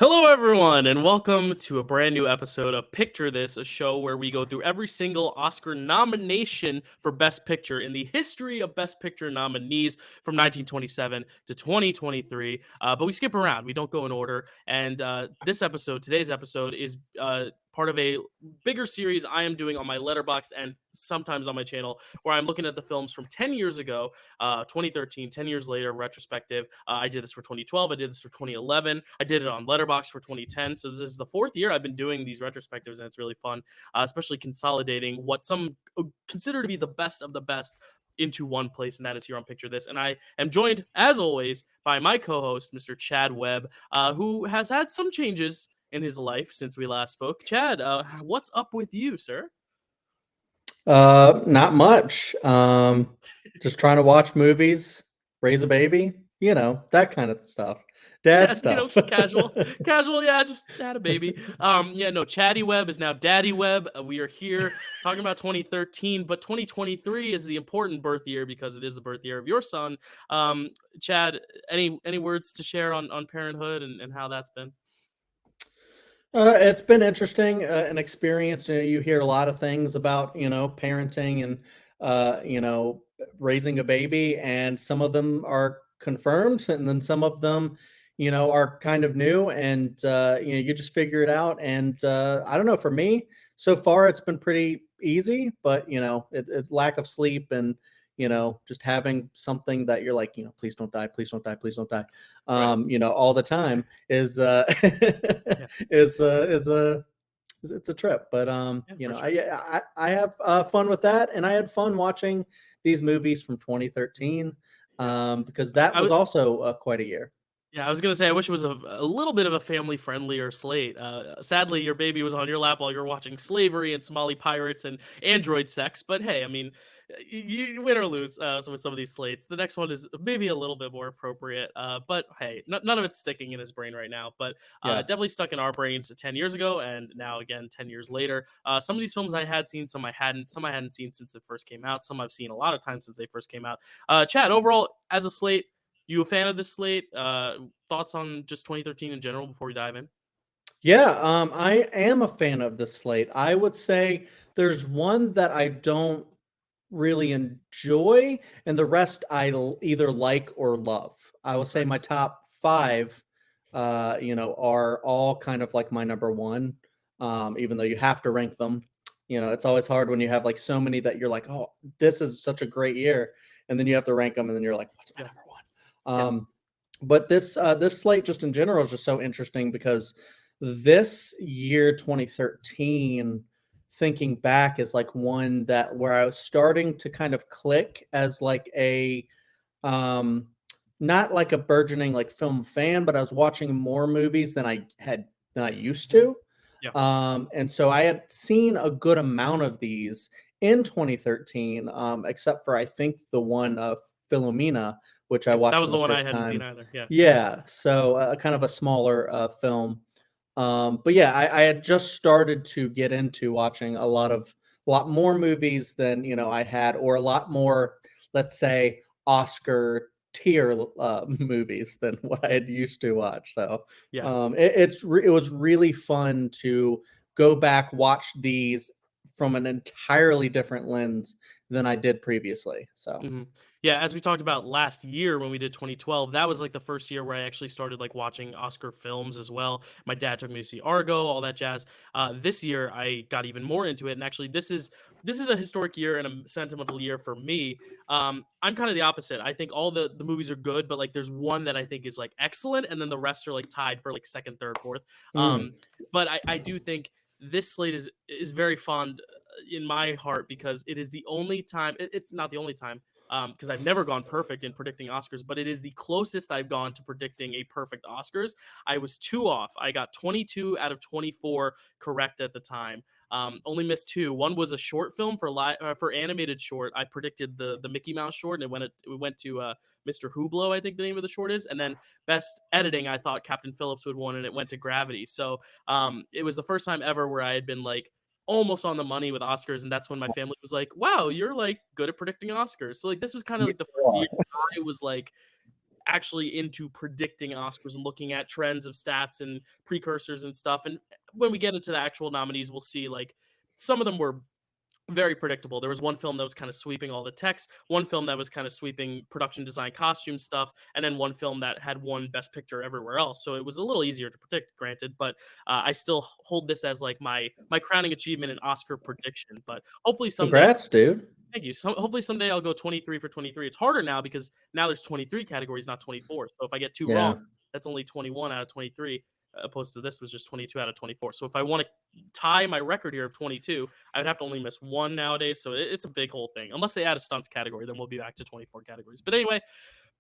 Hello, everyone, and welcome to a brand new episode of Picture This, a show where we go through every single Oscar nomination for Best Picture in the history of Best Picture nominees from 1927 to 2023. But we skip around, we don't go in order. And today's episode, is part of a bigger series I am doing on my Letterboxd and sometimes on my channel, where I'm looking at the films from 10 years ago, 2013, 10 years later, retrospective. I did this for 2012. I did this for 2011. I did it on Letterboxd for 2010. So this is the fourth year I've been doing these retrospectives, and it's really fun, especially consolidating what some consider to be the best of the best into one place, and that is here on Picture This. And I am joined, as always, by my co-host, Mr. Chad Webb, who has had some changes in his life since we last spoke. Chad, what's up with you, sir? Not much. Just trying to watch movies, raise a baby, that kind of stuff. Dad stuff. Casual. Yeah, just had a baby. Chatty Webb is now Daddy Webb. We are here talking about 2013, but 2023 is the important birth year because it is the birth year of your son. Chad, any words to share on parenthood and how that's been? It's been interesting, an experience. You hear a lot of things about, parenting and, raising a baby, and some of them are confirmed, and then some of them, are kind of new, and, you just figure it out. And I don't know, for me, so far it's been pretty easy, but, it's lack of sleep and, just having something that you're like, please don't die, please don't die, please don't die, Right. all the time is Yeah. it's a trip. But Yeah, for sure. I have fun with that, and I had fun watching these movies from 2013, Yeah. because that I was was also quite a year. Yeah, I was gonna say I wish it was a little bit of a family friendlier slate. Sadly, your baby was on your lap while you're watching slavery and Somali pirates and android sex. But hey, I mean, you win or lose. So with some of these slates, the next one is maybe a little bit more appropriate. But hey, none of it's sticking in his brain right now. But Yeah. definitely stuck in our brains 10 years ago, and now again 10 years later. Some of these films I had seen, some I hadn't. Some I hadn't seen since it first came out. Some I've seen a lot of times since they first came out. Chad, overall, as a slate, you a fan of this slate? Thoughts on just 2013 in general before we dive in? Yeah, I am a fan of the slate. I would say there's one that I don't really enjoy, and the rest either like or love. I will say Okay. my top five, are all kind of like my number one. Even though you have to rank them, it's always hard when you have like so many that you're like, oh, this is such a great year, and then you have to rank them, and then you're like, what's my Yeah. number one? Yeah. But this slate just in general is just so interesting because this year 2013, thinking back, is like one that where I was starting to kind of click as like a um not like a burgeoning like film fan, but I was watching more movies than I used to. Yeah. And so I had seen a good amount of these in 2013, except for I think the one of Philomena, which I Yeah. That watched was for the the one I first hadn't seen time. either. Yeah. Yeah, so kind of a smaller film. But yeah, I had just started to get into watching a lot more movies than I had, or a lot more, let's say, Oscar tier movies than what I Yeah. had used to watch. So Yeah. it was really fun to go back, watch these from an entirely different lens than I did previously. So Mhm. Yeah, as we talked about last year when we did 2012, that was like the first year where I actually started like watching Oscar films as well. My dad took me to see Argo, all that jazz. This year I got even more into it, and actually this is a historic year and a sentimental year for me. I'm kind of the opposite. I think all the movies are good, but like there's one that I think is like excellent, and then the rest are like tied for like second, third, fourth. mm, But I do think this slate is very fond in my heart because it is the only time. It's not the only time because I've never gone perfect in predicting Oscars, but it is the closest I've gone to predicting a perfect Oscars. I was two off. I got 22 out of 24 correct at the time. Only missed two. One was a short film for animated short. I predicted the Mickey Mouse short, and it went to Mr. Hublot, I think the name of the short is. And then best editing, I thought Captain Phillips would win, and it went to Gravity. So it was the first time ever where I had been like almost on the money with Oscars, and that's when my family was like, "Wow, you're like good at predicting Oscars." So like this was kind of like the first year I was like actually into predicting Oscars and looking at trends of stats and precursors and stuff. And when we get into the actual nominees, we'll see like some of them were very predictable. There was one film that was kind of sweeping all the text, one film that was kind of sweeping production design, costume stuff, and then one film that had won Best Picture everywhere else. So it was a little easier to predict, granted, but I still hold this as like my crowning achievement in Oscar prediction. But hopefully someday, Congrats, dude. thank you. So hopefully someday I'll go 23 for 23. It's harder now because now there's 23 categories, not 24. So if I get two wrong, Yeah. that's only 21 out of 23, opposed to this was just 22 out of 24. So if I want to tie my record here of 22, I would have to only miss one nowadays. So it's a big whole thing. Unless they add a stunts category, then we'll be back to 24 categories. But anyway,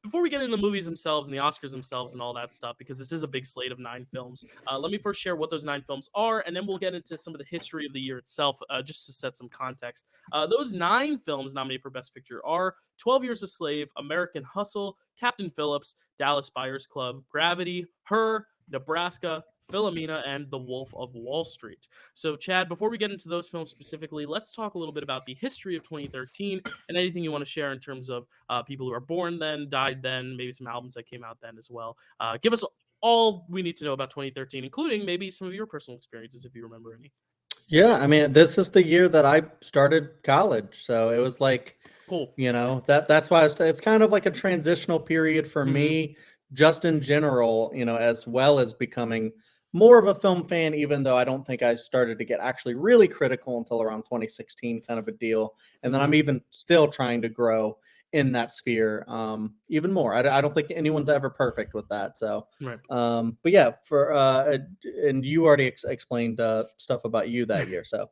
before we get into the movies themselves and the Oscars themselves and all that stuff, because this is a big slate of 9 films, let me first share what those 9 films are, and then we'll get into some of the history of the year itself, just to set some context. Those 9 films nominated for Best Picture are 12 Years a Slave, American Hustle, Captain Phillips, Dallas Buyers Club, Gravity, Her, Nebraska, Philomena, and The Wolf of Wall Street. So, Chad, before we get into those films specifically, let's talk a little bit about the history of 2013 and anything you want to share in terms of people who are born then, died then, maybe some albums that came out then as well. Give us all we need to know about 2013, including maybe some of your personal experiences, if you remember any. Yeah, I mean, this is the year that I started college, so it was like, Cool. that's why it's kind of like a transitional period for me, just in general, as well as becoming more of a film fan, even though I don't think I started to get actually really critical until around 2016, kind of a deal. And then I'm even still trying to grow in that sphere even more. I don't think anyone's ever perfect with that. So, Right. but yeah, and you already explained stuff about you that year. So,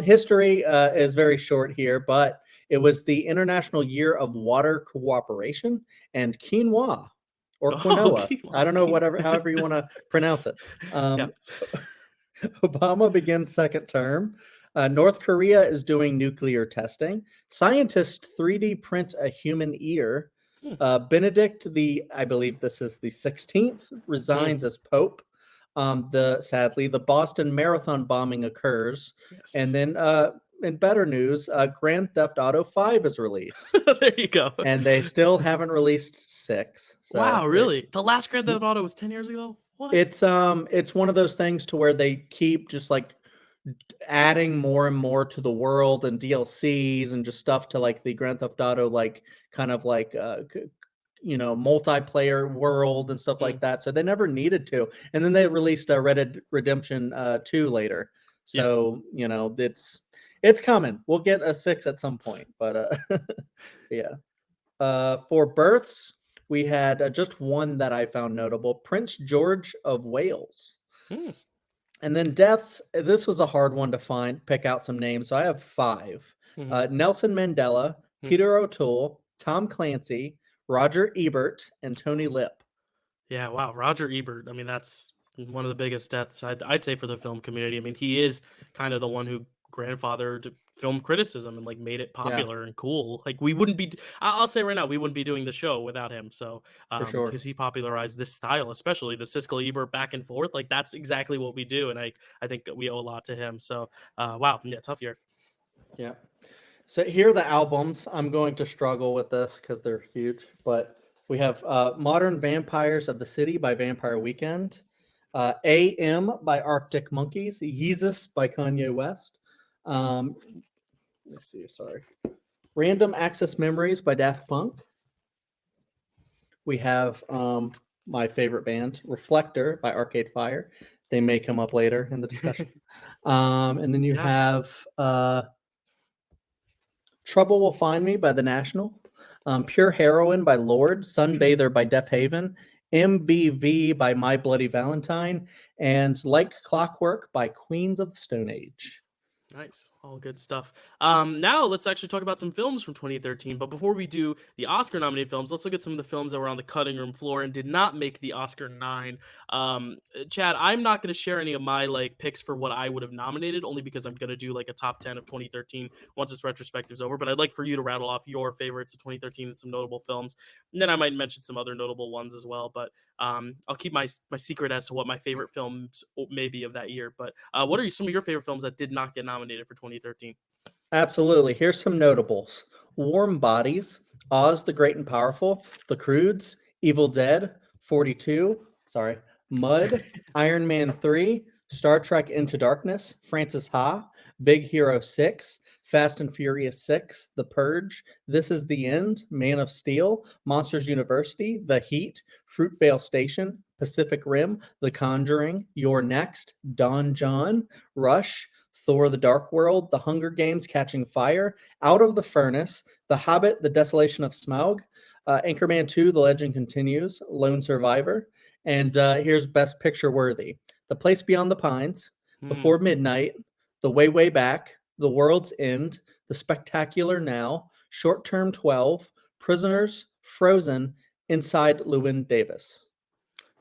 history is very short here, but it was the International Year of Water Cooperation and quinoa or quinoa. I don't know, however you want to pronounce it. Yeah. Obama begins second term. North Korea is doing nuclear testing. Scientists 3D print a human ear. Benedict I believe this is the 16th, resigns as Pope. Sadly, the Boston Marathon bombing occurs. Yes. And then in better news, Grand Theft Auto 5 is released. There you go. And they still haven't released 6. So wow, really? The last Grand Theft Auto was 10 years ago? What? It's one of those things to where they keep just like adding more and more to the world and DLCs and just stuff to like the Grand Theft Auto, like kind of like multiplayer world and stuff like that. So they never needed to. And then they released Red Dead Redemption 2 later. So it's coming. We'll get a 6 at some point. But yeah. For births, we had just one that I found notable: Prince George of Wales. And then deaths, this was a hard one to pick out some names. So I have 5. Nelson Mandela, Peter O'Toole, Tom Clancy, Roger Ebert, and Tony Lip. Yeah, wow. Roger Ebert. I mean, that's one of the biggest deaths, I'd say, for the film community. I mean, he is kind of the one who grandfathered film criticism and like made it popular and cool. Like we wouldn't be, I'll say right now, we wouldn't be doing the show without him. So For sure. because he popularized this style, especially the Siskel Ebert back and forth, like that's exactly what we do. And I think we owe a lot to him. So wow, yeah, tough year. Yeah. So here are the albums. I'm going to struggle with this because they're huge, but we have Modern Vampires of the City by Vampire Weekend, AM by Arctic Monkeys, Yeezus by Kanye West. Let me see, sorry. Random Access Memories by Daft Punk. We have my favorite band, Reflector by Arcade Fire. They may come up later in the discussion. And then you have Trouble Will Find Me by The National, Pure Heroin by Lord, Sunbather by Deaf Haven, MBV by My Bloody Valentine, and Like Clockwork by Queens of the Stone Age. Nice. All good stuff. Now let's actually talk about some films from 2013. But before we do the Oscar nominated films, let's look at some of the films that were on the cutting room floor and did not make the Oscar 9. Chad, I'm not going to share any of my like picks for what I would have nominated, only because I'm going to do like a top 10 of 2013 once this retrospective is over. But I'd like for you to rattle off your favorites of 2013 and some notable films. And then I might mention some other notable ones as well. But I'll keep my secret as to what my favorite films may be of that year. But what are some of your favorite films that did not get nominated for 2013? Absolutely. Here's some notables: Warm Bodies, Oz the Great and Powerful, The Croods, Evil Dead 42, sorry, Mud, Iron Man 3, Star Trek Into Darkness, Francis Ha, Big Hero 6, Fast and Furious 6, The Purge, This Is the End, Man of Steel, Monsters University, The Heat, Fruitvale Station, Pacific Rim, The Conjuring, You're Next, Don John, Rush, Thor the Dark World, The Hunger Games Catching Fire, Out of the Furnace, The Hobbit, The Desolation of Smaug, Anchorman 2, The Legend Continues, Lone Survivor, and here's Best Picture worthy: The Place Beyond the Pines, Before Midnight, The Way Way Back, The World's End, The Spectacular Now, Short Term 12, Prisoners, Frozen, Inside Llewyn Davis.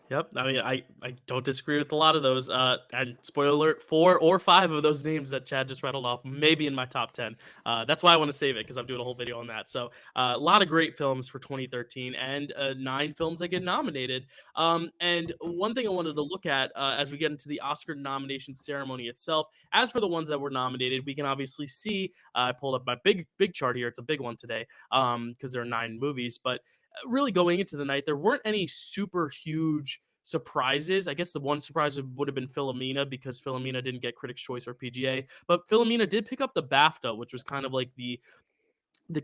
Yep. I mean, I don't disagree with a lot of those. And spoiler alert, 4 or 5 of those names that Chad just rattled off, maybe in my top 10. That's why I want to save it, because I'm doing a whole video on that. So a lot of great films for 2013, and 9 films that get nominated. And one thing I wanted to look at as we get into the Oscar nomination ceremony itself, as for the ones that were nominated, we can obviously see, I pulled up my big chart here. It's a big one today, because there are 9 movies, but really going into the night, there weren't any super huge surprises. I guess the one surprise would have been Philomena, because Philomena didn't get Critics' Choice or PGA, but Philomena did pick up the BAFTA, which was kind of like the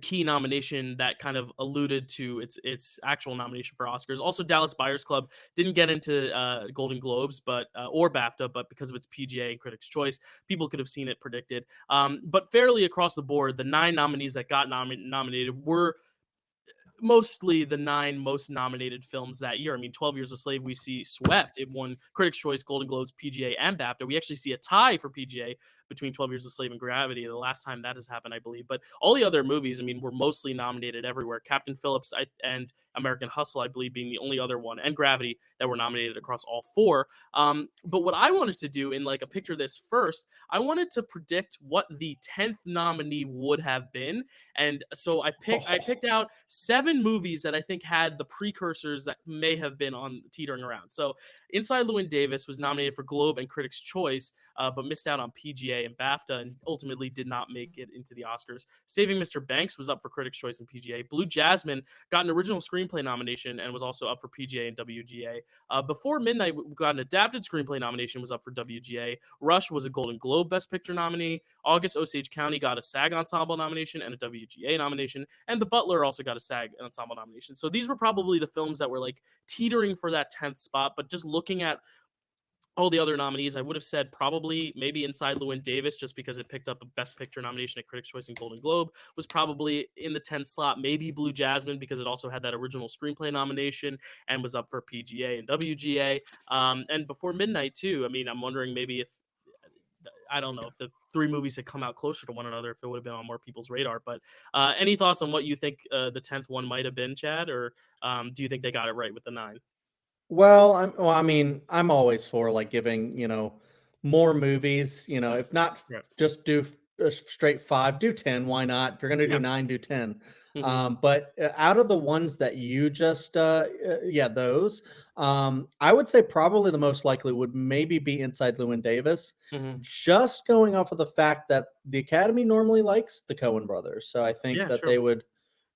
key nomination that kind of alluded to its actual nomination for Oscars. Also, Dallas Buyers Club didn't get into Golden Globes, but or BAFTA, but because of its PGA and Critics' Choice, people could have seen it predicted. But fairly across the board, the 9 nominees that got nominated were mostly the 9 most nominated films that year. I mean, 12 Years a Slave, we see swept. It won Critics' Choice, Golden Globes, PGA, and BAFTA. We actually see a tie for PGA between 12 Years a Slave and Gravity, the last time that has happened, I believe. But all the other movies, I mean, were mostly nominated everywhere. Captain Phillips and American Hustle, I believe, being the only other one, and Gravity, that were nominated across all 4. But what I wanted to do in like a picture this first, I wanted to predict what the 10th nominee would have been. And so I picked out 7 movies that I think had the precursors that may have been on teetering around. So Inside Llewyn Davis was nominated for Globe and Critics' Choice, but missed out on PGA and BAFTA, and ultimately did not make it into the Oscars. Saving Mr. Banks was up for Critics' Choice and PGA. Blue Jasmine got an original screenplay nomination and was also up for PGA and WGA. Before Midnight got an adapted screenplay nomination, was up for WGA. Rush was a Golden Globe Best Picture nominee. August Osage County got a SAG Ensemble nomination and a WGA nomination. And The Butler also got a SAG Ensemble nomination. So these were probably the films that were like teetering for that 10th spot. But just looking at all the other nominees, I would have said probably maybe Inside Llewyn Davis, just because it picked up a Best Picture nomination at Critics' Choice and Golden Globe, was probably in the 10th slot. Maybe Blue Jasmine, because it also had that original screenplay nomination and was up for PGA and WGA. And Before Midnight too. I mean, I'm wondering maybe if, I don't know, if the 3 movies had come out closer to one another, if it would have been on more people's radar. But any thoughts on what you think the 10th one might have been, Chad? Or do you think they got it right with the 9? Well, I mean, I'm always for like giving, more movies, if not Right. just do a straight 5, do 10, why not? If you're going to do Yeah. 9, do 10. Mm-hmm. But out of the ones that you just, yeah, those, I would say probably the most likely would maybe be Inside Llewyn Davis, Mm-hmm. just going off of the fact that the Academy normally likes the Coen brothers. So I think Yeah, that true. they would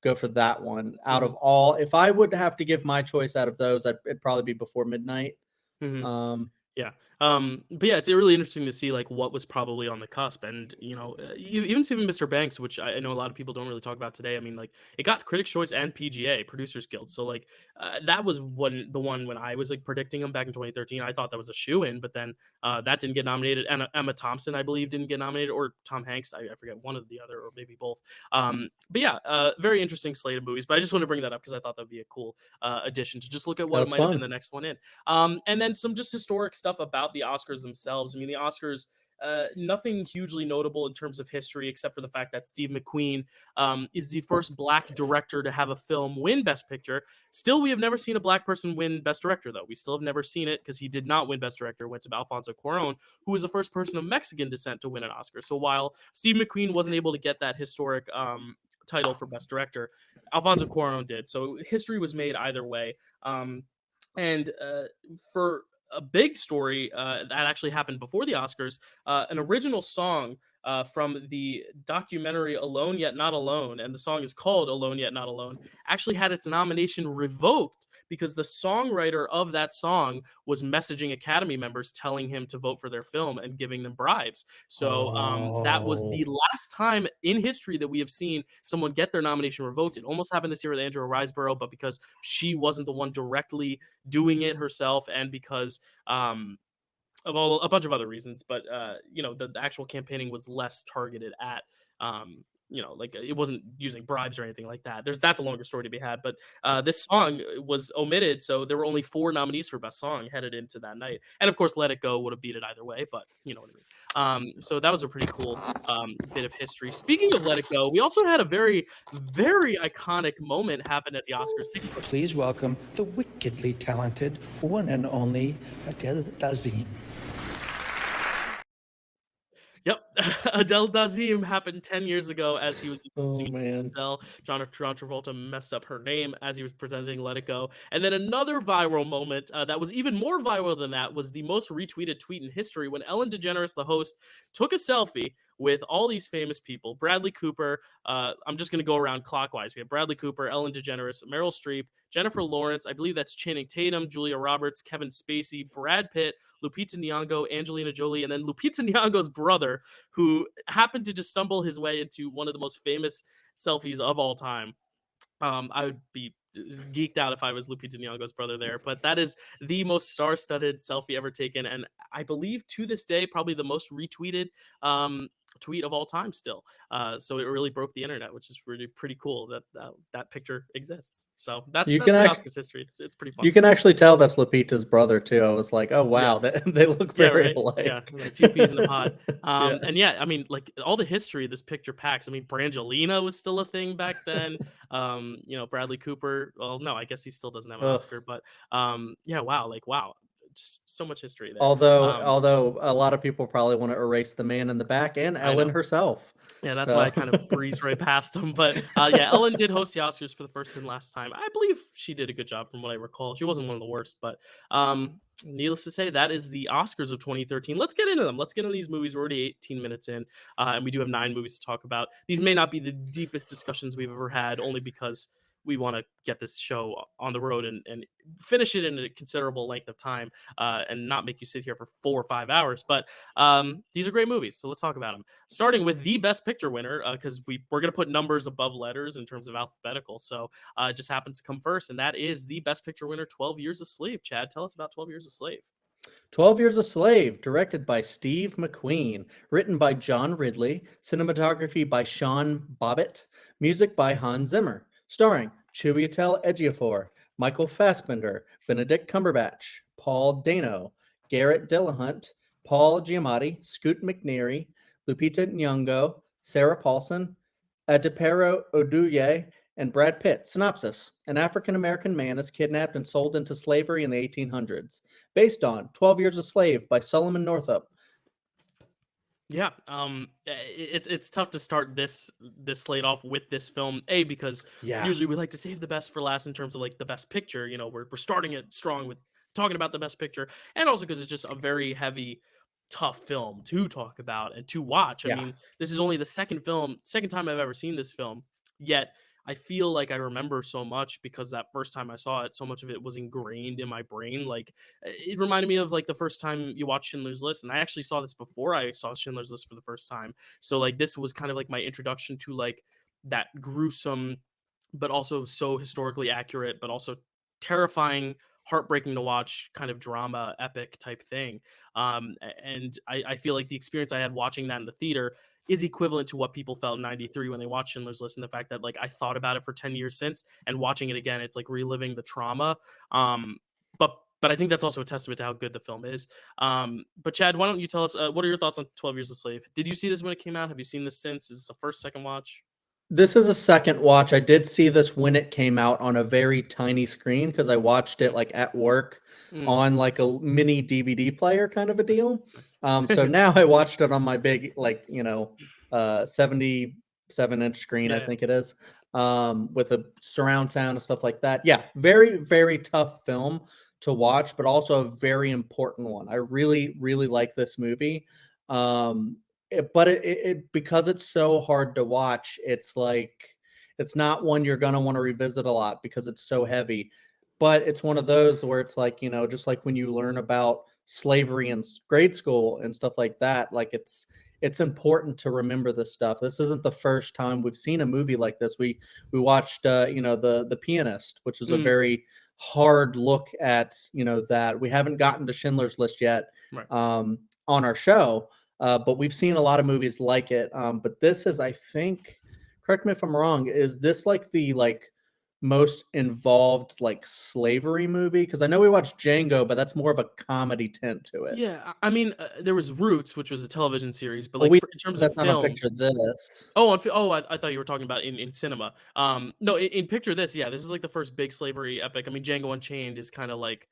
go for that one out Mm-hmm. of all. If I would have to give my choice out of those, it'd probably be Before Midnight. Mm-hmm. Um, Yeah. But yeah, it's really interesting to see like what was probably on the cusp. And even Steven Mr. Banks, which I know a lot of people don't really talk about today. I mean, like, it got Critics' Choice and PGA, Producers Guild. So like that was the one when I was like predicting him back in 2013. I thought that was a shoe-in, but then that didn't get nominated. And Emma Thompson, I believe, didn't get nominated, or Tom Hanks. I forget, one of the other, or maybe both. But yeah, very interesting slate of movies. But I just want to bring that up because I thought that'd be a cool addition to just look at that what it was might have been fun. the next one in. And then some just historic stuff about the Oscars themselves. I mean, the Oscars, nothing hugely notable in terms of history, except for the fact that Steve McQueen is the first Black director to have a film win Best Picture. Still, we have never seen a Black person win Best Director, though. We still have never seen it, because he did not win Best Director. It went to Alfonso Cuarón, who was the first person of Mexican descent to win an Oscar. So while Steve McQueen wasn't able to get that historic title for Best Director, Alfonso Cuarón did. So history was made either way. And for a big story that actually happened before the Oscars, an original song from the documentary Alone Yet Not Alone, and the song is called Alone Yet Not Alone, actually had its nomination revoked because the songwriter of that song was messaging Academy members telling him to vote for their film and giving them bribes. So that was the last time in history that we have seen someone get their nomination revoked. It almost happened this year with Andrea Riseborough, but because she wasn't the one directly doing it herself, and because of a bunch of other reasons, but the actual campaigning was less targeted at like it wasn't using bribes or anything like that. That's a longer story to be had, but this song was omitted, so there were only 4 nominees for best song headed into that night, and of course, "Let It Go" would have beat it either way, but you know what I mean. So that was a pretty cool bit of history. Speaking of "Let It Go," we also had a very, very iconic moment happen at the Oscars. Please welcome the wickedly talented one and only Adele Dazeem. Yep, Adele Dazeem happened 10 years ago as he was Oh man. John Travolta messed up her name as he was presenting "Let It Go." And then another viral moment that was even more viral than that was the most retweeted tweet in history when Ellen DeGeneres, the host, took a selfie with all these famous people. Bradley Cooper, I'm just going to go around clockwise. We have Bradley Cooper, Ellen DeGeneres, Meryl Streep, Jennifer Lawrence, I believe that's Channing Tatum, Julia Roberts, Kevin Spacey, Brad Pitt, Lupita Nyong'o, Angelina Jolie, and then Lupita Nyong'o's brother, who happened to just stumble his way into one of the most famous selfies of all time. I would be geeked out if I was Lupita Nyong'o's brother there, but that is the most star-studded selfie ever taken, and I believe to this day probably the most retweeted tweet of all time still. So it really broke the internet, which is really pretty cool that picture exists. So that's the Oscars history. It's pretty fun. You can actually tell that's Lupita's brother too. I was like, oh wow, they look very alike. Yeah, like 2 peas in a pod. And yeah, I mean, like all the history this picture packs. I mean, Brangelina was still a thing back then. Bradley Cooper. Well, no, I guess he still doesn't have an Oscar, but yeah, wow. Just so much history there. Although a lot of people probably want to erase the man in the back and Ellen herself. Yeah, that's why I kind of breezed right past them. But yeah, Ellen did host the Oscars for the first and last time. I believe she did a good job from what I recall. She wasn't one of the worst, but needless to say, that is the Oscars of 2013. Let's get into them. Let's get into these movies. We're already 18 minutes in, and we do have 9 movies to talk about. These may not be the deepest discussions we've ever had, only because we want to get this show on the road and finish it in a considerable length of time and not make you sit here for 4 or 5 hours. But these are great movies, so let's talk about them. Starting with the Best Picture winner, because we're going to put numbers above letters in terms of alphabetical. So it just happens to come first, and that is the Best Picture winner, 12 Years a Slave. Chad, tell us about 12 Years a Slave. 12 Years a Slave, directed by Steve McQueen, written by John Ridley, cinematography by Sean Bobbitt, music by Hans Zimmer. Starring Chiwetel Ejiofor, Michael Fassbender, Benedict Cumberbatch, Paul Dano, Garrett Dillahunt, Paul Giamatti, Scoot McNairy, Lupita Nyong'o, Sarah Paulson, Adepero Oduye, and Brad Pitt. Synopsis: an African-American man is kidnapped and sold into slavery in the 1800s. Based on 12 Years a Slave by Solomon Northup. Yeah, it's tough to start this slate off with this film, because usually we like to save the best for last in terms of like the best picture. We're starting it strong with talking about the best picture, and also because it's just a very heavy, tough film to talk about and to watch. I mean, this is only the second time I've ever seen this film, yet I feel like I remember so much because that first time I saw it, so much of it was ingrained in my brain. Like it reminded me of like the first time you watch Schindler's List, and I actually saw this before I saw Schindler's List for the first time. So like this was kind of like my introduction to like that gruesome, but also so historically accurate, but also terrifying, heartbreaking to watch kind of drama epic type thing. And I feel like the experience I had watching that in the theater is equivalent to what people felt in 93 when they watched Schindler's List, and the fact that like I thought about it for 10 years since, and watching it again, it's like reliving the trauma. But I think that's also a testament to how good the film is. But Chad, why don't you tell us, what are your thoughts on 12 Years a Slave? Did you see this when it came out? Have you seen this since? Is this a first, second watch? This is a second watch. I did see this when it came out on a very tiny screen because I watched it like at work on like a mini DVD player kind of a deal. So now I watched it on my big 77-inch screen, I think it is, with a surround sound and stuff like that. Yeah, very, very tough film to watch, but also a very important one. I really, really like this movie. But it because it's so hard to watch, it's like it's not one you're gonna want to revisit a lot because it's so heavy. but it's one of those where it's like, just like when you learn about slavery in grade school and stuff like that, like it's important to remember this stuff. This isn't the first time we've seen a movie like this. We watched the Pianist, which is a Mm, very hard look at, that. We haven't gotten to Schindler's List yet right. on our show, but we've seen a lot of movies like it. But this is, I think, correct me if I'm wrong, is this like the most involved like slavery movie? Because I know we watched Django, but that's more of a comedy tint to it. Yeah, I mean, there was Roots, which was a television series, but Oh, like in terms of that's not on Picture films. This. Oh, I thought you were talking about in cinema. No, in Picture This, yeah, this is like the first big slavery epic. I mean, Django Unchained is kind of like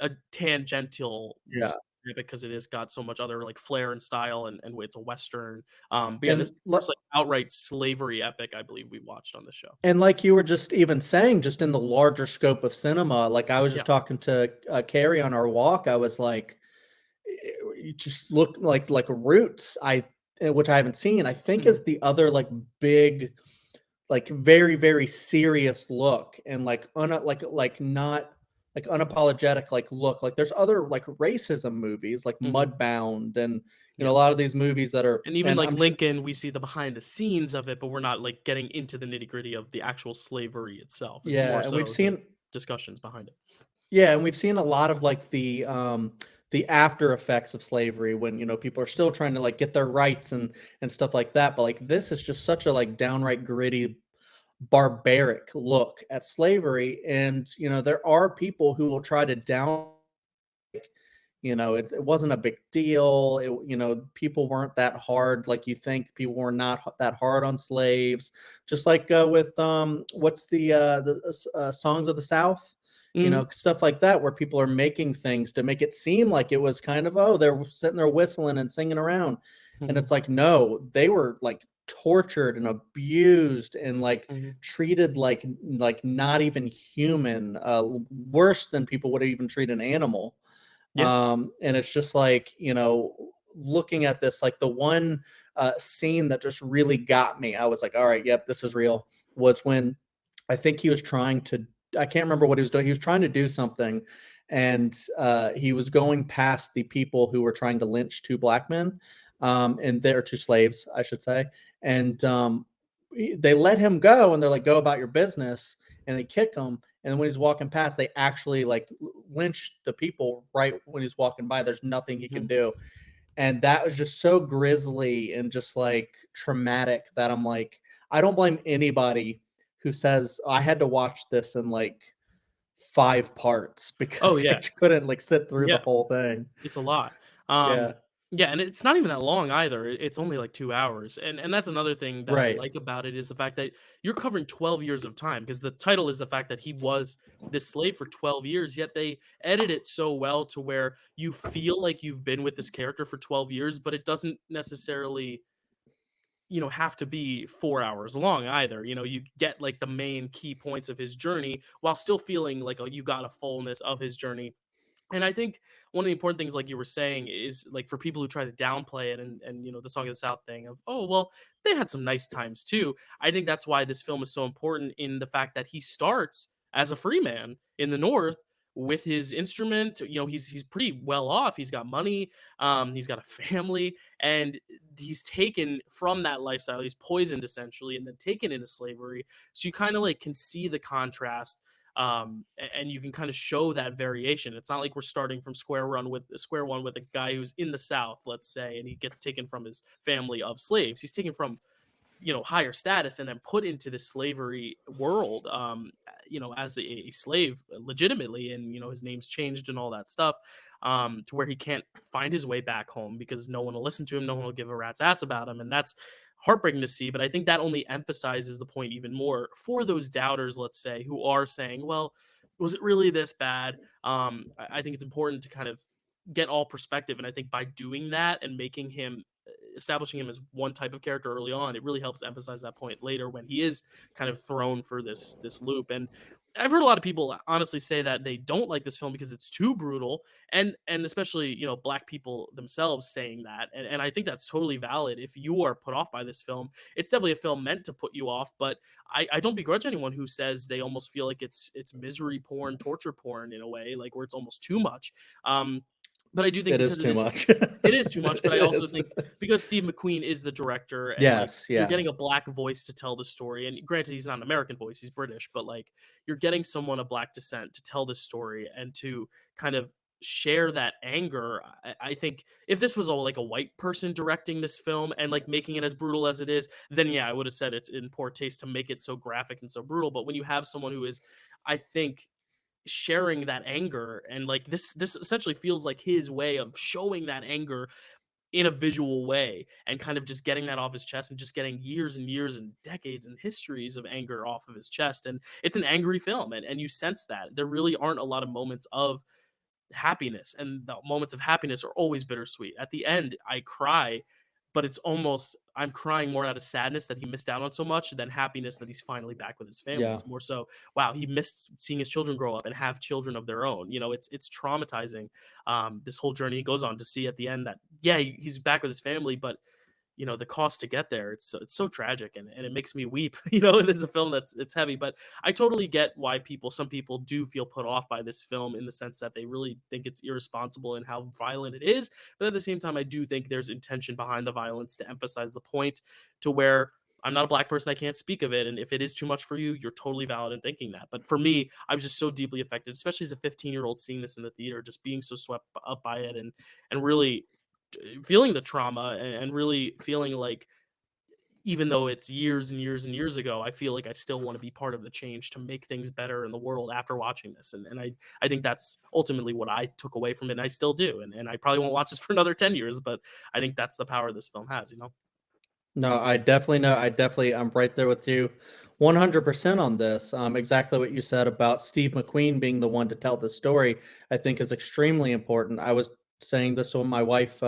a tangential Yeah, epic because it has got so much other like flair and style, and it's a western. But yeah, this and is the first like outright slavery epic I believe we watched on the show. and like you were just even saying, just in the larger scope of cinema, like I was Yeah. just talking to Carrie on our walk, I was like, you just look like Roots, which I haven't seen. I think Mhm. is the other like big, like very very serious look, and like like not like unapologetic like look. Like there's other like racism movies like Mhm. Mudbound, and Yeah. a lot of these movies that are, And even and like I'm sure. Lincoln, we see the behind the scenes of it, but we're not like getting into the nitty gritty of the actual slavery itself. It's Yeah, more and we've so the seen discussions behind it. Yeah, and we've seen a lot of like the after effects of slavery when, people are still trying to like get their rights and stuff like that. But like this is just such a like downright gritty, barbaric look at slavery. And there are people who will try to it wasn't a big deal. People weren't that hard like you think. People were not that hard on slaves. Just like with what's the Songs of the South, Mhm. stuff like that, where people are making things to make it seem like it was kind of, oh, they're sitting there whistling and singing around, and Mhm. it's like, no, they were like tortured and abused and like Mhm. treated like not even human, worse than people would even treat an animal. Yeah. And it's just like, looking at this, like the one scene that just really got me, I was like, all right, yep, this is real, was when I think he was trying to, I can't remember what he was doing. He was trying to do something, and he was going past the people who were trying to lynch two black men, and they're two slaves, I should say. And they let him go, and they're like, go about your business. And they kick him. And when he's walking past, they actually like lynch the people right when he's walking by. There's nothing he can Mhm. do. And that was just so grisly and just like traumatic that I'm like, I don't blame anybody who says I had to watch this in like 5 parts Oh because I yeah. couldn't like sit through the Yeah. whole thing. It's a lot. Yeah. Yeah, and it's not even that long either. It's only like 2 hours. And that's another thing that I Right. like about it is the fact that you're covering 12 years of time because the title is the fact that he was this slave for 12 years, yet they edit it so well to where you feel like you've been with this character for 12 years, but it doesn't necessarily have to be 4 hours long either. You get like the main key points of his journey while still feeling like you got a fullness of his journey. And I think one of the important things, like you were saying, is like for people who try to downplay it and the Song of the South thing of, oh well, they had some nice times too. I think that's why this film is so important in the fact that he starts as a free man in the North with his instrument. He's pretty well off. He's got money, he's got a family, and he's taken from that lifestyle. He's poisoned essentially, and then taken into slavery. So you kind of like can see the contrast, and you can kind of show that variation. It's not like we're starting from square one with a guy who's in the South, let's say, and he gets taken from his family of slaves. He's taken from higher status and then put into the slavery world, as a slave legitimately, and his name's changed and all that stuff, to where he can't find his way back home because no one will listen to him, no one will give a rat's ass about him, and that's heartbreaking to see. But I think that only emphasizes the point even more for those doubters, let's say, who are saying, well, was it really this bad? I think it's important to kind of get all perspective, and I think by doing that and making him establishing him as one type of character early on, it really helps emphasize that point later when he is kind of thrown for this loop. And I've heard a lot of people honestly say that they don't like this film because it's too brutal, and especially, you know, black people themselves saying that, and I think that's totally valid. If you are put off by this film, it's definitely a film meant to put you off. But I don't begrudge anyone who says they almost feel like it's misery porn, torture porn in a way, like where it's almost too much. But I do think It is because too much. it is too much. But It I also is. think because Steve McQueen is the director, and like Yes, you're yeah. getting a black voice to tell the story, and granted he's not an American voice, he's British, but like you're getting someone of black descent to tell this story and to kind of share that anger. I think if this was like a white person directing this film and like making it as brutal as it is, then yeah, I would have said it's in poor taste to make it so graphic and so brutal. But when you have someone who is, I think, sharing that anger, and like this essentially feels like his way of showing that anger in a visual way, and kind of just getting that off his chest and just getting years and years and decades and histories of anger off of his chest. And it's an angry film, and you sense that there really aren't a lot of moments of happiness, and the moments of happiness are always bittersweet. At the end I cry, but it's almost, I'm crying more out of sadness that he missed out on so much than happiness that he's finally back with his family. Yeah. It's more so, wow, he missed seeing his children grow up and have children of their own. You know, it's traumatizing, this whole journey he goes on, to see at the end that yeah, he's back with his family, but you know the cost to get there, it's so tragic, and it makes me weep. You know, it is a film that's, it's heavy, but I totally get why some people do feel put off by this film, in the sense that they really think it's irresponsible in how violent it is. But at the same time, I do think there's intention behind the violence to emphasize the point, to where I'm not a black person, I can't speak of it, and if it is too much for you, you're totally valid in thinking that. But for me, I was just so deeply affected, especially as a 15-year-old, seeing this in the theater, just being so swept up by it, and really feeling the trauma, and really feeling like, even though it's years and years and years ago, I feel like I still want to be part of the change to make things better in the world after watching this. And I think that's ultimately what I took away from it, and I still do. And I probably won't watch this for another 10 years, but I think that's the power this film has, you know? No, I definitely know. I'm right there with you 100% on this. Exactly what you said about Steve McQueen being the one to tell the story, I think is extremely important. I was saying this with my wife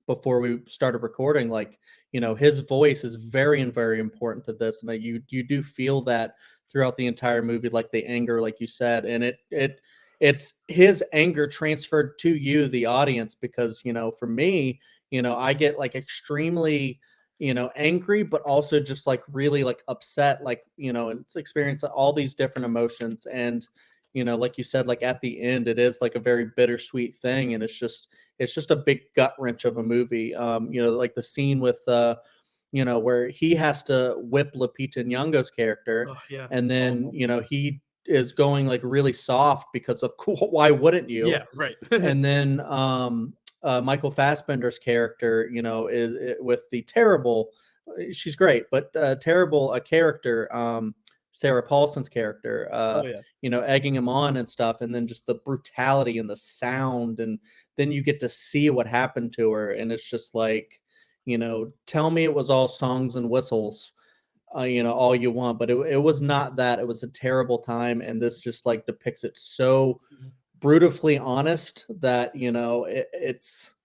before we started recording. Like, you know, his voice is very and very important to this. And you do feel that throughout the entire movie, like the anger, like you said, and it's his anger transferred to you, the audience, because, you know, for me, you know, I get like extremely, you know, angry, but also just like really like upset, like, you know, and it's experience all these different emotions. And, you know, like you said, like at the end, it is like a very bittersweet thing. And it's just a big gut wrench of a movie. You know, like the scene with, you know, where he has to whip Lupita Nyong'o's character. Oh yeah, And it's then, awful. you know, he is going like really soft because of why wouldn't you? Yeah, right. And then Michael Fassbender's character, you know, is with the terrible. She's great, but terrible a character. Sarah Paulson's character, Oh yeah. you know, egging him on and stuff, and then just the brutality and the sound, and then you get to see what happened to her, and it's just like, you know, tell me it was all songs and whistles, you know, all you want, but it was not that. It was a terrible time, and this just like depicts it so Mhm. brutally honest that, you know, it's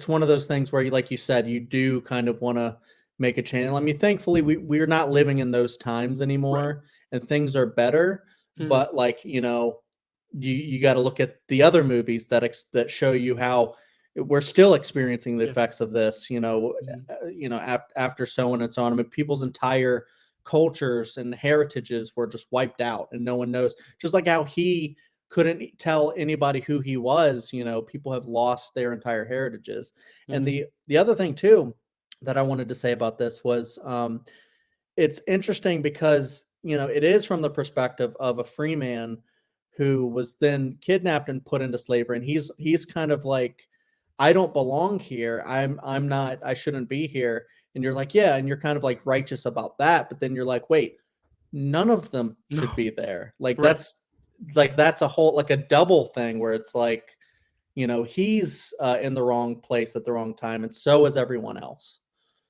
one of those things where you, like you said, you do kind of want to make a change. I mean, thankfully we're not living in those times Right. anymore, and things are better. Mhm. But like, you know, you got to look at the other movies that show you how we're still experiencing the Yeah. effects of this, Mhm. you know, after so on and so on. I mean, people's entire cultures and heritages were just wiped out, and no one knows. Just like how he couldn't tell anybody who he was, you know, people have lost their entire heritages. And Mhm. the other thing too that I wanted to say about this was, it's interesting because, you know, it is from the perspective of a free man who was then kidnapped and put into slavery, and he's kind of like, I don't belong here. I'm not, I shouldn't be here. And you're like, yeah, and you're kind of like righteous about that, but then you're like, wait, none of them should No. be there. Like Right. that's a whole, like a double thing where it's like, you know, he's in the wrong place at the wrong time, and so is everyone else.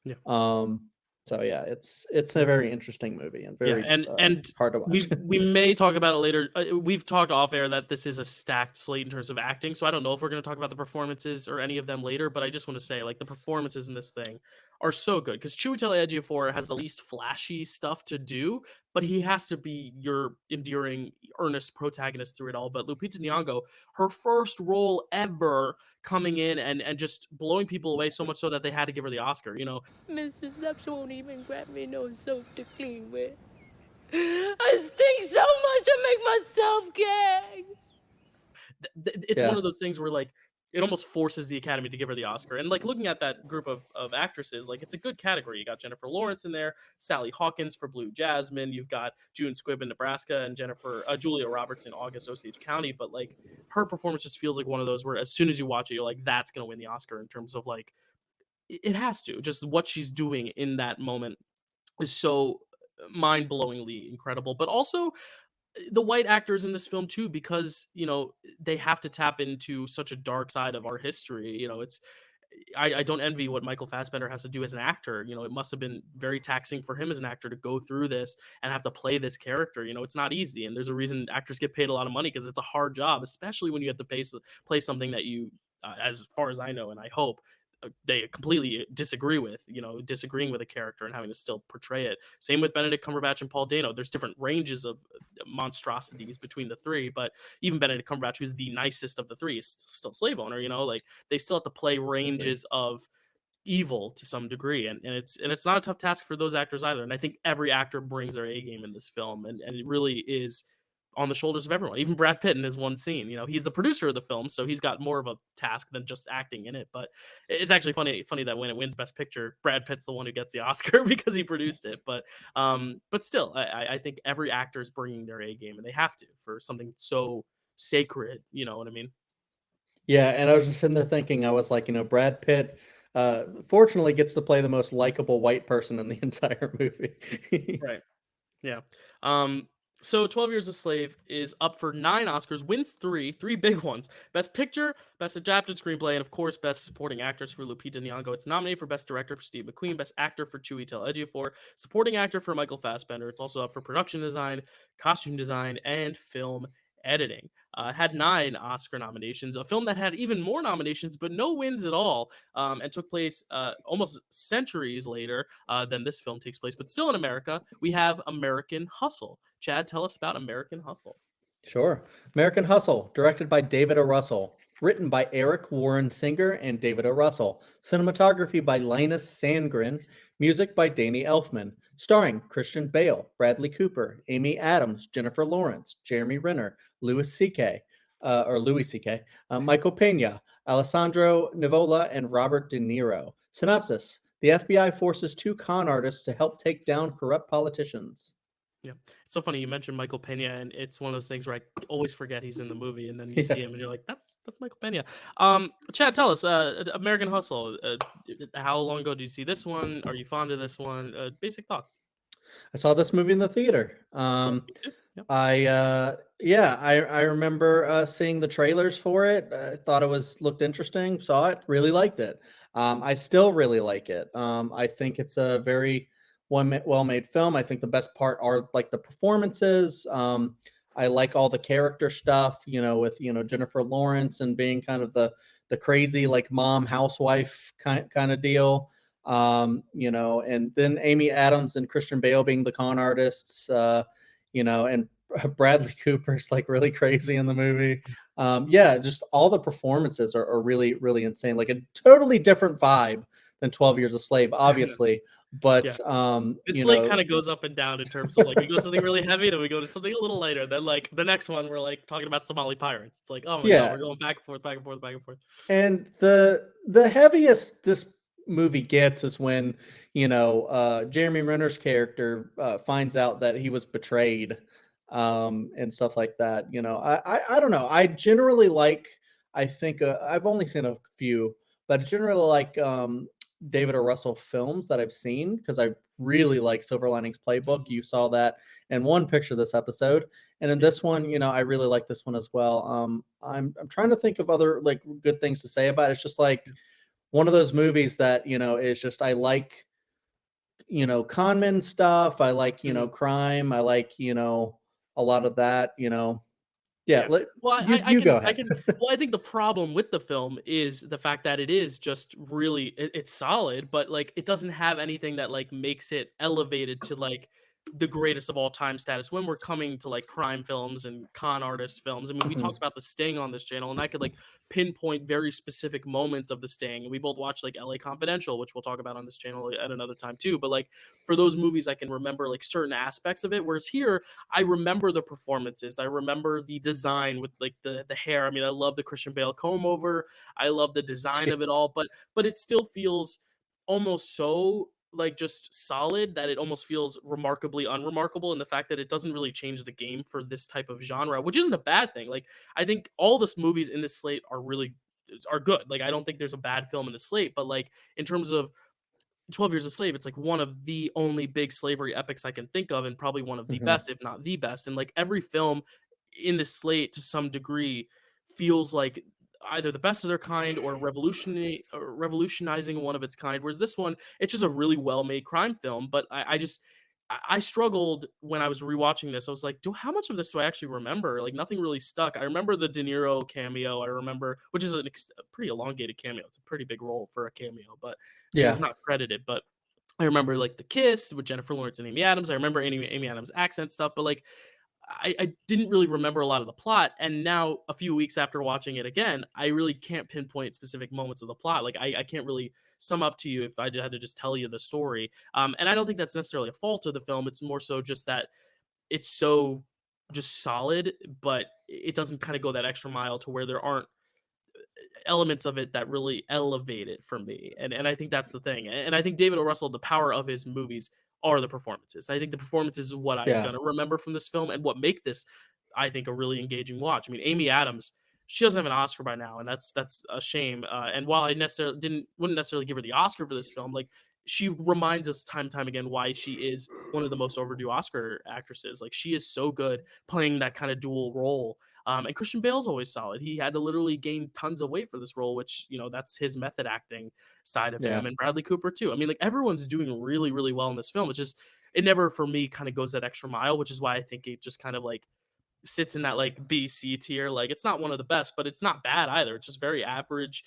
Yeah. Um, so yeah, it's a very interesting movie and Yeah, very and hard to watch. we may talk about it later. We've talked off air that this is a stacked slate in terms of acting, so I don't know if we're going to talk about the performances or any of them later. But I just want to say, like, the performances in this thing are so good because Chiwetel Ejiofor has the least flashy stuff to do, but he has to be your endearing, earnest protagonist through it all. But Lupita Nyong'o, her first role ever, coming in and just blowing people away so much so that they had to give her the Oscar. You know, Mrs. Steps won't even grab me no soap to clean with. I stink so much I make myself gag. it's Yeah. one of those things where like it almost forces the Academy to give her the Oscar. And like looking at that group of actresses, like it's a good category. You got Jennifer Lawrence in there, Sally Hawkins for Blue Jasmine. You've got June Squibb in Nebraska and Julia Roberts in August Osage County. But like her performance just feels like one of those where as soon as you watch it, you're like, that's gonna win the Oscar in terms of like it has to. Just what she's doing in that moment is so mind-blowingly incredible. But also the white actors in this film too, because they have to tap into such a dark side of our history. It's I don't envy what Michael Fassbender has to do as an actor. It must have been very taxing for him as an actor to go through this and have to play this character. It's not easy, and there's a reason actors get paid a lot of money because it's a hard job, especially when you have to play something that you, as far as I know, and I hope they completely disagree with, disagreeing with a character and having to still portray it. Same with Benedict Cumberbatch and Paul Dano. There's different ranges of monstrosities between the three, but even Benedict Cumberbatch, who's the nicest of the three, is still a slave owner. Like they still have to play ranges of evil to some degree, and it's not a tough task for those actors either. And I think every actor brings their A game in this film, and it really is on the shoulders of everyone. Even Brad Pitt in his one scene, he's the producer of the film, so he's got more of a task than just acting in it. But it's actually funny that when it wins Best Picture, Brad Pitt's the one who gets the Oscar because he produced it. But still, I think every actor is bringing their A game, and they have to for something so sacred. You know what I mean? Yeah, and I was just sitting there thinking, I was like, Brad Pitt, fortunately gets to play the most likable white person in the entire movie. Right. Yeah. So 12 Years a Slave is up for 9 Oscars, wins three big ones. Best Picture, Best Adapted Screenplay, and of course, Best Supporting Actress for Lupita Nyong'o. It's nominated for Best Director for Steve McQueen, Best Actor for Chiwetel Ejiofor, Supporting Actor for Michael Fassbender. It's also up for Production Design, Costume Design, and Film Editing. Had 9 Oscar nominations, a film that had even more nominations, but no wins at all, and took place almost centuries later than this film takes place, but still in America. We have American Hustle. Chad, tell us about American Hustle. Sure. American Hustle, directed by David O. Russell. Written by Eric Warren Singer and David O. Russell. Cinematography by Linus Sandgren. Music by Danny Elfman. Starring Christian Bale, Bradley Cooper, Amy Adams, Jennifer Lawrence, Jeremy Renner, Louis C.K., Michael Pena, Alessandro Nivola, and Robert De Niro. Synopsis. The FBI forces 2 con artists to help take down corrupt politicians. Yeah, it's so funny you mentioned Michael Pena, and it's one of those things where I always forget he's in the movie, and then you see him, and you're like, "That's Michael Pena." Chad, tell us, American Hustle. How long ago did you see this one? Are you fond of this one? Basic thoughts. I saw this movie in the theater. Me too. Yep. I remember seeing the trailers for it. I thought it looked interesting. Saw it, really liked it. I still really like it. I think it's a very well-made film. I think the best part are like the performances. I like all the character stuff, with Jennifer Lawrence and being kind of the crazy like mom housewife kind of deal. And then Amy Adams and Christian Bale being the con artists, and Bradley Cooper's like really crazy in the movie. Just all the performances are really, really insane. Like a totally different vibe than 12 Years a Slave, obviously. But this slate kind of goes up and down in terms of like we go something really heavy, then we go to something a little lighter. Then like the next one we're like talking about Somali pirates. It's like, oh my god, we're going back and forth, back and forth, back and forth. And the heaviest this movie gets is when Jeremy Renner's character finds out that he was betrayed, and stuff like that. I don't know. I generally like. I think I've only seen a few, but I generally like David O. Russell films that I've seen because I really like Silver Linings Playbook. You saw that in one picture this episode, and in this one, I really like this one as well. I'm trying to think of other like good things to say about it. It's just like one of those movies that is just I like conman stuff. I like crime. I like a lot of that. Yeah, Well, you go ahead. I think the problem with the film is the fact that it is just really it's solid, but like it doesn't have anything that like makes it elevated to like the greatest of all time status when we're coming to like crime films and con artist films. I mean, we Mhm. talked about The Sting on this channel, and I could like pinpoint very specific moments of The Sting. And we both watched like LA Confidential, which we'll talk about on this channel at another time too. But like for those movies, I can remember like certain aspects of it. Whereas here, I remember the performances. I remember the design with like the hair. I mean, I love the Christian Bale comb over. I love the design of it all, but it still feels almost so like just solid that it almost feels remarkably unremarkable in the fact that it doesn't really change the game for this type of genre, which isn't a bad thing. Like I think all the movies in this slate are good. Like I don't think there's a bad film in the slate, but like in terms of 12 Years a Slave, it's like one of the only big slavery epics I can think of, and probably one of the Mhm. best, if not the best. And like every film in this slate to some degree feels like either the best of their kind or revolutionizing one of its kind. Whereas this one, it's just a really well made crime film. But I struggled when I was rewatching this. I was like, how much of this do I actually remember? Like nothing really stuck. I remember the De Niro cameo. I remember, which is a pretty elongated cameo. It's a pretty big role for a cameo, but because Yeah. it's not credited. But I remember like The Kiss with Jennifer Lawrence and Amy Adams. I remember Amy Adams' accent stuff, but like I didn't really remember a lot of the plot. And now, a few weeks after watching it again, I really can't pinpoint specific moments of the plot. Like, I can't really sum up to you if I had to just tell you the story. And I don't think that's necessarily a fault of the film. It's more so just that it's so just solid, but it doesn't kind of go that extra mile to where there aren't elements of it that really elevate it for me. And I think that's the thing. And I think David O. Russell, the power of his movies are the performances. I think the performances is what I'm Yeah. gonna remember from this film and what make this, I think, a really engaging watch. I mean, Amy Adams, she doesn't have an Oscar by now, and that's a shame. And while I necessarily wouldn't necessarily give her the Oscar for this film, like she reminds us time and time again why she is one of the most overdue Oscar actresses. Like she is so good playing that kind of dual role. And Christian Bale's always solid. He had to literally gain tons of weight for this role, which, you know, that's his method acting side of Yeah. him. And Bradley Cooper, too. I mean, like, everyone's doing really, really well in this film. It's just, it never, for me, kind of goes that extra mile, which is why I think it just kind of like sits in that like B, C tier. Like, it's not one of the best, but it's not bad either. It's just very average,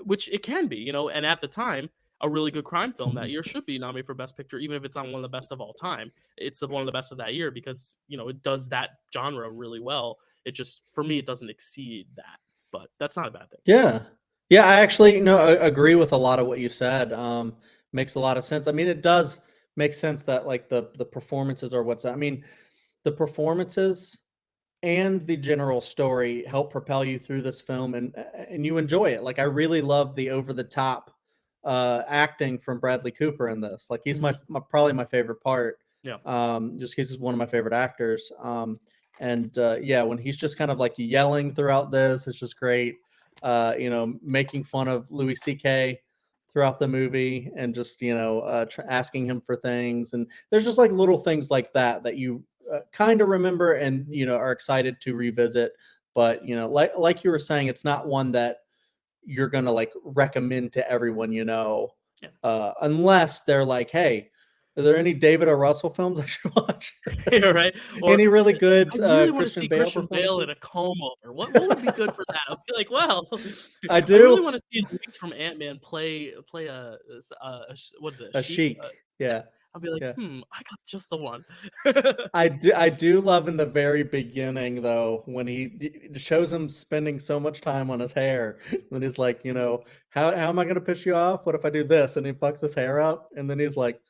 which it can be, you know, and at the time, a really good crime film that year should be nominated for Best Picture, even if it's not one of the best of all time. It's one of the best of that year because, you know, it does that genre really well. It just, for me, it doesn't exceed that, but that's not a bad thing. Yeah. Yeah, I actually agree with a lot of what you said. Makes a lot of sense. I mean, it does make sense that like the performances are I mean, the performances and the general story help propel you through this film and you enjoy it. Like I really love the over the top acting from Bradley Cooper in this. Like he's my probably my favorite part. Yeah. Just he's one of my favorite actors. And yeah, when he's just kind of like yelling throughout this, it's just great. Making fun of Louis C.K. throughout the movie and just asking him for things, and there's just like little things like that you kind of remember and are excited to revisit. But like you were saying, it's not one that you're gonna like recommend to everyone, unless they're like, hey, are there any David O. Russell films I should watch? Yeah, right. Or Any really good I really want to Christian see Bale Christian Bale in performances? a comb over. What would be good for that? I'll be like, well, I I really do. want to see Luis from Ant-Man play what is it, a A sheik? chic. Yeah. I'll be like, Yeah. I got just the one. I do love in the very beginning though when he shows him spending so much time on his hair. And then he's like, how am I gonna piss you off? What if I do this? And he fucks his hair up, and then he's like,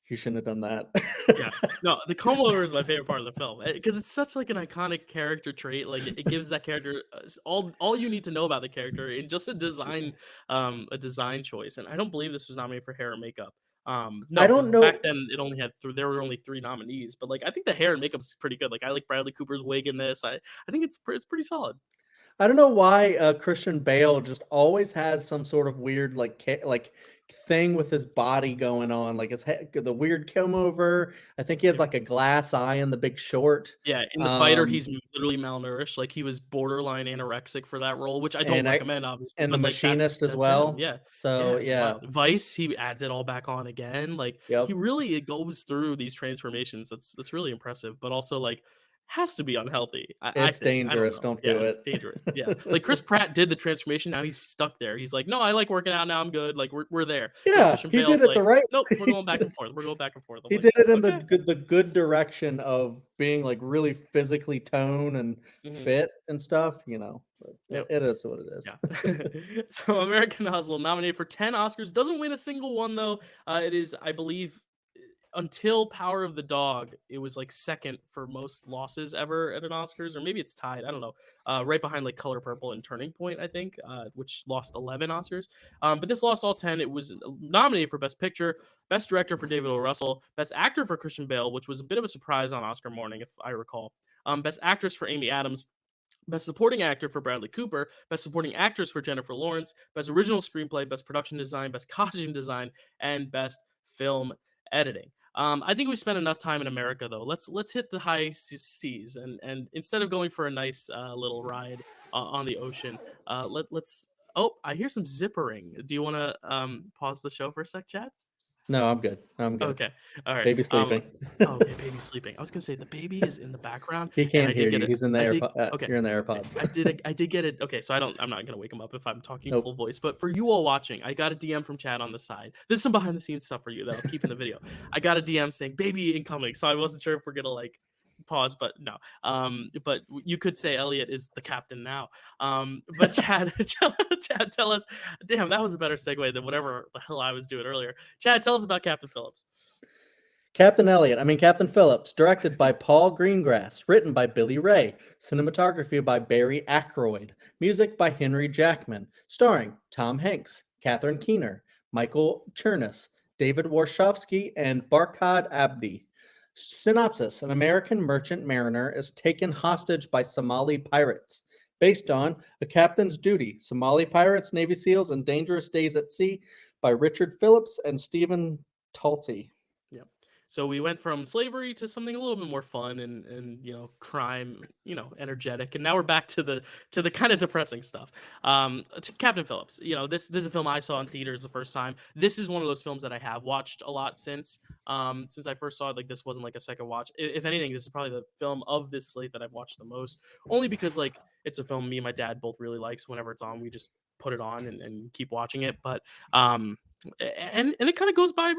you shouldn't have done that. Yeah. No, the comb over is my favorite part of the film because it's such like an iconic character trait. Like it gives that character all you need to know about the character in just a design choice. And I don't believe this was nominated for hair or makeup. No, I don't because know. back then it only had there were only 3 nominees. But like I think the hair and makeup is pretty good. Like I like Bradley Cooper's wig in this. I think it's pretty solid. I don't know why Christian Bale just always has some sort of weird like thing with his body going on, like the weird comb over. I think he has like a glass eye in The Big Short. Yeah, in The Fighter, he's literally malnourished. Like he was borderline anorexic for that role, which I don't recommend, obviously. And The But like Machinist as that's him. well. Yeah, So yeah, it's yeah. wild. Vice, he adds it all back on again. Like he Yep. really goes through these transformations. That's really impressive. But also like has to be unhealthy. I It's think. I dangerous. don't know. Don't Yeah, do it's it. dangerous. Yeah, like Chris Pratt did the transformation. Now he's stuck there. He's like, no, I like working out. Now I'm good. Like we're there. Whereas Yeah, Christian he did Bale's it the like, right nope, we're way. going back and forth. We're going back and forth. I'm He like, did it in okay. the good direction of being like really physically toned and Mhm. fit and stuff, but Yep. it is what it is. Yeah. So American Hustle nominated for 10 Oscars, doesn't win a single one though. It is, I believe, until Power of the Dog, it was like second for most losses ever at an Oscars, or maybe it's tied. I don't know. Right behind like Color Purple and Turning Point, I think, which lost 11 Oscars. But this lost all 10. It was nominated for Best Picture, Best Director for David O. Russell, Best Actor for Christian Bale, which was a bit of a surprise on Oscar morning, if I recall. Best Actress for Amy Adams, Best Supporting Actor for Bradley Cooper, Best Supporting Actress for Jennifer Lawrence, Best Original Screenplay, Best Production Design, Best Costume Design, and Best Film Editing. I think we spent enough time in America though. Let's hit the high seas and instead of going for a nice little ride on the ocean, let's. Oh, I hear some zippering. Do you want to pause the show for a sec, Chad? No, I'm good. I'm good. Okay, all right. Baby sleeping. Okay, baby's sleeping. I was gonna say the baby is in the background, He and I can't did hear get you. it. He's in the I did. AirPod. Okay, You're in the AirPods. I did get it. Okay, so I'm not gonna wake him up if I'm talking Nope. full voice. But for you all watching, I got a DM from Chad on the side. This is some behind the scenes stuff for you that I'll keep in the video. I got a DM saying baby incoming, so I wasn't sure if we're gonna like pause, but no. But you could say Elliot is the captain now. But Chad, Chad, tell us. Damn, that was a better segue than whatever the hell I was doing earlier. Chad, tell us about Captain Phillips. Captain Phillips, directed by Paul Greengrass, written by Billy Ray, cinematography by Barry Ackroyd, music by Henry Jackman, starring Tom Hanks, Catherine Keener, Michael Chernus, David Warshawski, and Barkhad Abdi. Synopsis: An American merchant mariner is taken hostage by Somali pirates. Based on A Captain's Duty, Somali Pirates, Navy SEALs, and Dangerous Days at Sea by Richard Phillips and Stephen Talty. Yeah. So we went from slavery to something a little bit more fun and crime, energetic, and now we're back to the kind of depressing stuff. To Captain Phillips, this is a film I saw in theaters the first time. This is one of those films that I have watched a lot since I first saw it. Like this wasn't like a second watch. If anything, this is probably the film of this slate that I've watched the most, only because like it's a film me and my dad both really like. So whenever it's on, we just put it on and keep watching it. But and it kind of goes by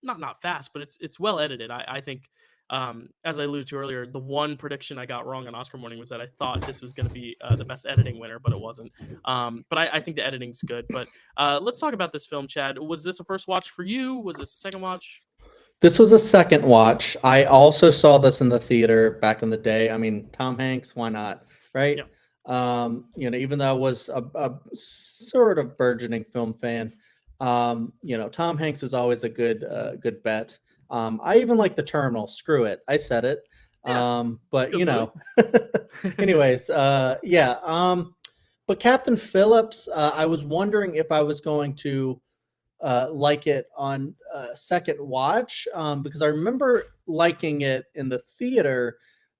not fast, but it's well edited. I think, as I alluded to earlier, the one prediction I got wrong on Oscar morning was that I thought this was going to be the best editing winner, but it wasn't. But I think the editing's good. But let's talk about this film, Chad. Was this a first watch for you? Was this a second watch? This was a second watch. I also saw this in the theater back in the day. I mean, Tom Hanks, why not? Right? Yeah. Even though I was a sort of burgeoning film fan, Tom Hanks is always a good bet. I even like The Terminal. Screw it. I said it. Yeah, But good anyways, yeah. But Captain Phillips, I was wondering if I was going to like it on second watch, because I remember liking it in the theater,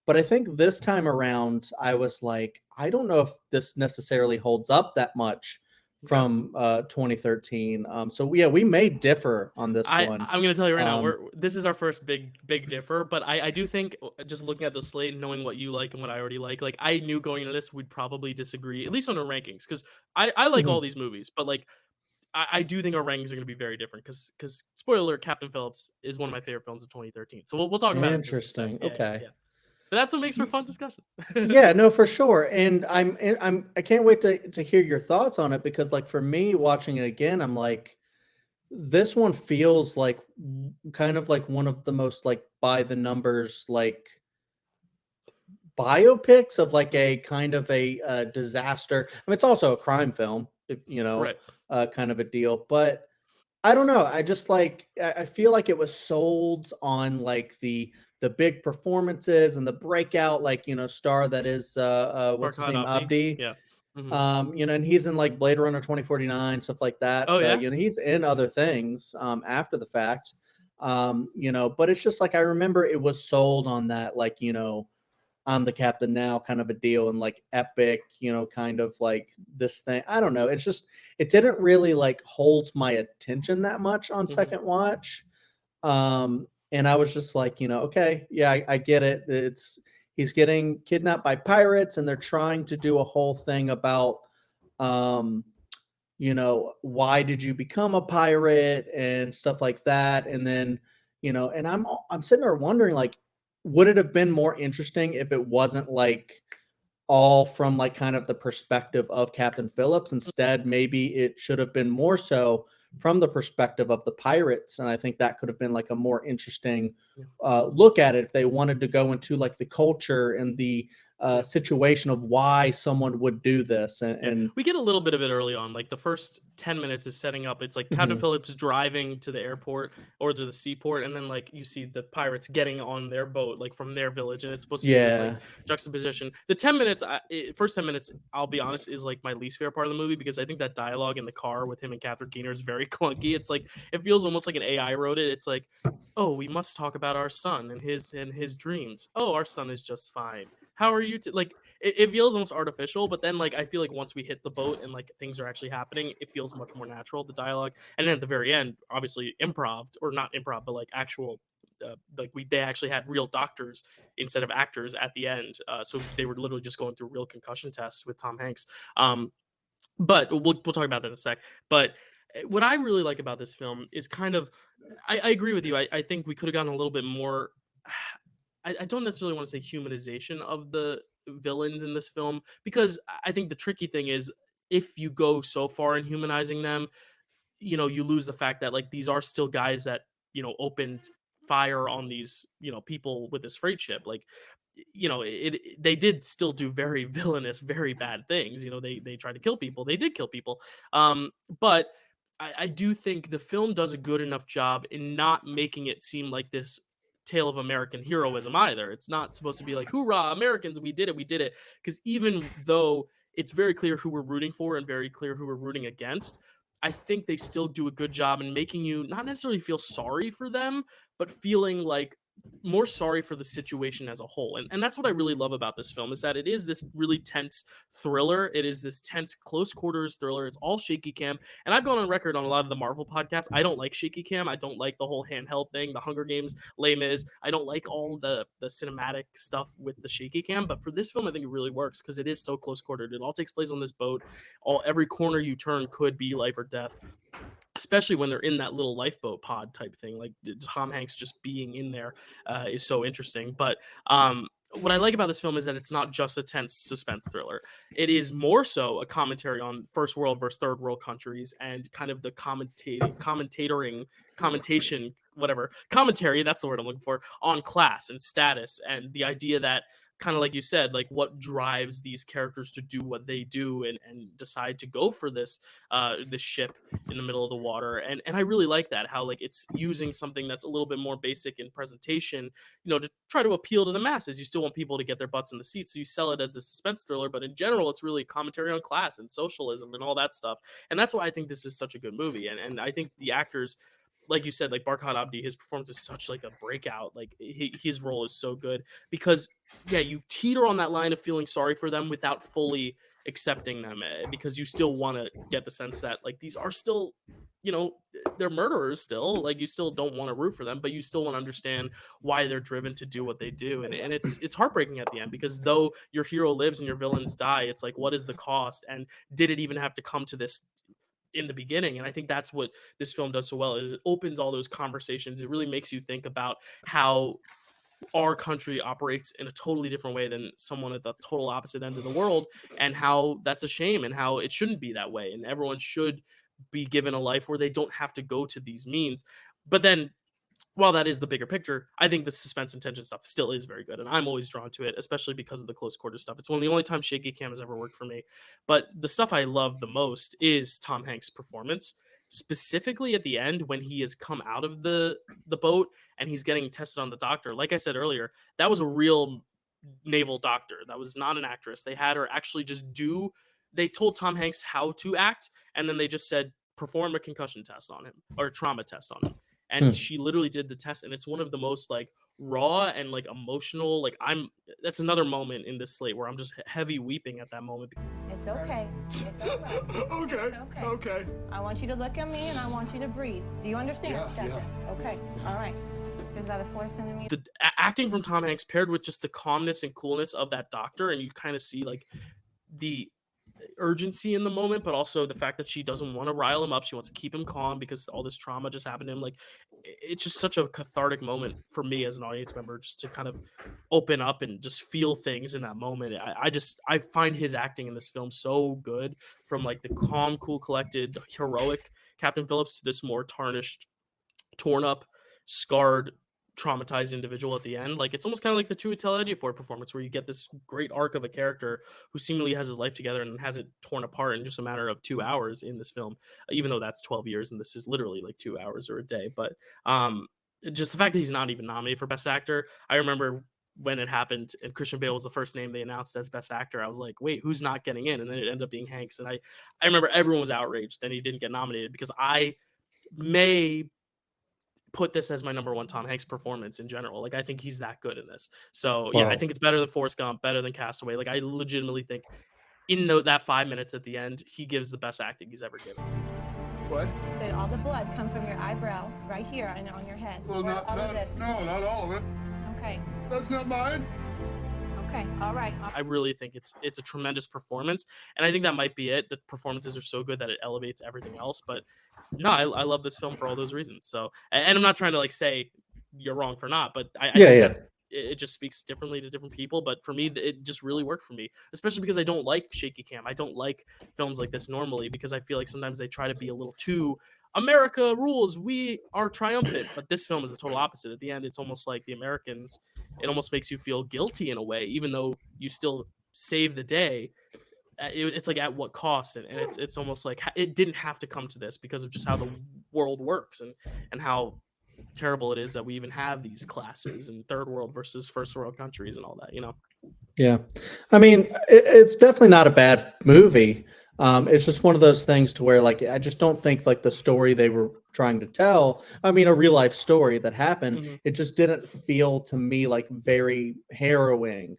but I think this time around I was like, I don't know if this necessarily holds up that much from 2013. So yeah, we may differ on this one. I'm gonna tell you right now, this is our first big differ, but I do think just looking at the slate and knowing what you like and what I already like I knew going into this we'd probably disagree, at least on our rankings, because I like all these movies, but like I do think our rankings are going to be very different because spoiler alert, Captain Phillips is one of my favorite films of 2013. So we'll talk about it. Interesting. Okay. Yeah. But that's what makes for fun discussions. Yeah, no, for sure. And I can't wait to hear your thoughts on it, because like for me watching it again, I'm like, this one feels like kind of like one of the most like by the numbers like biopics of like a kind of a disaster. I mean, it's also a crime film, Right. kind of a deal. But I don't know. I just like I feel like it was sold on like the big performances and the breakout star that is what's his Barkhad name, Abdi. Abdi. Yeah. And he's in like Blade Runner 2049, stuff like that. Oh, So yeah? he's in other things after the fact. But it's just like I remember it was sold on that I'm the captain now kind of a deal, and like epic, kind of like this thing. I don't know. It's just it didn't really like hold my attention that much on second watch. And I was just like, okay, yeah, I get it. It's he's getting kidnapped by pirates, and they're trying to do a whole thing about, why did you become a pirate and stuff like that. And then, and I'm sitting there wondering, like, would it have been more interesting if it wasn't like all from like kind of the perspective of Captain Phillips? Instead, maybe it should have been more so from the perspective of the pirates. And I think that could have been like a more interesting look at it if they wanted to go into like the culture and the situation of why someone would do this. And we get a little bit of it early on. Like the first 10 minutes is setting up. It's like Captain Phillips driving to the airport or to the seaport, and then like you see the pirates getting on their boat like from their village, and it's supposed to be this like juxtaposition. The 10 minutes, first 10 minutes, I'll be honest, is like my least favorite part of the movie, because I think that dialogue in the car with him and Catherine Keener is very clunky. It's like it feels almost like an AI wrote it. It's like, oh, we must talk about our son and his dreams. Oh, our son is just fine. How are you? Like it feels almost artificial, but then like I feel like once we hit the boat and like things are actually happening, it feels much more natural, the dialogue. And then at the very end, obviously improv, or not improv, but like actual, they actually had real doctors instead of actors at the end. So they were literally just going through real concussion tests with Tom Hanks. But we'll talk about that in a sec. But what I really like about this film is kind of, I agree with you. I think we could have gotten a little bit more. I don't necessarily want to say humanization of the villains in this film, because I think the tricky thing is if you go so far in humanizing them, you lose the fact that like these are still guys that opened fire on these people with this freight ship. Like they did still do very villainous, very bad things. They tried to kill people. They did kill people. But I do think the film does a good enough job in not making it seem like this tale of American heroism either. It's not supposed to be like, hoorah, Americans, we did it. Because even though it's very clear who we're rooting for and very clear who we're rooting against, I think they still do a good job in making you not necessarily feel sorry for them, but feeling like more sorry for the situation as a whole. And that's what I really love about this film, is that it is this really tense thriller. It is this tense close quarters thriller. It's all shaky cam. And I've gone on record on a lot of the Marvel podcasts. I don't like shaky cam. I don't like the whole handheld thing, the Hunger Games, Les Mis. I don't like all the cinematic stuff with the shaky cam. But for this film, I think it really works because it is so close quartered. It all takes place on this boat. Every corner you turn could be life or death, especially when they're in that little lifeboat pod type thing. Like Tom Hanks just being in there is so interesting. But what I like about this film is that it's not just a tense suspense thriller. It is more so a commentary on first world versus third world countries, and kind of the commentary, that's the word I'm looking for, on class and status, and the idea that, kind of like you said, like what drives these characters to do what they do and decide to go for this ship in the middle of the water. And I really like that, how like it's using something that's a little bit more basic in presentation, to try to appeal to the masses. You still want people to get their butts in the seats, so you sell it as a suspense thriller, but in general it's really commentary on class and socialism and all that stuff. And that's why I think this is such a good movie. And I think the actors, like you said, like Barkhad Abdi, his performance is such like a breakout. Like his role is so good, because you teeter on that line of feeling sorry for them without fully accepting them, because you still want to get the sense that like these are still, they're murderers still. Like you still don't want to root for them, but you still want to understand why they're driven to do what they do. And it's heartbreaking at the end, because though your hero lives and your villains die, it's like, what is the cost? And did it even have to come to this in the beginning? And I think that's what this film does so well, is it opens all those conversations. It really makes you think about how our country operates in a totally different way than someone at the total opposite end of the world, and how that's a shame and how it shouldn't be that way. And everyone should be given a life where they don't have to go to these means. But then, while that is the bigger picture, I think the suspense and tension stuff still is very good. And I'm always drawn to it, especially because of the close quarter stuff. It's one of the only times shaky cam has ever worked for me. But the stuff I love the most is Tom Hanks' performance, specifically at the end when he has come out of the boat and he's getting tested on the doctor. Like I said earlier, that was a real naval doctor. That was not an actress. They had her actually they told Tom Hanks how to act, and then they just said, perform a concussion test on him, or a trauma test on him. And she literally did the test, and it's one of the most like raw and like emotional. Like that's another moment in this slate where I'm just heavy weeping at that moment. It's okay. It's all right. Okay. Okay. I want you to look at me and I want you to breathe. Do you understand? Yeah. Okay. All right. There's about a 4 centimeter. The acting from Tom Hanks paired with just the calmness and coolness of that doctor, and you kind of see like the urgency in the moment, but also the fact that she doesn't want to rile him up. She wants to keep him calm because all this trauma just happened to him. Like, it's just such a cathartic moment for me as an audience member, just to kind of open up and just feel things in that moment. I find his acting in this film so good, from like the calm, cool, collected, heroic Captain Phillips to this more tarnished, torn up, scarred, traumatized individual at the end. Like, it's almost kind of like the Chiwetel Ejiofor performance, where you get this great arc of a character who seemingly has his life together and has it torn apart in just a matter of 2 hours in this film, even though that's 12 years and this is literally like 2 hours or a day. But just the fact that he's not even nominated for Best Actor. I remember when it happened and Christian Bale was the first name they announced as Best Actor, I was like, wait, who's not getting in? And then it ended up being Hanks. And I remember everyone was outraged that he didn't get nominated, because I may put this as my number one Tom Hanks performance in general. Like, I think he's that good in this. So yeah, I think it's better than Forrest Gump, better than Castaway. Like, I legitimately think in that 5 minutes at the end, he gives the best acting he's ever given. What? Did all the blood come from your eyebrow right here and on your head? Well, not all of this? No, not all of it. Okay. That's not mine. Okay. All right. I really think it's a tremendous performance, and I think that might be it. The performances are so good that it elevates everything else. But no, I love this film for all those reasons. So, and I'm not trying to like say you're wrong for not, but I think that's, it just speaks differently to different people. But for me, it just really worked for me, especially because I don't like shaky cam. I don't like films like this normally, because I feel like sometimes they try to be a little too America rules, we are triumphant. But this film is the total opposite. At the end, it's almost like the Americans, it almost makes you feel guilty in a way, even though you still save the day. It's like, at what cost? And it's almost like it didn't have to come to this because of just how the world works, and how terrible it is that we even have these classes in third world versus first world countries and all that, Yeah. I mean, it's definitely not a bad movie. It's just one of those things to where, like, I just don't think like the story they were trying to tell, I mean, a real life story that happened, it just didn't feel to me like very harrowing,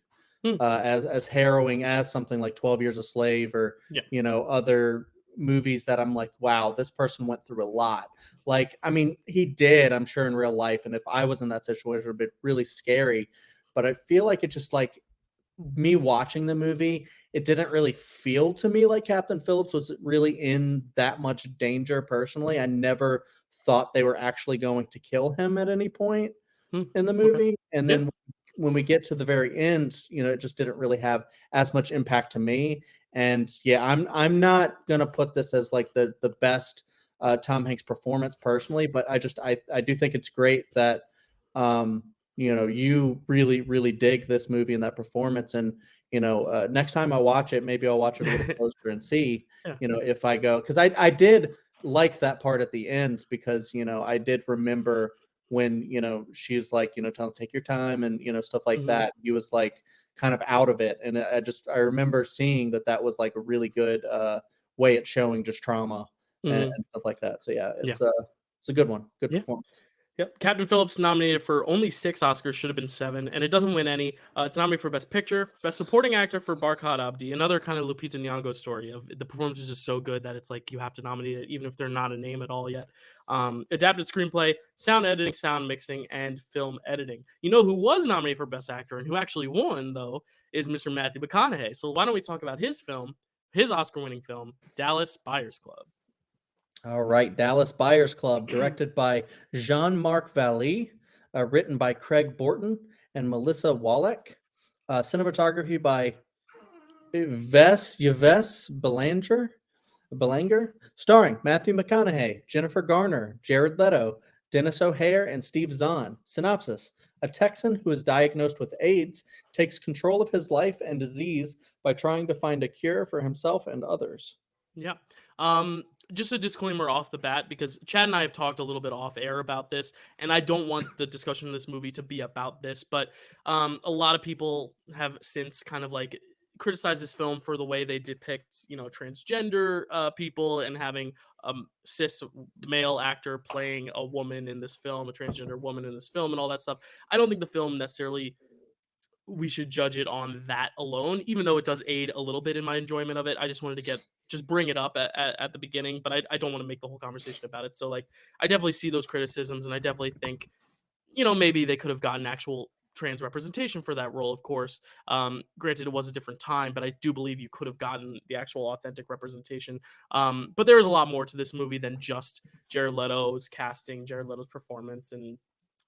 as harrowing as something like 12 Years a Slave, or, other movies that I'm like, wow, this person went through a lot. Like, I mean, he did, I'm sure, in real life. And if I was in that situation, it would be really scary. But I feel like it just, like, me watching the movie, it didn't really feel to me like Captain Phillips was really in that much danger personally. I never thought they were actually going to kill him at any point in the movie. And then when we get to the very end, it just didn't really have as much impact to me. And yeah, I'm not gonna put this as like the best Tom Hanks performance personally, but I do think it's great that you really, really dig this movie and that performance. And, next time I watch it, maybe I'll watch it a little closer and see, if I go, because I did like that part at the end, because, I did remember when, she's like, take your time and, stuff like that. He was like kind of out of it. And I remember seeing that was like a really good way at showing just trauma and stuff like that. So yeah, it's a good one. Good performance. Yep. Captain Phillips nominated for only 6 Oscars, should have been 7, and it doesn't win any. It's nominated for Best Picture, Best Supporting Actor for Barkhad Abdi, another kind of Lupita Nyong'o story of the performance is just so good that it's like you have to nominate it, even if they're not a name at all yet. Adapted screenplay, sound editing, sound mixing, and film editing. You know who was nominated for Best Actor and who actually won, though, is Mr. Matthew McConaughey. So why don't we talk about his film, his Oscar-winning film, Dallas Buyers Club. All right, Dallas Buyers Club, directed by Jean-Marc Vallée, written by Craig Borton and Melissa Wallach, cinematography by Yves Belanger, starring Matthew McConaughey, Jennifer Garner, Jared Leto, Dennis O'Hare, and Steve Zahn. Synopsis: a Texan who is diagnosed with AIDS takes control of his life and disease by trying to find a cure for himself and others. Yeah. Just a disclaimer off the bat, because Chad and I have talked a little bit off air about this, and I don't want the discussion of this movie to be about this, but a lot of people have since kind of like criticized this film for the way they depict, transgender people, and having cis male actor playing a woman in this film, a transgender woman in this film, and all that stuff. I don't think the film necessarily, we should judge it on that alone, even though it does aid a little bit in my enjoyment of it. I just wanted to bring it up at the beginning, but I don't want to make the whole conversation about it. So like, I definitely see those criticisms, and I definitely think maybe they could have gotten actual trans representation for that role, of course. Granted, it was a different time, but I do believe you could have gotten the actual authentic representation. But there is a lot more to this movie than just Jared Leto's casting, Jared Leto's performance, and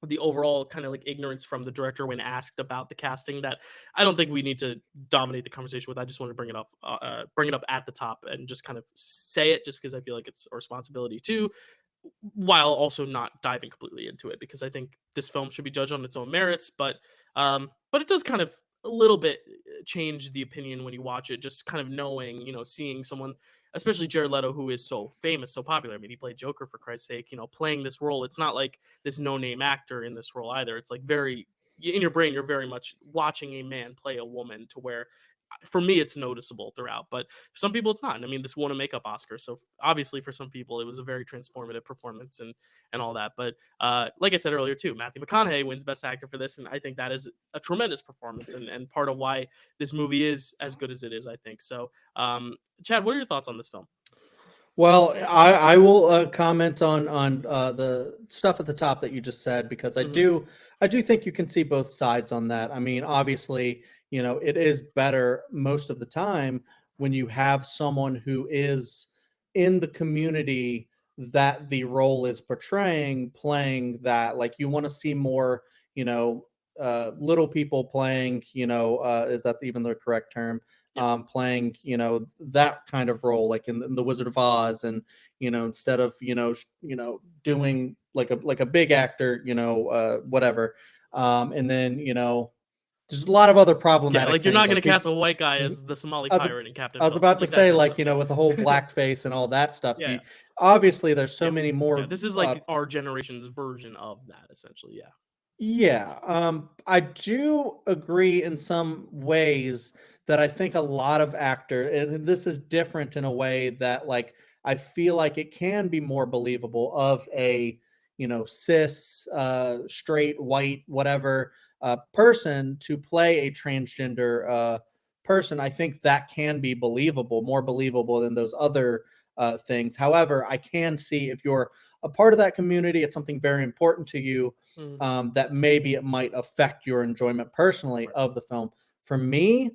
the overall kind of like ignorance from the director when asked about the casting that I don't think we need to dominate the conversation with. I just want to bring it up at the top and just kind of say it, just because I feel like it's a responsibility too, while also not diving completely into it, because I think this film should be judged on its own merits. But it does kind of a little bit change the opinion when you watch it, just kind of knowing, seeing someone, especially Jared Leto, who is so famous, so popular. I mean, he played Joker, for Christ's sake, playing this role. It's not like this no-name actor in this role either. It's like very, in your brain, you're very much watching a man play a woman, to where, for me, it's noticeable throughout, but for some people it's not. And I mean, this won a makeup Oscar, so obviously for some people it was a very transformative performance and all that. But like I said earlier too, Matthew McConaughey wins Best Actor for this, and I think that is a tremendous performance and part of why this movie is as good as it is, I think. So, Chad, what are your thoughts on this film? Well, I will comment on the stuff at the top that you just said, because I do think you can see both sides on that. I mean, obviously, it is better most of the time when you have someone who is in the community that the role is portraying, playing that. Like, you want to see more, little people playing, is that even the correct term? Playing, that kind of role, like in the Wizard of Oz, and instead of doing like a big actor, whatever. And then there's a lot of other problematic. Yeah, like you're things, not going like to cast a white guy as the Somali pirate in Captain I was Phillips. about to say, like, with the whole blackface and all that stuff. Yeah. Obviously, there's so many more. Yeah, this is like our generation's version of that, essentially. Yeah. Yeah, I do agree in some ways that I think a lot of actors, and this is different in a way that, like, I feel like it can be more believable of a, cis, straight, white, whatever, person to play a transgender person. I think that can be believable, more believable than those other things. However, I can see if you're a part of that community, it's something very important to you, that maybe it might affect your enjoyment personally of the film. For me,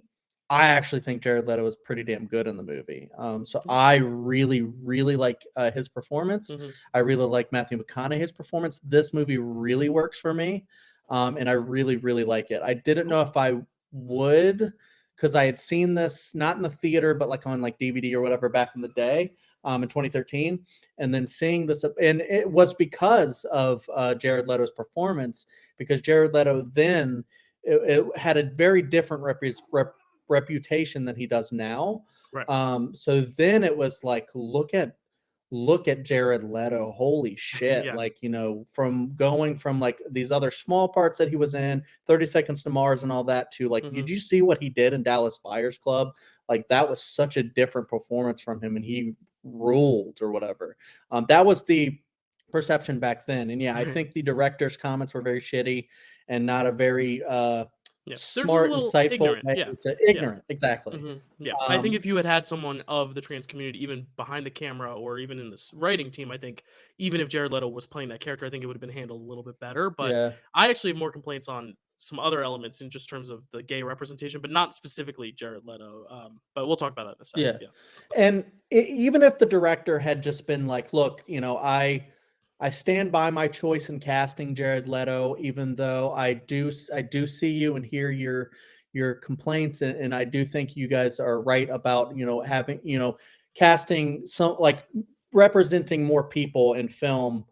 I actually think Jared Leto is pretty damn good in the movie. So I really, really like his performance. I really like Matthew McConaughey's performance. This movie really works for me, and I really, really like it. I didn't know if I would, because I had seen this not in the theater, but like on like DVD or whatever back in the day, in 2013, and then seeing this, and it was because of Jared Leto's performance, because Jared Leto then it had a very different reputation than he does now. Right. So then it was like, look at Jared Leto, holy shit. Yeah. Like, from going from like these other small parts that he was in, 30 Seconds to Mars and all that, to like, did you see what he did in Dallas Buyers Club? Like, that was such a different performance from him, and he ruled, or whatever. That was the perception back then. And yeah, I think the director's comments were very shitty and not a very smart, insightful ignorant. way to ignorant. Exactly. Yeah, I think if you had someone of the trans community, even behind the camera or even in this writing team, I think even if Jared Leto was playing that character, I think it would have been handled a little bit better. But I actually have more complaints on some other elements in just terms of the gay representation, but not specifically Jared Leto. But we'll talk about that in a second. Yeah. And even if the director had just been like, look, I stand by my choice in casting Jared Leto, even though I do see you and hear your complaints, and I do think you guys are right about having casting some, like, representing more people in film.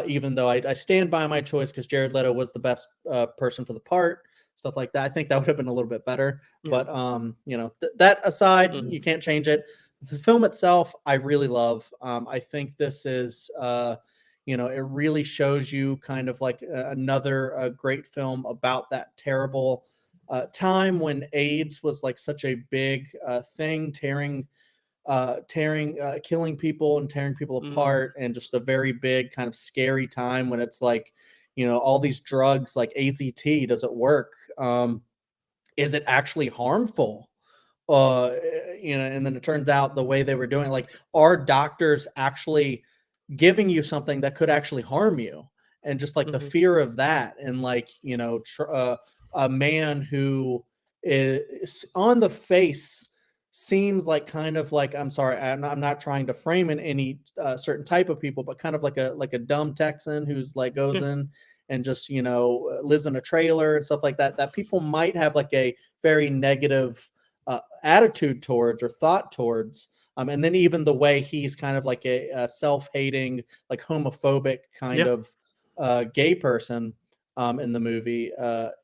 Even though I stand by my choice because Jared Leto was the best person for the part, stuff like that. I think that would have been a little bit better. Yeah. But that aside, you can't change it. The film itself, I really love. I think this is it really shows you kind of like another great film about that terrible time when AIDS was like such a big thing, killing people and tearing people apart, and just a very big kind of scary time when it's like, all these drugs like AZT, does it work? Is it actually harmful? And then it turns out the way they were doing it, like, are doctors actually giving you something that could actually harm you? and just like the Mhm. fear of that, and like, you know, a man who is on the face seems like kind of like, I'm sorry, I'm not trying to frame in any certain type of people, but kind of like a dumb Texan who's like goes Yeah. in and just, you know, lives in a trailer and stuff like that, that people might have like a very negative attitude towards or thought towards. And then even the way he's kind of like a self-hating, like homophobic kind Yeah. of gay person in the movie.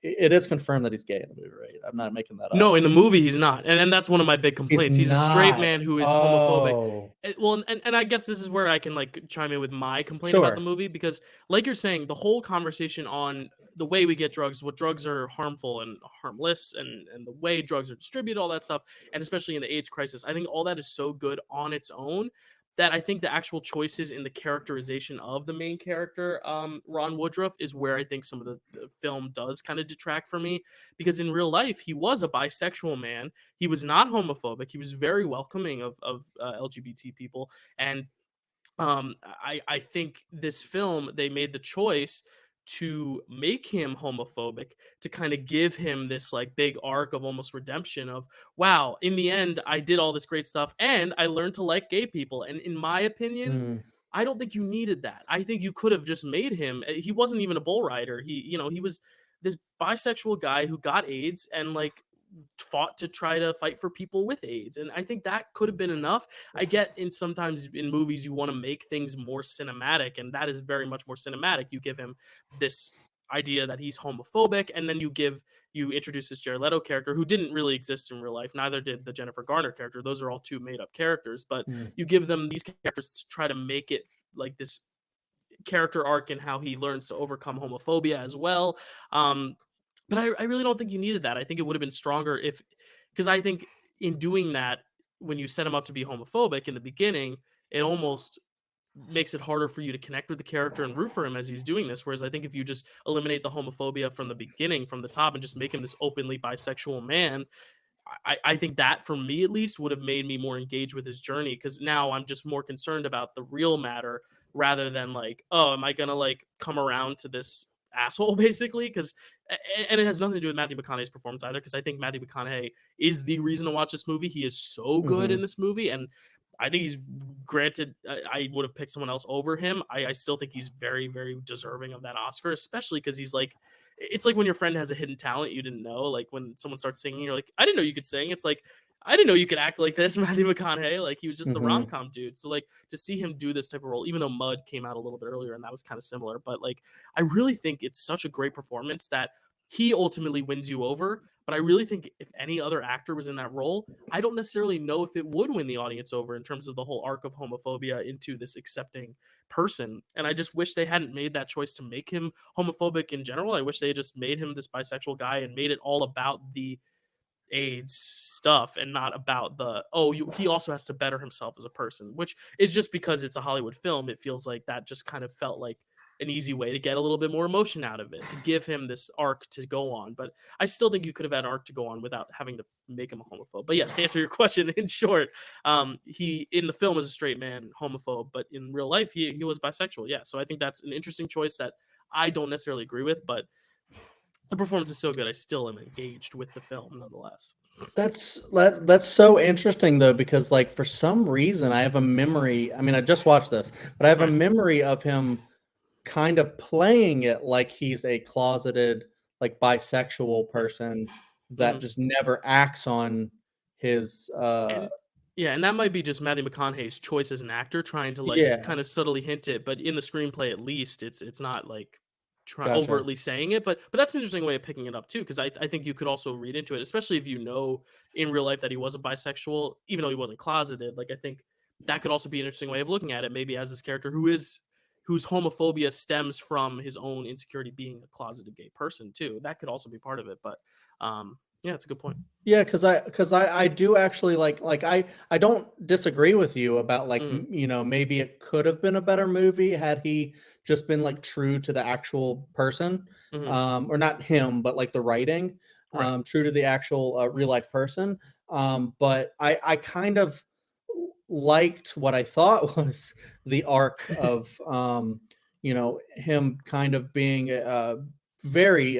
It is confirmed that he's gay in the movie, right? I'm not making that up. No, in the movie he's not, and that's one of my big He's complaints. He's a straight not. man who is homophobic. Oh, Well, and I guess this is where I can like chime in with my complaint about the sure. movie, because, like you're saying, the whole conversation on the way we get drugs, what drugs are harmful and harmless, and the way drugs are distributed, all that stuff, and especially in the AIDS crisis, I think all that is so good on its own that I think the actual choices in the characterization of the main character, Ron Woodruff, is where I think some of the film does kind of detract for me, because in real life he was a bisexual man. He was not homophobic. He was very welcoming of LGBT people, and I think this film, they made the choice to make him homophobic to kind of give him this like big arc of almost redemption of, wow, in the end I did all this great stuff and I learned to like gay people. And in my opinion, Mm, I don't think you needed that. I think you could have just made him, he wasn't even a bull rider. He was this bisexual guy who got AIDS and like fought to try to fight for people with AIDS. And I think that could have been enough. I get in sometimes in movies you want to make things more cinematic, and that is very much more cinematic. You give him this idea that he's homophobic, and then you introduce this Jared Leto character who didn't really exist in real life. Neither did the Jennifer Garner character. Those are all two made up characters, but mm, you give them these characters to try to make it like this character arc and how he learns to overcome homophobia as well. But I really don't think you needed that. I think it would have been stronger if, because I think in doing that, when you set him up to be homophobic in the beginning, it almost makes it harder for you to connect with the character and root for him as he's doing this. Whereas I think if you just eliminate the homophobia from the beginning, from the top, and just make him this openly bisexual man, I think that, for me at least, would have made me more engaged with his journey, because now I'm just more concerned about the real matter rather than like, oh, am I gonna like come around to this asshole basically? Because and it has nothing to do with Matthew McConaughey's performance either, because I think Matthew McConaughey is the reason to watch this movie. He is so good in mhm. this movie, and I think he's granted. I would have picked someone else over him. I still think he's very, very deserving of that Oscar, especially because he's like, it's like when your friend has a hidden talent you didn't know. Like when someone starts singing, you're like, I didn't know you could sing. It's like, I didn't know you could act like this, Matthew McConaughey. Like he was just the rom Mhm. com dude. So like to see him do this type of role, even though Mud came out a little bit earlier and that was kind of similar, but like I really think it's such a great performance that he ultimately wins you over. But I really think if any other actor was in that role, I don't necessarily know if it would win the audience over in terms of the whole arc of homophobia into this accepting person. And I just wish they hadn't made that choice to make him homophobic in general. I wish they had just made him this bisexual guy and made it all about the AIDS stuff and not about the, he also has to better himself as a person, which is just because it's a Hollywood film. It feels like that just kind of felt like an easy way to get a little bit more emotion out of it, to give him this arc to go on. But I still think you could have had an arc to go on without having to make him a homophobe. But yes, to answer your question in short, he in the film is a straight man homophobe, but in real life he was bisexual. Yeah, so I think that's an interesting choice that I don't necessarily agree with, but the performance is so good I still am engaged with the film nonetheless. That's so interesting though, because like for some reason I have a memory. I mean, I just watched this, but I have a Right. memory of him kind of playing it like he's a closeted, like bisexual person that Mhm. just never acts on his And yeah, and that might be just Matthew McConaughey's choice as an actor trying to like yeah, kind of subtly hint it, but in the screenplay at least it's not like gotcha. overtly saying it, but that's an interesting way of picking it up too, because I think you could also read into it, especially if you know in real life that he was a bisexual, even though he wasn't closeted. Like I think that could also be an interesting way of looking at it, maybe as this character whose homophobia stems from his own insecurity being a closeted gay person too. That could also be part of it, but yeah, it's a good point. Yeah, because I do actually like I don't disagree with you about like Mhm. you know, maybe it could have been a better movie had he just been like true to the actual person, Mhm. or not him, but like the writing, Right. true to the actual real life person. But I kind of liked what I thought was the arc of him kind of being very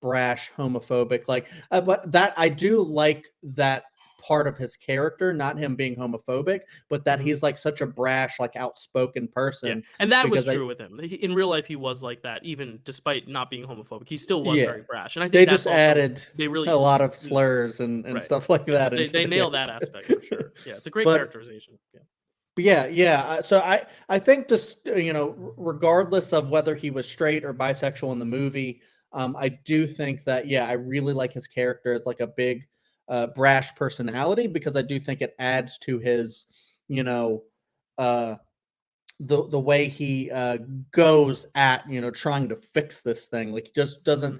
brash, homophobic. Like, but that I do like that part of his character, not him being homophobic, but that he's like such a brash, like outspoken Yeah, person. and that was because true with him. In real life, he was like that, even despite not being homophobic. He still was Yeah, very brash, and I they think that's just also added they really a lot of slurs and right. stuff like that into They the nail that end. aspect for sure. Yeah, it's a great But characterization. Yeah. But yeah. So I think just regardless of whether he was straight or bisexual in the movie, I do think that I really like his character as like a big brash personality, because I do think it adds to his uh the way he goes at trying to fix this thing. Like, he just doesn't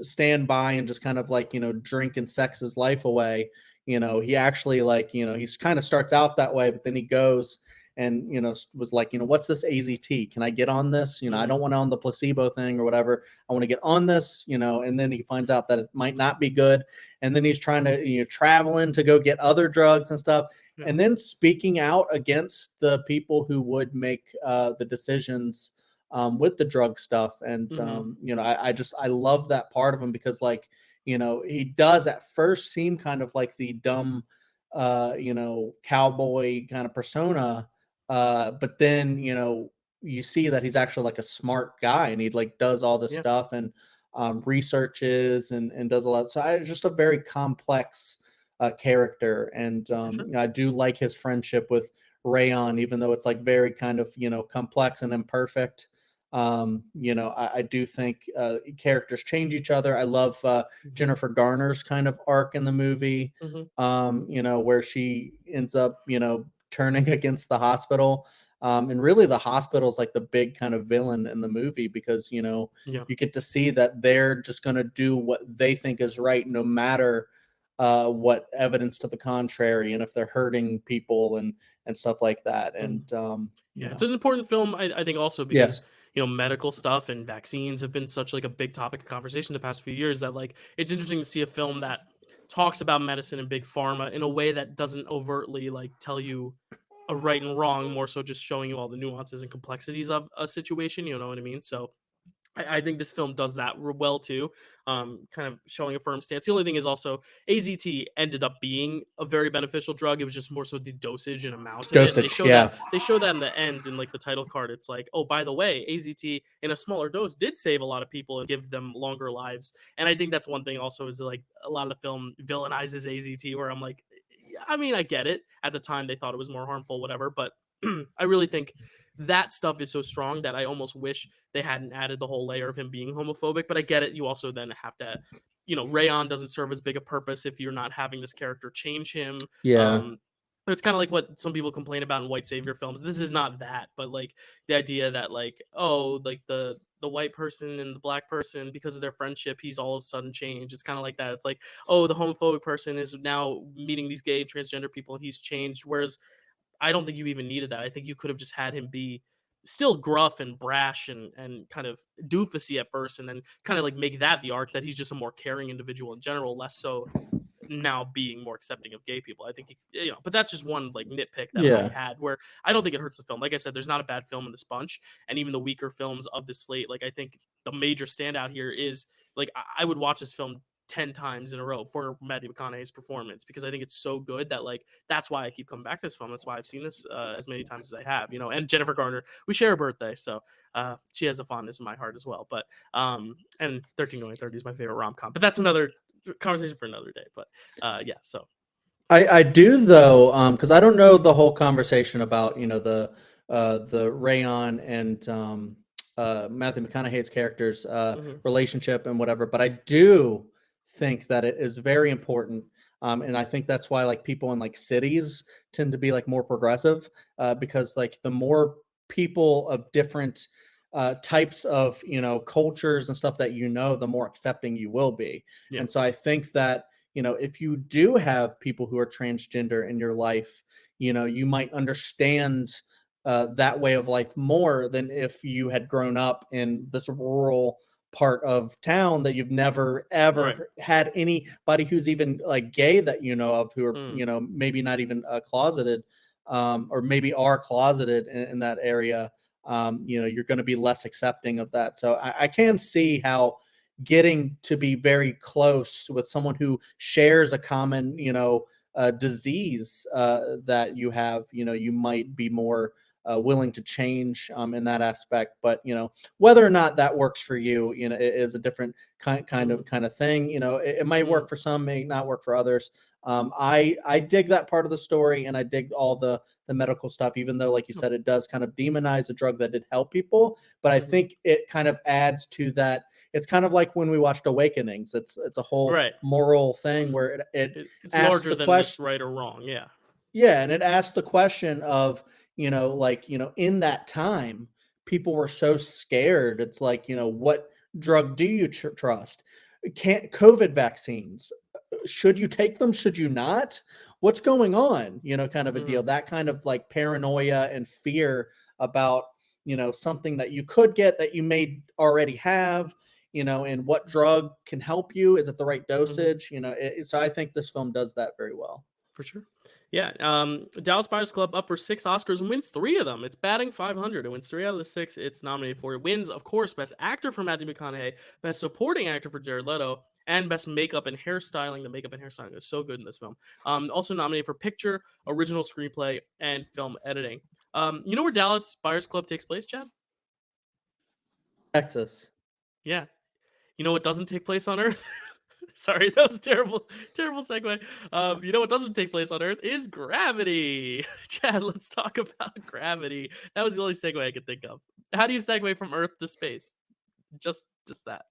stand by and just kind of like drink and sex his life away. He actually, like, he's kind of starts out that way, but then he goes and was like, what's this AZT, can I get on this? I don't want on the placebo thing or whatever, I want to get on this. And then he finds out that it might not be good, and then he's trying to traveling to go get other drugs and stuff. Yeah. And then speaking out against the people who would make the decisions with the drug stuff. And I love that part of him, because like he does at first seem kind of like the dumb cowboy kind of persona, but then you see that he's actually like a smart guy, and he like does all this Yeah. stuff and researches and does a lot. So just a very complex character. And Sure. I do like his friendship with Rayon, even though it's like very kind of complex and imperfect. I do think characters change each other. I love Jennifer Garner's kind of arc in the movie, where she ends up turning against the hospital. And really the hospital's like the big kind of villain in the movie, because Yeah. you get to see that they're just going to do what they think is right, no matter what evidence to the contrary, and if they're hurting people and stuff like that. And Yeah, it's an important film, I think, also Yeah. because medical stuff and vaccines have been such like a big topic of conversation the past few years, that like it's interesting to see a film that talks about medicine and big pharma in a way that doesn't overtly like tell you a right and wrong, more so just showing you all the nuances and complexities of a situation. You know what I mean? So I think this film does that well too, kind of showing a firm stance. The only thing is also AZT ended up being a very beneficial drug. It was just more so the dosage and amount of it. And they show that in the end, in like the title card. It's like, oh, by the way, AZT in a smaller dose did save a lot of people and give them longer lives. And I think that's one thing also, is like a lot of the film villainizes AZT, where I'm like, I mean, I get it. At the time, they thought it was more harmful, whatever. But I really think that stuff is so strong that I almost wish they hadn't added the whole layer of him being homophobic. But I get it. You also then have to, Rayon doesn't serve as big a purpose if you're not having this character change him. Yeah. It's kind of like what some people complain about in white savior films. This is not that, but like the idea that like, oh, like the white person and the black person, because of their friendship, he's all of a sudden changed. It's kind of like that. It's like, oh, the homophobic person is now meeting these gay transgender people and he's changed. Whereas I don't think you even needed that. I think you could have just had him be still gruff and brash and kind of doofusy at first, and then kind of like make that the arc, that he's just a more caring individual in general, less so now being more accepting of gay people. I think but that's just one like nitpick that I had, where I don't think it hurts the film. Like I said, there's not a bad film in this bunch, and even the weaker films of the slate, like I think the major standout here is like I would watch this film 10 times in a row for Matthew McConaughey's performance, because I think it's so good that like that's why I keep coming back to this film. That's why I've seen this as many times as I have, and Jennifer Garner, we share a birthday, so she has a fondness in my heart as well. But and 13 Going 30 is my favorite rom-com, but that's another conversation for another day. But yeah, so I do though, because I don't know the whole conversation about the Rayon and Matthew McConaughey's character's relationship and whatever, but I do think that it is very important, and I think that's why like people in like cities tend to be like more progressive, because like the more people of different types of cultures and stuff that the more accepting you will be. Yeah. And so I think that if you do have people who are transgender in your life, you might understand that way of life more than if you had grown up in this rural part of town that you've never ever had anybody who's even like gay that of, who are maybe not even closeted, or maybe are closeted in that area. you're going to be less accepting of that. So I can see how getting to be very close with someone who shares a common, disease that you have, you might be more willing to change in that aspect. But whether or not that works for you, it is a different kind of thing. It might work for some, may not work for others. I dig that part of the story, and I dig all the medical stuff, even though, like you said, it does kind of demonize a drug that did help people. But I think it kind of adds to that. It's kind of like when we watched Awakenings. It's a whole Right. moral thing where It's asks larger the than question, just right or wrong. Yeah. yeah, and it asks the question of, in that time, people were so scared. It's like, what drug do you trust? Can't COVID vaccines? Should you take them? Should you not? What's going on? Kind of a deal. That kind of like paranoia and fear about, something that you could get that you may already have, and what drug can help you. Is it the right dosage? So I think this film does that very well. For sure. Yeah. Dallas Buyers Club up for 6 Oscars and wins 3 of them. It's batting 500. It wins 3 out of the 6 it's nominated for. It wins, of course, Best Actor for Matthew McConaughey, Best Supporting Actor for Jared Leto, and Best Makeup and Hairstyling. The makeup and hairstyling is so good in this film. Also nominated for Picture, Original Screenplay, and Film Editing. You know where Dallas Buyers Club takes place, Chad? Texas. Yeah. You know what doesn't take place on Earth? Sorry, that was terrible segue. You know what doesn't take place on Earth is gravity. Chad, let's talk about gravity. That was the only segue I could think of. How do you segue from Earth to space? Just that.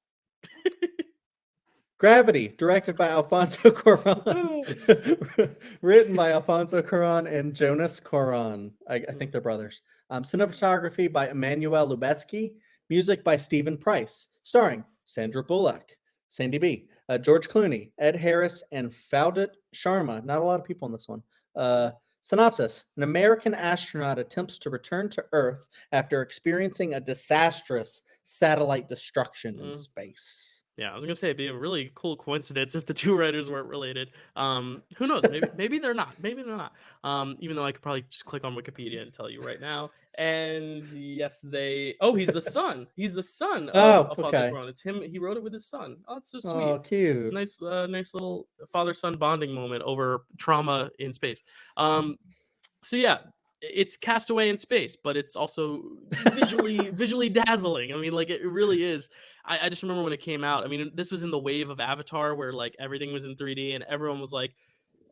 Gravity, directed by Alfonso Cuarón, written by Alfonso Cuarón and Jonas Cuarón. I think they're brothers. Cinematography by Emmanuel Lubezki. Music by Stephen Price. Starring Sandra Bullock, Sandy B, George Clooney, Ed Harris, and Fawdut Sharma. Not a lot of people in this one. Synopsis: an American astronaut attempts to return to Earth after experiencing a disastrous satellite destruction in space. Yeah, I was gonna say it'd be a really cool coincidence if the two writers weren't related. Who knows? Maybe they're not. Maybe they're not. Even though I could probably just click on Wikipedia and tell you right now. And yes, they. Oh, he's the son. He's the son of Alfonso Cuarón. It's him. He wrote it with his son. Oh, it's so sweet. Oh, cute. Nice little father-son bonding moment over trauma in space. So yeah, it's Castaway in space, but it's also visually dazzling. I mean, like it really is. I just remember when it came out. I mean, this was in the wave of Avatar where like everything was in 3D and everyone was like,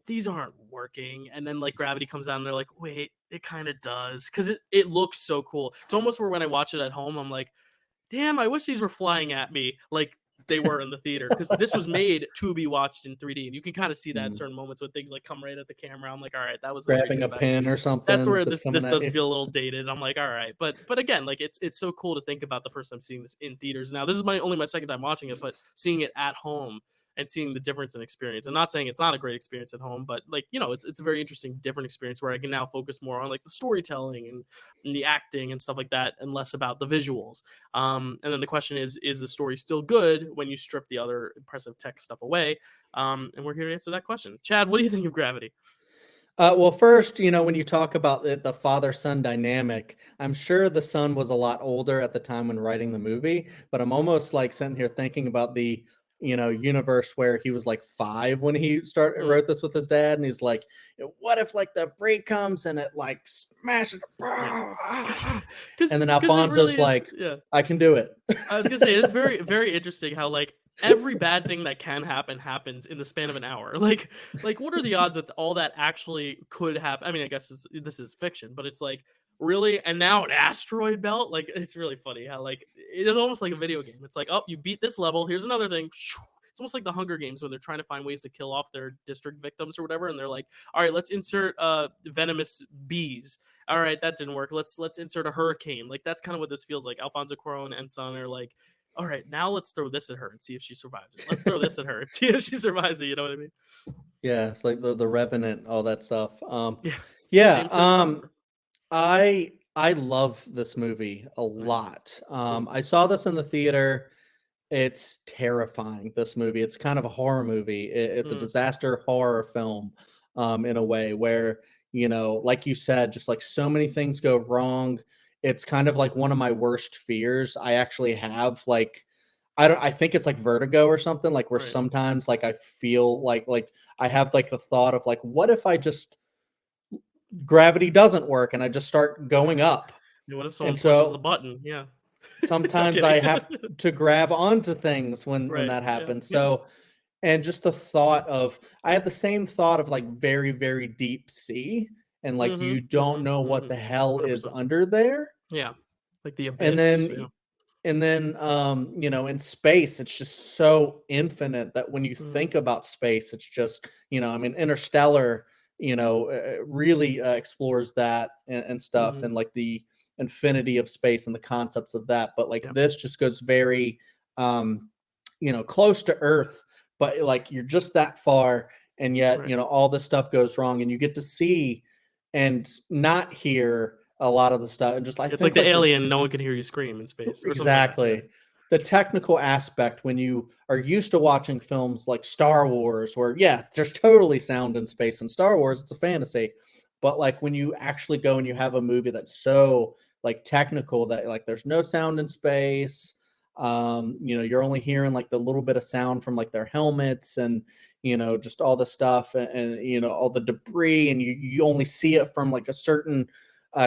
these aren't working. And then like Gravity comes out and they're like, wait, it kind of does. Because it looks so cool. It's almost where when I watch it at home, I'm like, damn, I wish these were flying at me like they were in the theater. Because this was made to be watched in 3D. And you can kind of see that in certain moments when things like come right at the camera. I'm like, all right, that was grabbing a pen or something. That's where this does feel a little dated. I'm like, all right. But again, like it's so cool to think about the first time seeing this in theaters. Now, this is only my second time watching it, but seeing it at home and seeing the difference in experience. I'm not saying it's not a great experience at home, but like, it's a very interesting, different experience where I can now focus more on like the storytelling and the acting and stuff like that, and less about the visuals. And then the question is the story still good when you strip the other impressive tech stuff away? And we're here to answer that question. Chad, what do you think of Gravity? Well, first, when you talk about the father-son dynamic, I'm sure the son was a lot older at the time when writing the movie, but I'm almost like sitting here thinking about the universe where he was like 5 when he wrote this with his dad, and he's like, what if like the break comes and it like smashes, and then Alfonso's really I can do it. I was gonna say it's very, very interesting how like every bad thing that can happen happens in the span of an hour. Like what are the odds that all that actually could happen? I mean, I guess this is fiction, but it's like, really? And now an asteroid belt? Like, it's really funny how like it's almost like a video game. It's like, oh, you beat this level, here's another thing. It's almost like the Hunger Games when they're trying to find ways to kill off their district victims or whatever, and they're like, all right, let's insert venomous bees. All right, that didn't work. Let's insert a hurricane. Like, that's kind of what this feels like. Alfonso Cuarón and son are like, all right, now let's throw this at her and see if she survives it. Let's throw this at her and see if she survives it. You know what I mean? Yeah, it's like the Revenant, all that stuff. Yeah. I love this movie a lot. I saw this in the theater. It's terrifying, this movie. It's kind of a horror movie. It's a disaster horror film in a way where, like you said, just like so many things go wrong. it's kind of like one of my worst fears. I actually have like I think it's like vertigo or something, like where Right. sometimes like I feel like I have like the thought of like, what if I just gravity doesn't work and I just start going up? What if someone And pushes the so button? Yeah. No sometimes kidding. I have to grab onto things when Right. that Yeah. happens. Yeah. So and just the thought of I had the same thought of like very, very deep sea and like you Mhm. don't Mhm. know what Mhm. the hell is 100%. under there. Yeah. Like the And abyss. Yeah. then you know, in space, it's just so infinite that when you Mhm. think about space, it's just, you know, I mean, Interstellar, really explores that and stuff and Mhm. like the infinity of space and the concepts of that. But like Yeah. this just goes very, close to Earth, but like you're just that far. And yet, Right. all this stuff goes wrong and you get to see and not hear a lot of the stuff. And just, I It's like think the like the alien, no one can hear you scream in space or something like that. Yeah. Exactly. The technical aspect when you are used to watching films like Star Wars, where yeah, there's totally sound in space in Star Wars, it's a fantasy. But like when you actually go and you have a movie that's so like technical that like there's no sound in space, you're only hearing like the little bit of sound from like their helmets and just all the stuff and all the debris and you only see it from like a certain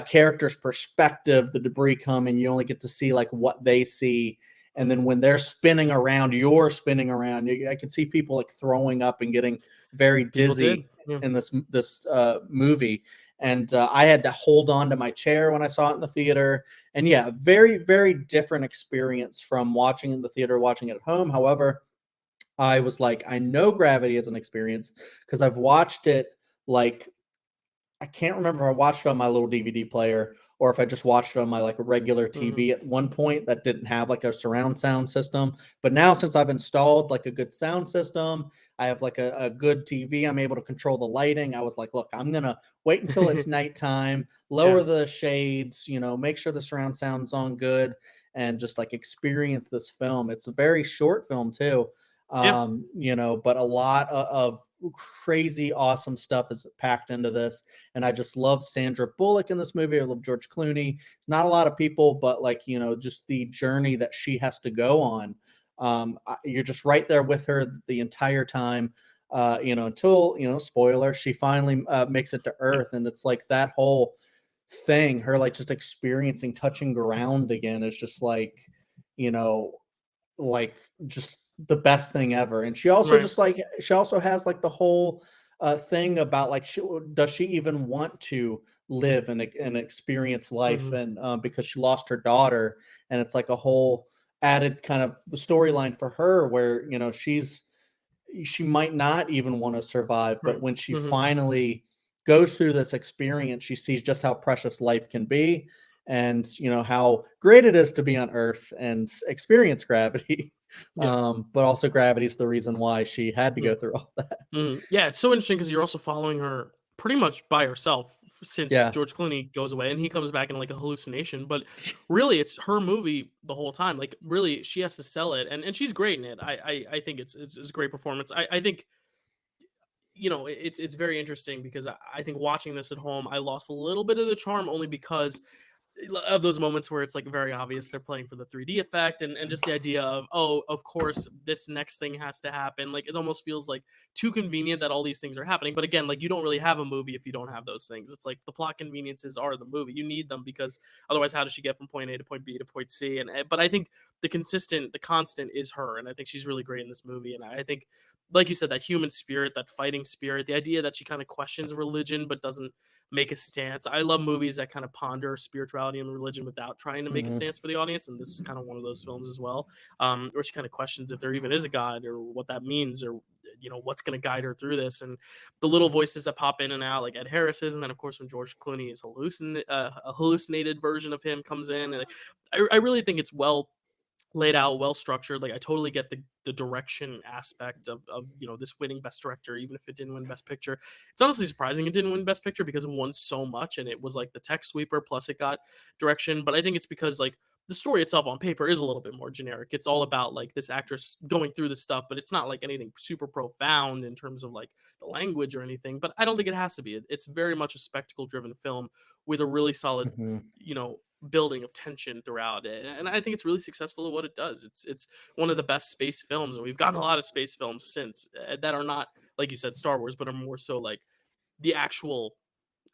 character's perspective, the debris coming, you only get to see like what they see. And then when they're spinning around, you're spinning around. I could see people like throwing up and getting very People did. dizzy Yeah. in this movie. And I had to hold on to my chair when I saw it in the theater. And yeah, very, very different experience from watching in the theater, watching it at home. However, I was like, I know Gravity is an experience because I've watched it like I can't remember if I watched it on my little DVD player or if I just watched it on my like regular Mhm. TV at one point that didn't have like a surround sound system. But now since I've installed like a good sound system, I have like a good TV, I'm able to control the lighting. I was like, look, I'm gonna wait until it's nighttime, lower Yeah. the shades, make sure the surround sound's on good and just like experience this film. It's a very short film too. Yeah. But a lot of crazy awesome stuff is packed into this and I just love Sandra Bullock in this movie. I love George Clooney. Not a lot of people, but like just the journey that she has to go on. You're just right there with her the entire time. Until spoiler, she finally makes it to Yeah. Earth, and it's like that whole thing, her like just experiencing touching ground again is just like, you know, like just the best thing ever. And Right. she also has like the whole thing about like does she even want to live and experience life Mhm. and because she lost her daughter and it's like a whole added kind of the storyline for her where she might not even want to survive, but Right. when she Mhm. finally goes through this experience, she sees just how precious life can be and how great it is to be on Earth and experience gravity. Yeah. But also gravity is the reason why she had to Yeah. go through all that. Yeah, it's so interesting because you're also following her pretty much by herself since Yeah. George Clooney goes away and he comes back in like a hallucination. But really, it's her movie the whole time. Like, really, she has to sell it, and she's great in it. I think it's a great performance. I think it's very interesting because I think watching this at home, I lost a little bit of the charm only because of those moments where it's like very obvious they're playing for the 3D effect and just the idea of, oh, of course this next thing has to happen. Like it almost feels like too convenient that all these things are happening. But again, like you don't really have a movie if you don't have those things. It's like the plot conveniences are the movie. You need them because otherwise how does she get from point A to point B to point C? And but I think the constant is her, and I think she's really great in this movie. And I think, like you said, that human spirit, that fighting spirit, the idea that she kind of questions religion but doesn't make a stance. I love movies that kind of ponder spirituality and religion without trying to make a Mhm. stance for the audience, and this is kind of one of those films as well, where she kind of questions if there even is a god or what that means or what's going to guide her through this, and the little voices that pop in and out, like Ed Harris's, and then of course when George Clooney is a hallucinated version of him comes in, and I really think it's well laid out, well structured. Like I totally get the direction aspect of this winning best director, even if it didn't win best picture. It's honestly surprising it didn't win best picture because it won so much and it was like the tech sweeper plus it got direction. But I think it's because like the story itself on paper is a little bit more generic. It's all about like this actress going through the stuff, but it's not like anything super profound in terms of like the language or anything. But I don't think it has to be. It's very much a spectacle driven film with a really solid, Mhm. you know, building of tension throughout it, and I think it's really successful at what it does. It's one of the best space films, and we've gotten a lot of space films since that are not, like you said, Star Wars, but are more so like the actual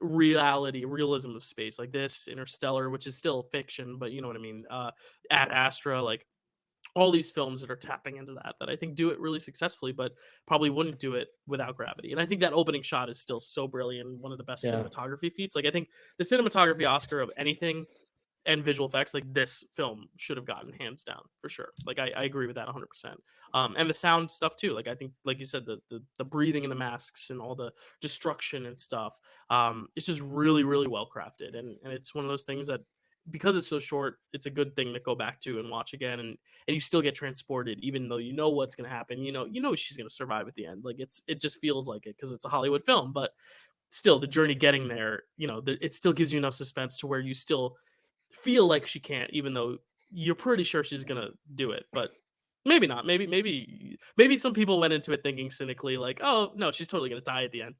realism of space, like this Interstellar, which is still fiction, but you know what I mean. Ad Astra, like all these films that are tapping into that I think do it really successfully, but probably wouldn't do it without Gravity. And I think that opening shot is still so brilliant, one of the best Yeah. cinematography feats. Like I think the cinematography Oscar of anything and visual effects, like this film should have gotten hands down for sure. Like I agree with that 100%. And the sound stuff too. Like I think, like you said, the breathing in the masks and all the destruction and stuff. It's just really, really well crafted, and it's one of those things that, because it's so short, it's a good thing to go back to and watch again, and you still get transported, even though you know what's going to happen. You know she's going to survive at the end. Like it just feels like it because it's a Hollywood film, but still the journey getting there, it still gives you enough suspense to where you still feel like she can't, even though you're pretty sure she's gonna do it. But maybe not. Maybe some people went into it thinking cynically, like, oh no, she's totally gonna die at the end.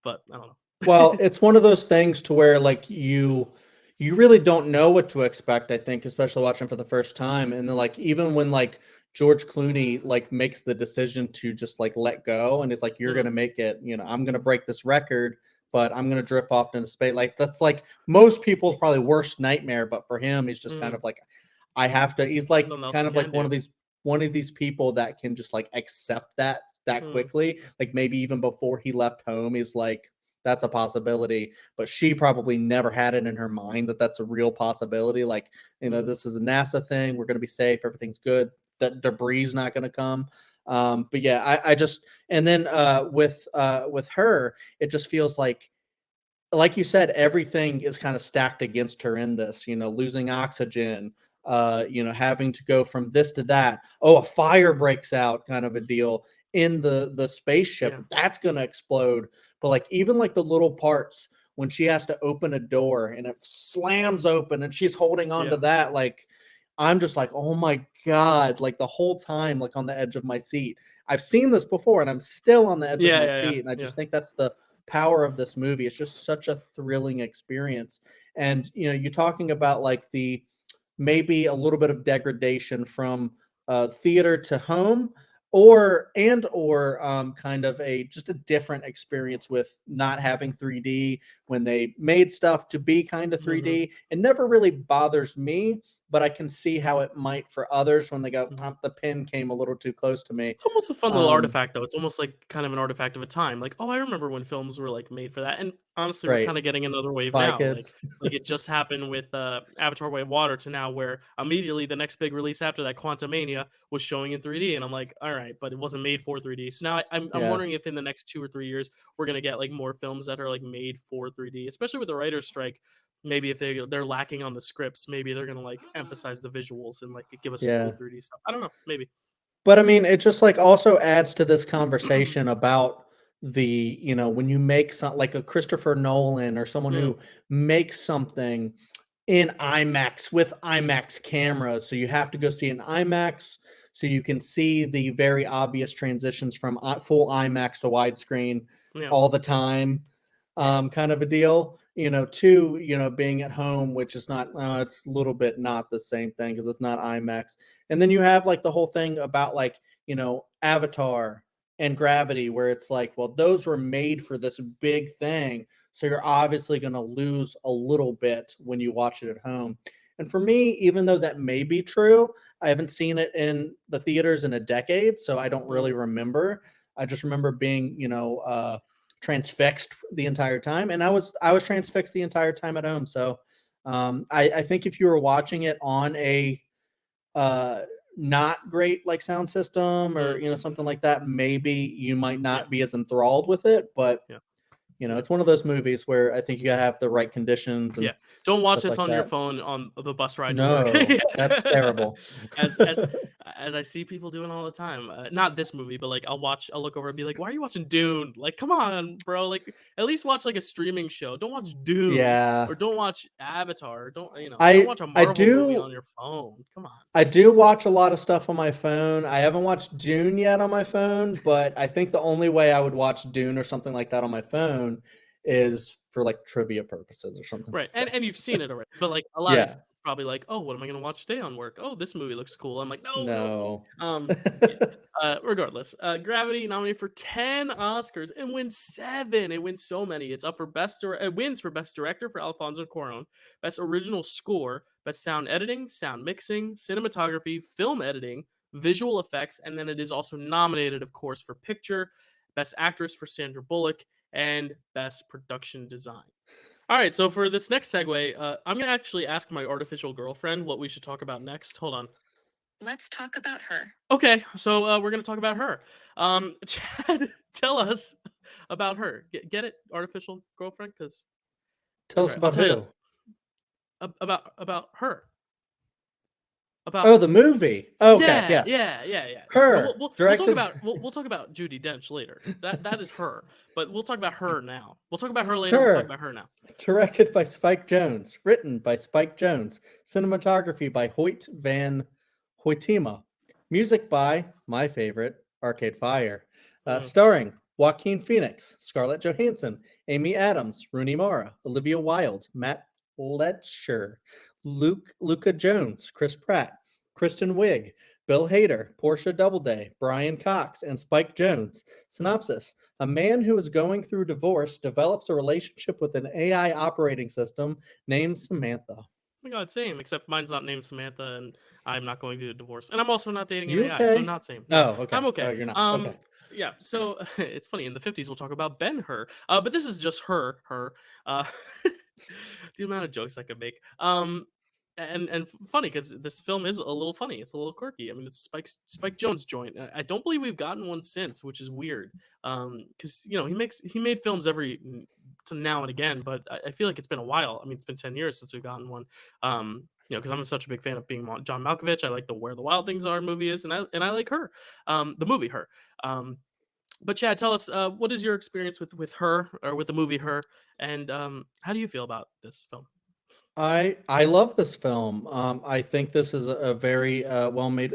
But I don't know. Well, it's one of those things to where like you really don't know what to expect, I think, especially watching for the first time. And then like even when like George Clooney like makes the decision to just like let go and it's like, you're gonna make it, I'm gonna break this record, but I'm gonna drift off into space. Like that's like most people's probably worst nightmare, but for him, he's just kind of like, I have to, he's like Nothing else kind he of like can one of these people that can just like accept that quickly. Like maybe even before he left home, he's like, that's a possibility, but she probably never had it in her mind that that's a real possibility. Like, this is a NASA thing. We're going to be safe. Everything's good. That debris is not going to come. But yeah, I just, and then with her, it just feels like you said, everything is kind of stacked against her in this, losing oxygen, having to go from this to that. Oh, a fire breaks out kind of a deal in the spaceship. That's going to explode. But like, even like the little parts when she has to open a door and it slams open and she's holding on to that, like, I'm just like, oh my God, like the whole time, like on the edge of my seat. I've seen this before and I'm still on the edge of my seat. And I just think that's the power of this movie. It's just such a thrilling experience. And you're talking about like the maybe a little bit of degradation from theater to home, or kind of just a different experience with not having 3D when they made stuff to be kind of 3D. It never really bothers me, but I can see how it might for others when they go, the pin came a little too close to me. It's almost a fun little artifact, though. It's almost like kind of an artifact of a time. Like, oh, I remember when films were like made for that. And honestly, we're kind of getting another wave Spy now. Kids. Like it just happened with Avatar: Way of Water to now, where immediately the next big release after that, Quantumania, was showing in 3D, and I'm like, all right, but it wasn't made for 3D. So now I'm wondering if in the next 2 or 3 years we're gonna get like more films that are like made for 3D, especially with the writer's strike. Maybe if they're lacking on the scripts, maybe they're gonna like emphasize the visuals and like give us some cool 3D stuff. I don't know, maybe. But I mean, it just like also adds to this conversation about the, when you make something like a Christopher Nolan or someone who makes something in IMAX with IMAX cameras. So you have to go see an IMAX so you can see the very obvious transitions from full IMAX to widescreen all the time, kind of a deal. To being at home, which is not, it's a little bit not the same thing because it's not IMAX. And then you have like the whole thing about like, Avatar and Gravity, where it's like, well, those were made for this big thing. So you're obviously going to lose a little bit when you watch it at home. And for me, even though that may be true, I haven't seen it in the theaters in a decade. So I don't really remember. I just remember being, transfixed the entire time. And I was transfixed the entire time at home. So I think if you were watching it on a not great like sound system or something like that, maybe you might not be as enthralled with it. But it's one of those movies where I think you gotta have the right conditions. And don't watch stuff this like on your that. phone on the bus ride to No, work. that's terrible. As I see people doing all the time. Not this movie, but like I'll look over and be like, why are you watching Dune? Like, come on, bro. Like, at least watch like a streaming show. Don't watch Dune. Yeah. Or don't watch Avatar. Don't I watch a Marvel movie on your phone. Come on. I do watch a lot of stuff on my phone. I haven't watched Dune yet on my phone, but I think the only way I would watch Dune or something like that on my phone is for like trivia purposes or something. Right, and you've seen it already, but like a lot of Yeah. it's probably like, oh, what am I gonna watch today on work? Oh, this movie looks cool. I'm like, no, no. No. Yeah. Regardless, Gravity nominated for 10 Oscars and wins 7. It wins so many. It's up for it wins for best director for Alfonso Cuarón, best original score, best sound editing, sound mixing, cinematography, film editing, visual effects, and then it is also nominated, of course, for picture, best actress for Sandra Bullock, and best production design. All right, so for this next segue, I'm gonna actually ask my artificial girlfriend what we should talk about next. Hold on. Let's talk about her. Okay, so we're gonna talk about her. Chad, tell us about her. Get it, artificial girlfriend? Because Tell that's us right. I'll about tell who? you about her. About Oh, the movie. Oh, okay, yeah, yes. yeah. Her, We'll talk directed- about we'll talk about Judi Dench later. That is her, but we'll talk about her now. We'll talk about her later. We'll talk about her now. Directed by Spike Jonze. Written by Spike Jonze. Cinematography by Hoyt van Hoytema. Music by my favorite, Arcade Fire. Starring Joaquin Phoenix, Scarlett Johansson, Amy Adams, Rooney Mara, Olivia Wilde, Matt Fletcher, Luca Jones, Chris Pratt, Kristen Wiig, Bill Hader, Portia Doubleday, Brian Cox, and Spike Jonze. Synopsis: a man who is going through divorce develops a relationship with an AI operating system named Samantha. Oh my god, same. Except mine's not named Samantha, and I'm not going through a divorce, and I'm also not dating an You AI, so okay? not same. No, Oh, okay. I'm okay. Oh, you're not. Okay. Yeah. So it's funny. In the 50s, we'll talk about Ben-Hur, but this is just her. Uh, the amount of jokes I could make. And funny because this film is a little funny. It's a little quirky. I mean, it's Spike Jonze joint. I don't believe we've gotten one since, which is weird. Because he made films every to now and again, but I feel like it's been a while. I mean, it's been 10 years since we've gotten one. Because I'm such a big fan of being John Malkovich. I like the Where the Wild Things Are movies, and I like her, the movie Her. But Chad, tell us what is your experience with her or with the movie Her, and how do you feel about this film? I love this film. I think this is a very well made.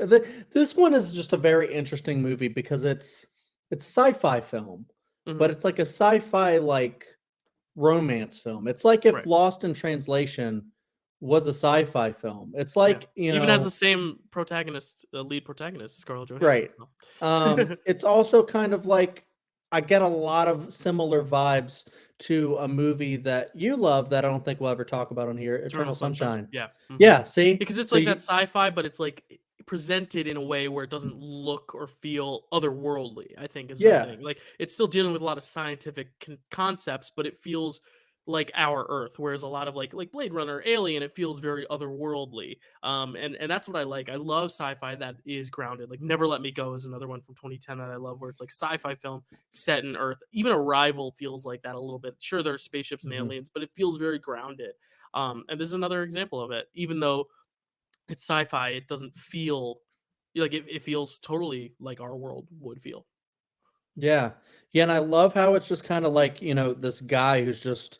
This one is just a very interesting movie because it's a sci-fi film, but it's like a sci-fi like romance film. It's like if Right. Lost in Translation was a sci-fi film. It's like even has the same protagonist, lead protagonist, Scarlett Johansson. right. So. It's also kind of like I get a lot of similar vibes to a movie that you love that I don't think we'll ever talk about on here, Eternal Sunshine. Yeah. Yeah, see? Because it's So like you- that sci-fi, but it's like presented in a way where it doesn't look or feel otherworldly, I think is the Yeah. thing. Like it's still dealing with a lot of scientific concepts, but it feels like our Earth, whereas a lot of like Blade Runner, Alien, it feels very otherworldly. And that's what I like. I love sci-fi that is grounded. Like Never Let Me Go is another one from 2010 that I love, where it's like sci-fi film set in Earth. Even Arrival feels like that a little bit. Sure, there's spaceships and aliens, but it feels very grounded. And this is another example of it. Even though it's sci-fi, it doesn't feel like it feels totally like our world would feel. Yeah. Yeah, and I love how it's just kind of like, this guy who's just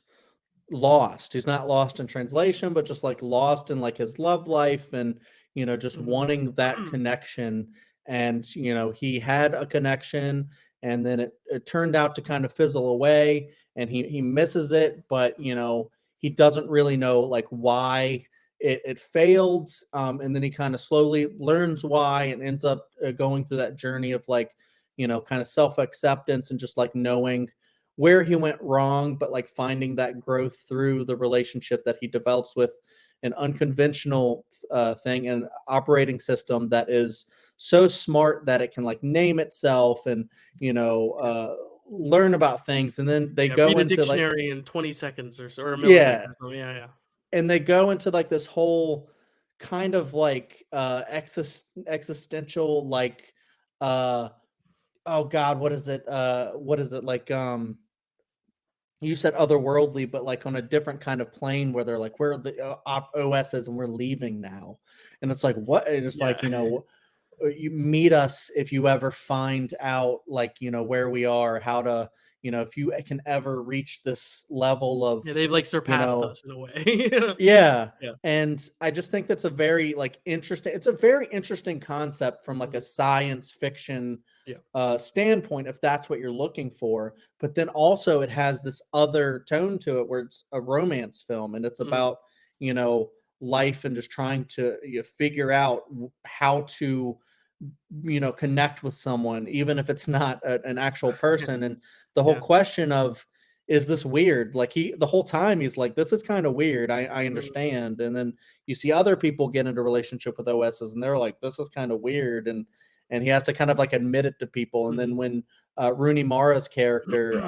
lost. He's not lost in translation, but just like lost in like his love life and, just wanting that connection. And, he had a connection and then it turned out to kind of fizzle away and he misses it, but, he doesn't really know like why it failed. And then he kind of slowly learns why and ends up going through that journey of like, kind of self-acceptance and just like knowing where he went wrong, but like finding that growth through the relationship that he develops with an unconventional thing and operating system that is so smart that it can like name itself and learn about things. And then they go read a into like dictionary in 20 seconds or so, or a millisecond. Yeah. And they go into like this whole kind of like existential like oh god, what is it like you said otherworldly, but like on a different kind of plane where they're like, where the OS is and we're leaving now. And it's like, what? And it's like, you meet us if you ever find out like, where we are, how to, if you can ever reach this level of, Yeah, they've like you surpassed know, us in a way. yeah. Yeah. And I just think that's a very it's a very interesting concept from like a Mhm. science fiction Yeah. standpoint, if that's what you're looking for. But then also it has this other tone to it where it's a romance film and it's Mhm. about, you know, life and just trying to figure out how to, connect with someone, even if it's not an actual person. And the whole Yeah. question of, is this weird? Like the whole time he's like, this is kind of weird. I Mhm. understand. And then you see other people get into relationship with OSs and they're like, this is kind of weird. And he has to kind of like admit it to people. And then Mhm. when Rooney Mara's character,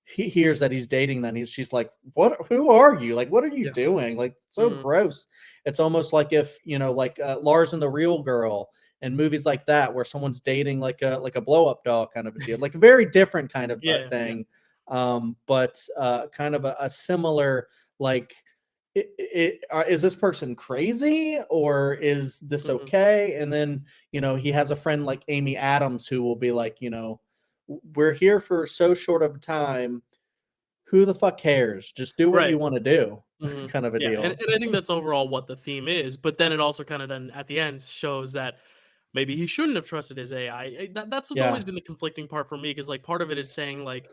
he hears that he's dating them, she's like, what, who are you? Like, what are you Yeah. doing? Like, so Mhm. gross. It's almost like if, like Lars and the Real Girl and movies like that, where someone's dating like a blow up doll kind of a deal, like a very different kind of Yeah, yeah. thing. But kind of a similar, like, is this person crazy or is this Mhm. okay? And then, he has a friend like Amy Adams who will be like, we're here for so short of a time. Who the fuck cares? Just do what Right. you want to do, Mhm. kind of a Yeah, and deal. and I think that's overall what the theme is, but then it also kinda then at the end shows that maybe he shouldn't have trusted his AI. That's what's Yeah. always been the conflicting part for me, because like, part of it is saying, like,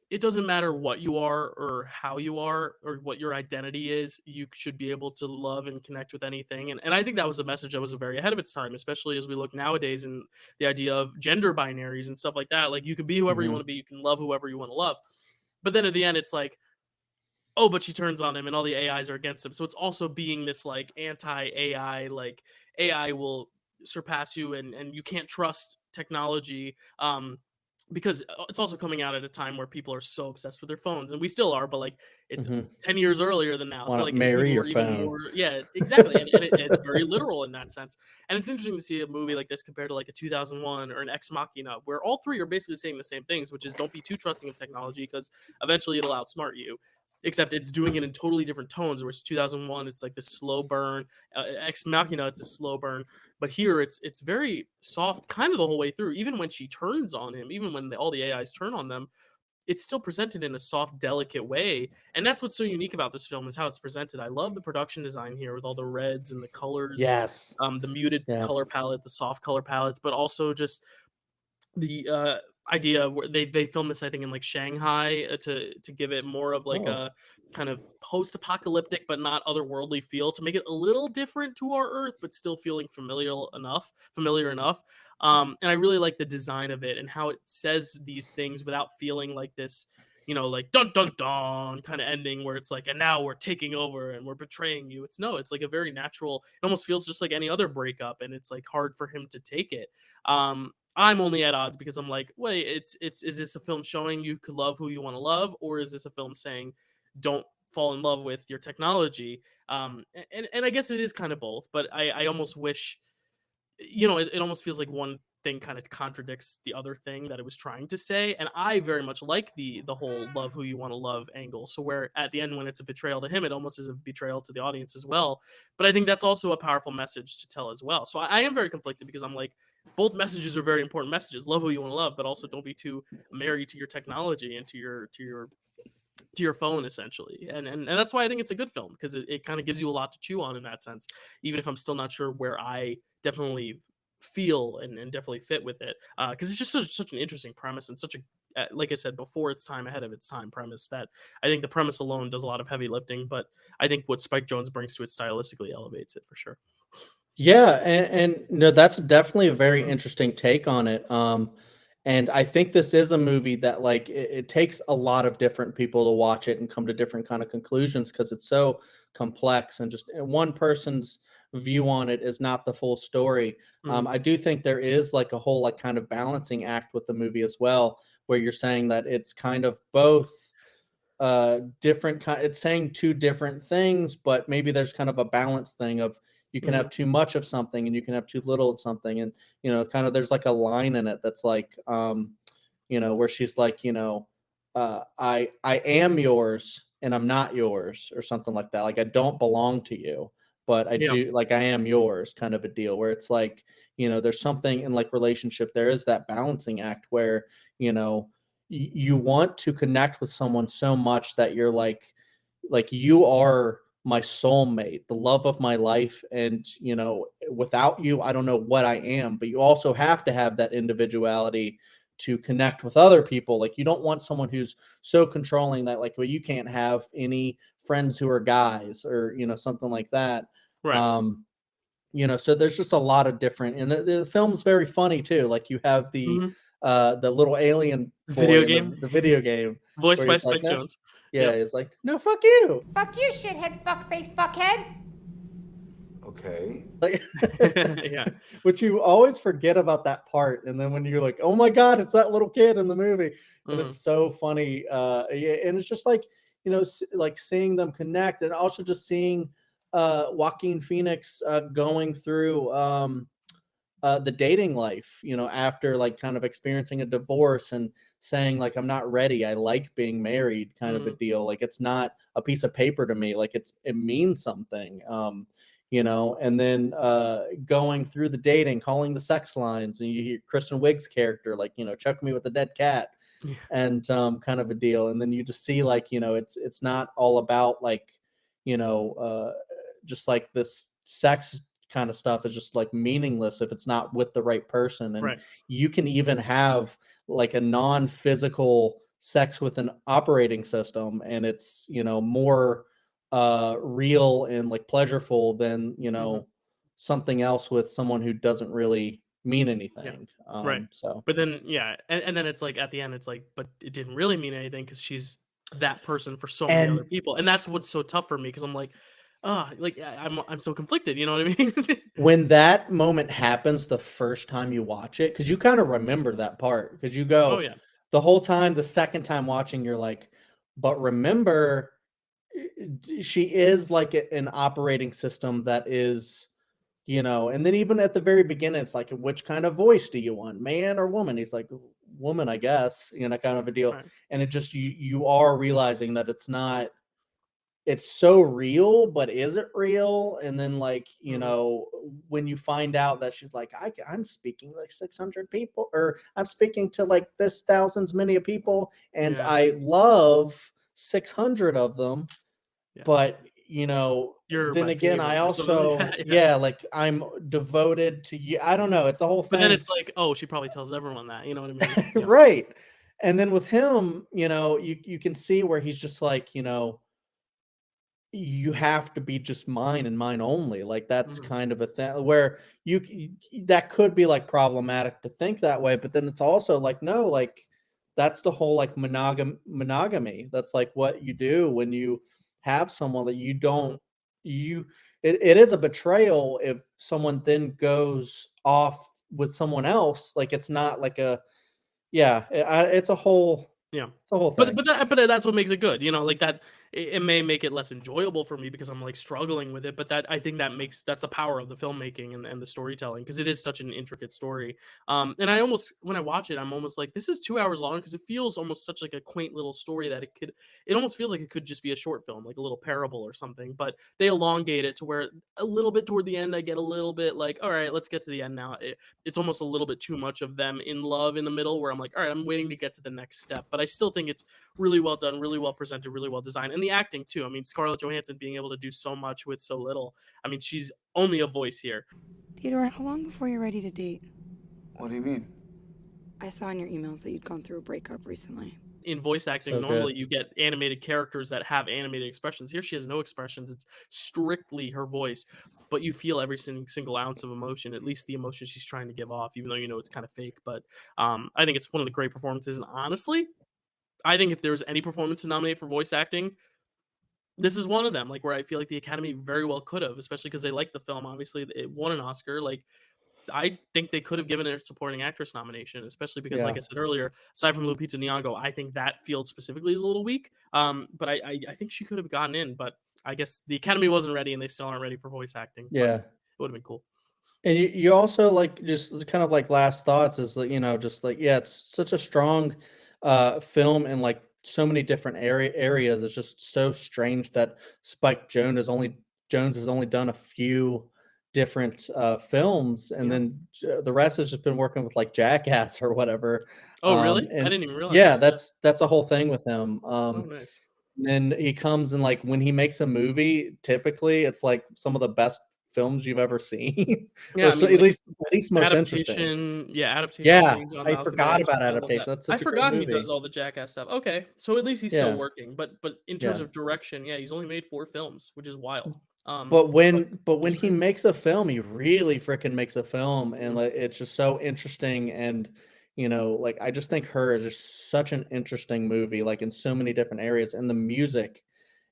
it doesn't matter what you are or how you are or what your identity is, you should be able to love and connect with anything, and I think that was a message that was very ahead of its time, especially as we look nowadays and the idea of gender binaries and stuff like that. Like, you can be whoever you Hmm. wanna be, you can love whoever you wanna love, but then at the end, it's like, oh, but she turns on him and all the AIs are against him. So it's also being this like anti-AI, like AI will surpass you and you can't trust technology. Because it's also coming out at a time where people are so obsessed with their phones, and we still are, but like it's Hmm. 10 years earlier than now. So Want to like marry people your are even phone? more, yeah, exactly. And it's very literal in that sense. And it's interesting to see a movie like this compared to like a 2001 or an Ex Machina, where all three are basically saying the same things, which is don't be too trusting of technology because eventually it'll outsmart you, except it's doing it in totally different tones. Whereas 2001, it's like the slow burn. Ex Machina, it's a slow burn. But here, it's very soft, kind of the whole way through. Even when she turns on him, even when all the AIs turn on them, it's still presented in a soft, delicate way. And that's what's so unique about this film is how it's presented. I love the production design here with all the reds and the colors and Yes. the muted Yeah. color palette, the soft color palettes, but also just the idea where they filmed this, I think, in like Shanghai, to give it more of like Oh. a kind of post-apocalyptic but not otherworldly feel, to make it a little different to our Earth but still feeling familiar enough. And I really like the design of it and how it says these things without feeling like this, like dun dun dun kind of ending where it's like, and now we're taking over and we're betraying you. It's like a very natural, it almost feels just like any other breakup, and it's like hard for him to take it. I'm only at odds because I'm like, wait, it's is this a film showing you could love who you want to love, or is this a film saying don't fall in love with your technology? And I guess it is kind of both, but I almost wish, it almost feels like one thing kind of contradicts the other thing that it was trying to say. And I very much like the whole love who you want to love angle. So where at the end when it's a betrayal to him, it almost is a betrayal to the audience as well. But I think that's also a powerful message to tell as well. So I am very conflicted because I'm like, both messages are very important messages. Love who you want to love, but also don't be too married to your technology and to your phone essentially. And that's why I think it's a good film, because it kind of gives you a lot to chew on in that sense, even if I'm still not sure where I definitely feel and definitely fit with it, because it's just such an interesting premise and such a, like I said, before its time, ahead of its time premise, that I think the premise alone does a lot of heavy lifting, but I think what Spike Jones brings to it stylistically elevates it for sure. Yeah, and no, that's definitely a very interesting take on it. And I think this is a movie that like it takes a lot of different people to watch it and come to different kind of conclusions because it's so complex and just one person's view on it is not the full story. Mhm. I do think there is like a whole like kind of balancing act with the movie as well, where you're saying that it's kind of both different kind, it's saying two different things, but maybe there's kind of a balance thing of you can Mhm. have too much of something and you can have too little of something. And kind of there's like a line in it that's like where she's like, I am yours and I'm not yours, or something like that, like I don't belong to you, but I Yeah. do, like I am yours, kind of a deal, where it's like, there's something in like relationship, there is that balancing act where you know you want to connect with someone so much that you're like you are my soulmate, the love of my life, and without you, I don't know what I am. But you also have to have that individuality to connect with other people. Like you don't want someone who's so controlling that like, well, you can't have any friends who are guys or something like that. Right. So there's just a lot of different, and the film's very funny too. Like you have the little alien Video boy in game? the video game Voiced where by he's like, Spike no, Jones. yeah, Yep. he's like, no, fuck you. Fuck you, shithead, fuckface, fuckhead. Okay. Like, Yeah. which you always forget about that part, and then when you're like, oh my god, it's that little kid in the movie, and Mhm. it's so funny. Yeah, and it's just like like seeing them connect, and also just seeing Joaquin Phoenix going through the dating life, after like kind of experiencing a divorce and saying like, I'm not ready. I like being married, kind of a Mhm. deal. Like it's not a piece of paper to me. Like it means something. And then going through the dating, calling the sex lines, and you hear Kristen Wiig's character like, chuck me with a dead cat, Yeah. and kind of a deal. And then you just see like, it's not all about like, just like this sex kind of stuff is just like meaningless if it's not with the right person. And Right. you can even have like a non-physical sex with an operating system, and it's more real and like pleasureful than Mhm. something else with someone who doesn't really mean Yeah. anything. Right. So But then, yeah, and then it's like at the end, it's like, but it didn't really mean anything because she's that person for so many other and people, and that's what's so tough for me because I'm like, like I'm so conflicted. You know what I mean? when that moment happens the first time you watch it, because you kind of remember that part, because you Oh go yeah. the whole time, the second time watching, you're like, but remember, she is like an operating system that is, and then even at the very beginning, it's like, which kind of voice do you want, man or woman? He's like, woman, I guess, kind of a deal. Right. And it just, you are realizing that it's so real, but is it real? And then like, Mhm. when you find out that she's like, I'm speaking like 600 people, or I'm speaking to like this thousands many of people, and Yeah. I love 600 of them. Yeah. But You're then my again, I favorite or something like also, that. Yeah. yeah, like I'm devoted to you. I don't know, it's a whole But then thing. it's like, oh, she probably tells everyone that. You know what I mean? Yeah. Right. And then with him, you can see where he's just like, you have to be just mine and mine only. Like that's Mhm. kind of a thing where that could be like problematic to think that way, but then it's also like, no, like that's the whole like monogamy. That's like what you do when you have someone that you Mhm. don't you it is a betrayal if someone then goes off with someone else. Like it's not like a, yeah, Yeah. it's a whole But thing. that's what makes it good, like that it may make it less enjoyable for me because I'm like struggling with it, but that I think that's the power of the filmmaking and the storytelling because it is such an intricate story. And I almost when I watch it, I'm almost like this is 2 hours long because it feels almost such like a quaint little story that it almost feels like it could just be a short film, like a little parable or something. But they elongate it to where a little bit toward the end, I get a little bit like, all right, let's get to the end now. It's almost a little bit too much of them in love in the middle where I'm like, all right, I'm waiting to get to the next step. But I still think it's really well done, really well presented, really well designed. And the acting too. I mean, Scarlett Johansson being able to do so much with so little. I mean, she's only a voice here. Theodore, how long before you're ready to date? What do you mean? I saw in your emails that you'd gone through a breakup recently. In voice acting, So good. normally you get animated characters that have animated expressions. Here she has no expressions. It's strictly her voice. But you feel every single ounce of emotion, at least the emotion she's trying to give off, even though it's kind of fake. But I think it's one of the great performances. And honestly, I think if there was any performance to nominate for voice acting, this is one of them, like, where I feel like the Academy very well could have, especially because they liked the film, obviously, it won an Oscar, like, I think they could have given it a supporting actress nomination, especially because, like Yeah. I said earlier, aside from Lupita Nyong'o, I think that field specifically is a little weak, but I think she could have gotten in, but I guess the Academy wasn't ready, and they still aren't ready for voice acting, but Yeah. it would've been cool. And you also like just kind of like last thoughts is like, just like, yeah, it's such a strong film in like so many different areas. It's just so strange that Spike Jones has only done a few different films, and then the rest has just been working with like Jackass or whatever. Oh, really? I And didn't even realize yeah, that. that's a whole thing with him. Oh, nice. And then he comes and like when he makes a movie, typically it's like some of the best films you've ever seen, Yeah, or I so mean, at like, least most interesting. adaptation, Yeah, Jane John I forgot Malkovich, about all of that. adaptation. That's I such a great forgot he does movie. all the Jackass stuff. Okay, so at least he's still Yeah, working. But in terms yeah. of direction, yeah, he's only made 4 films, which is wild. But But when he makes a film, he really freaking makes a film, and like it's just so interesting. And like I just think Her is just such an interesting movie, like in so many different areas, and the music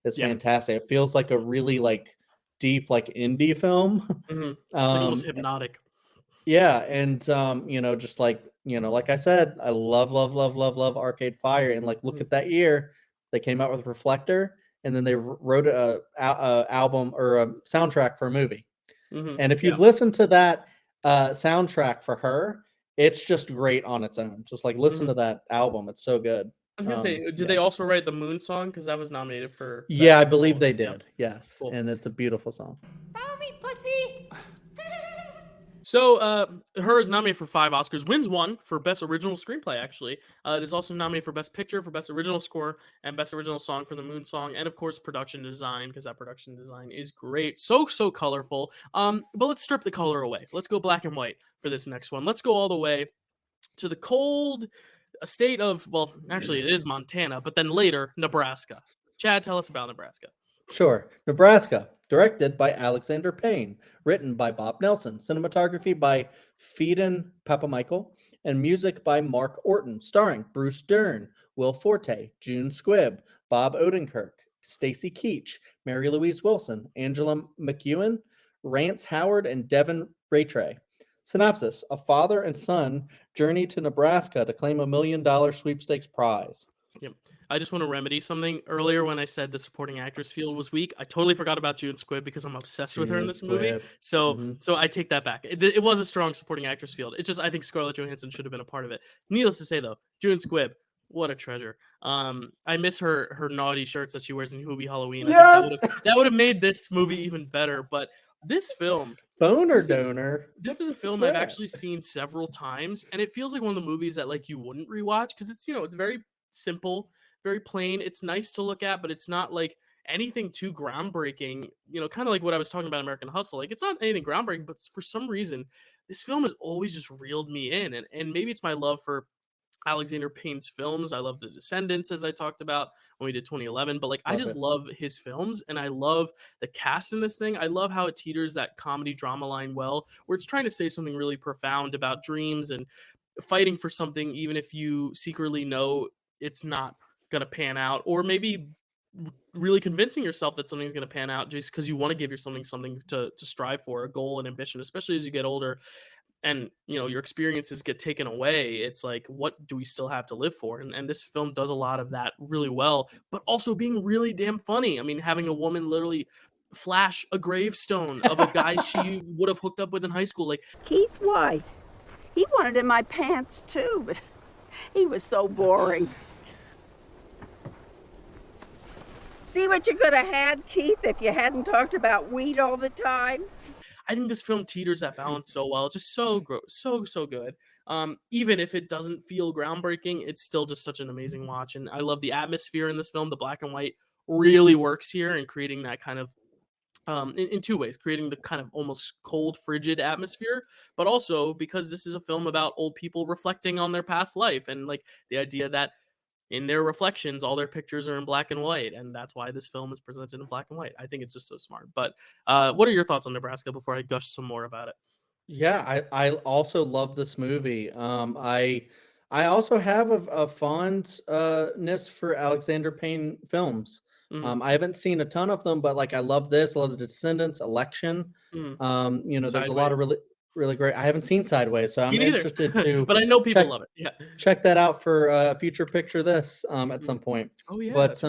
is yeah, fantastic. It feels like a really like deep like indie film. it's like almost hypnotic. Yeah, and just like like I said, I love, love, love, love, love Arcade Fire, and like look Mhm, at that year, they came out with Reflector, and then they wrote a album or a soundtrack for a movie. And if yeah. you've listened to that soundtrack for Her, it's just great on its own. Just like listen Mhm. to that album; it's so good. I was gonna say, did Yeah, they also write the Moon Song? Because that was nominated for yeah, best I believe song. they Yeah, did. Yes, cool. and it's a beautiful song. Follow me, pussy. So, Her is nominated for 5 Oscars, wins 1 for Best Original Screenplay, actually. It is also nominated for Best Picture, for Best Original Score, and Best Original Song for the Moon Song, and of course, Production Design, because that production design is great. So, so colorful. But let's strip the color away. Let's go black and white for this next one. Let's go all the way to the cold state of, well, actually, it is Montana, but then later, Nebraska. Chad, tell us about Nebraska. Sure. Nebraska, directed by Alexander Payne, written by Bob Nelson, cinematography by Pheidon Papamichael, and music by Mark Orton, starring Bruce Dern, Will Forte, June Squibb, Bob Odenkirk, Stacy Keach, Mary Louise Wilson, Angela McEwen, Rance Howard, and Devin Rattray. Synopsis: A father and son journey to Nebraska to claim $1 million sweepstakes prize. Yep. I just want to remedy something. Earlier, when I said the supporting actress field was weak, I totally forgot about June Squibb because I'm obsessed with her in June this movie. Squibb. So, Mhm. so I take that back. It was a strong supporting actress field. It's just I think Scarlett Johansson should have been a part of it. Needless to say, though, June Squibb, what a treasure. I miss her naughty shirts that she wears in Hubie Halloween. I think Yes! that would have made this movie even better. But this film, Boner this is donor. this is a What's film I've that? actually seen several times, and it feels like one of the movies that like you wouldn't rewatch because it's it's very simple, very plain. It's nice to look at, but it's not like anything too groundbreaking. Kind of like what I was talking about American Hustle. Like it's not anything groundbreaking, but for some reason, this film has always just reeled me in, and maybe it's my love for Alexander Payne's films. I love The Descendants, as I talked about when we did 2011. But like, I Love just it. love his films, and I love the cast in this thing. I love how it teeters that comedy drama line well, where it's trying to say something really profound about dreams and fighting for something, even if you secretly know it's not gonna pan out, or maybe really convincing yourself that something's going to pan out just because you want to give yourself something to strive for, a goal and ambition, especially as you get older and your experiences get taken away. It's like, what do we still have to live for? And this film does a lot of that really well, but also being really damn funny. I mean, having a woman literally flash a gravestone of a guy she would have hooked up with in high school, like, Keith White. He wanted in my pants too, but he was so boring. See what you could have had, Keith, if you hadn't talked about weed all the time? I think this film teeters that balance so well. Just so so good. Even if it doesn't feel groundbreaking, it's still just such an amazing watch. And I love the atmosphere in this film. The black and white really works here in creating that kind of in 2 ways, creating the kind of almost cold, frigid atmosphere, but also because this is a film about old people reflecting on their past life and like the idea that in their reflections, all their pictures are in black and white, and that's why this film is presented in black and white. I think it's just so smart. But what are your thoughts on Nebraska before I gush some more about it? Yeah, I also love this movie. I also have a fondness for Alexander Payne films. Mm, I haven't seen a ton of them, but like I love this. I love The Descendants, Election. mm. There's a lot of Sideways. really great. I haven't seen Sideways, so Me I'm neither, interested to but I know people check love it. Yeah. check that out for future picture this at Mm. some point. Oh yeah. But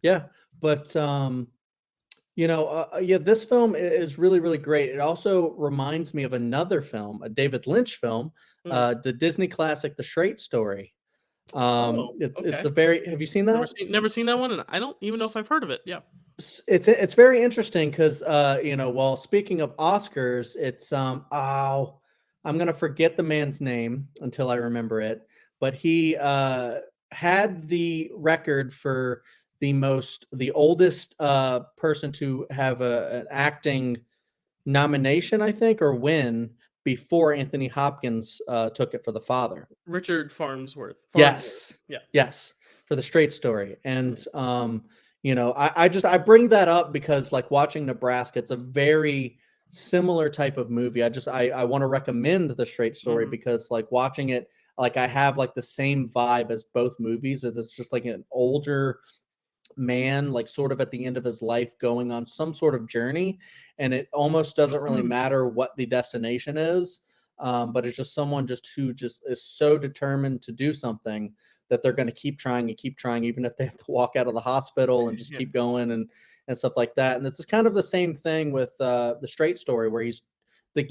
yeah, but yeah, this film is really, really great. It also reminds me of another film, a David Lynch film, Mm. the Disney classic, The Straight Story. Oh, It's okay. a very. Have you seen that? Never seen that one, and I don't even know if I've heard of it. Yeah. It's very interesting because well, speaking of Oscars, it's I'm gonna forget the man's name until I remember it, but he had the record for the oldest person to have an acting nomination, I think, or win before Anthony Hopkins took it for The Father. Richard Farnsworth. Yes. Yeah. Yes. For The Straight Story. And Mhm. I bring that up because like watching Nebraska, it's a very similar type of movie. I want to recommend The Straight Story Mhm. because like watching it, like I have like the same vibe as both movies. As it's just like an older man, like sort of at the end of his life, going on some sort of journey, and it almost doesn't really matter what the destination is, but it's just someone just who just is so determined to do something that they're going to keep trying and keep trying, even if they have to walk out of the hospital and just Yeah. keep going and stuff like that. And this is kind of the same thing with the Straight Story, where he's the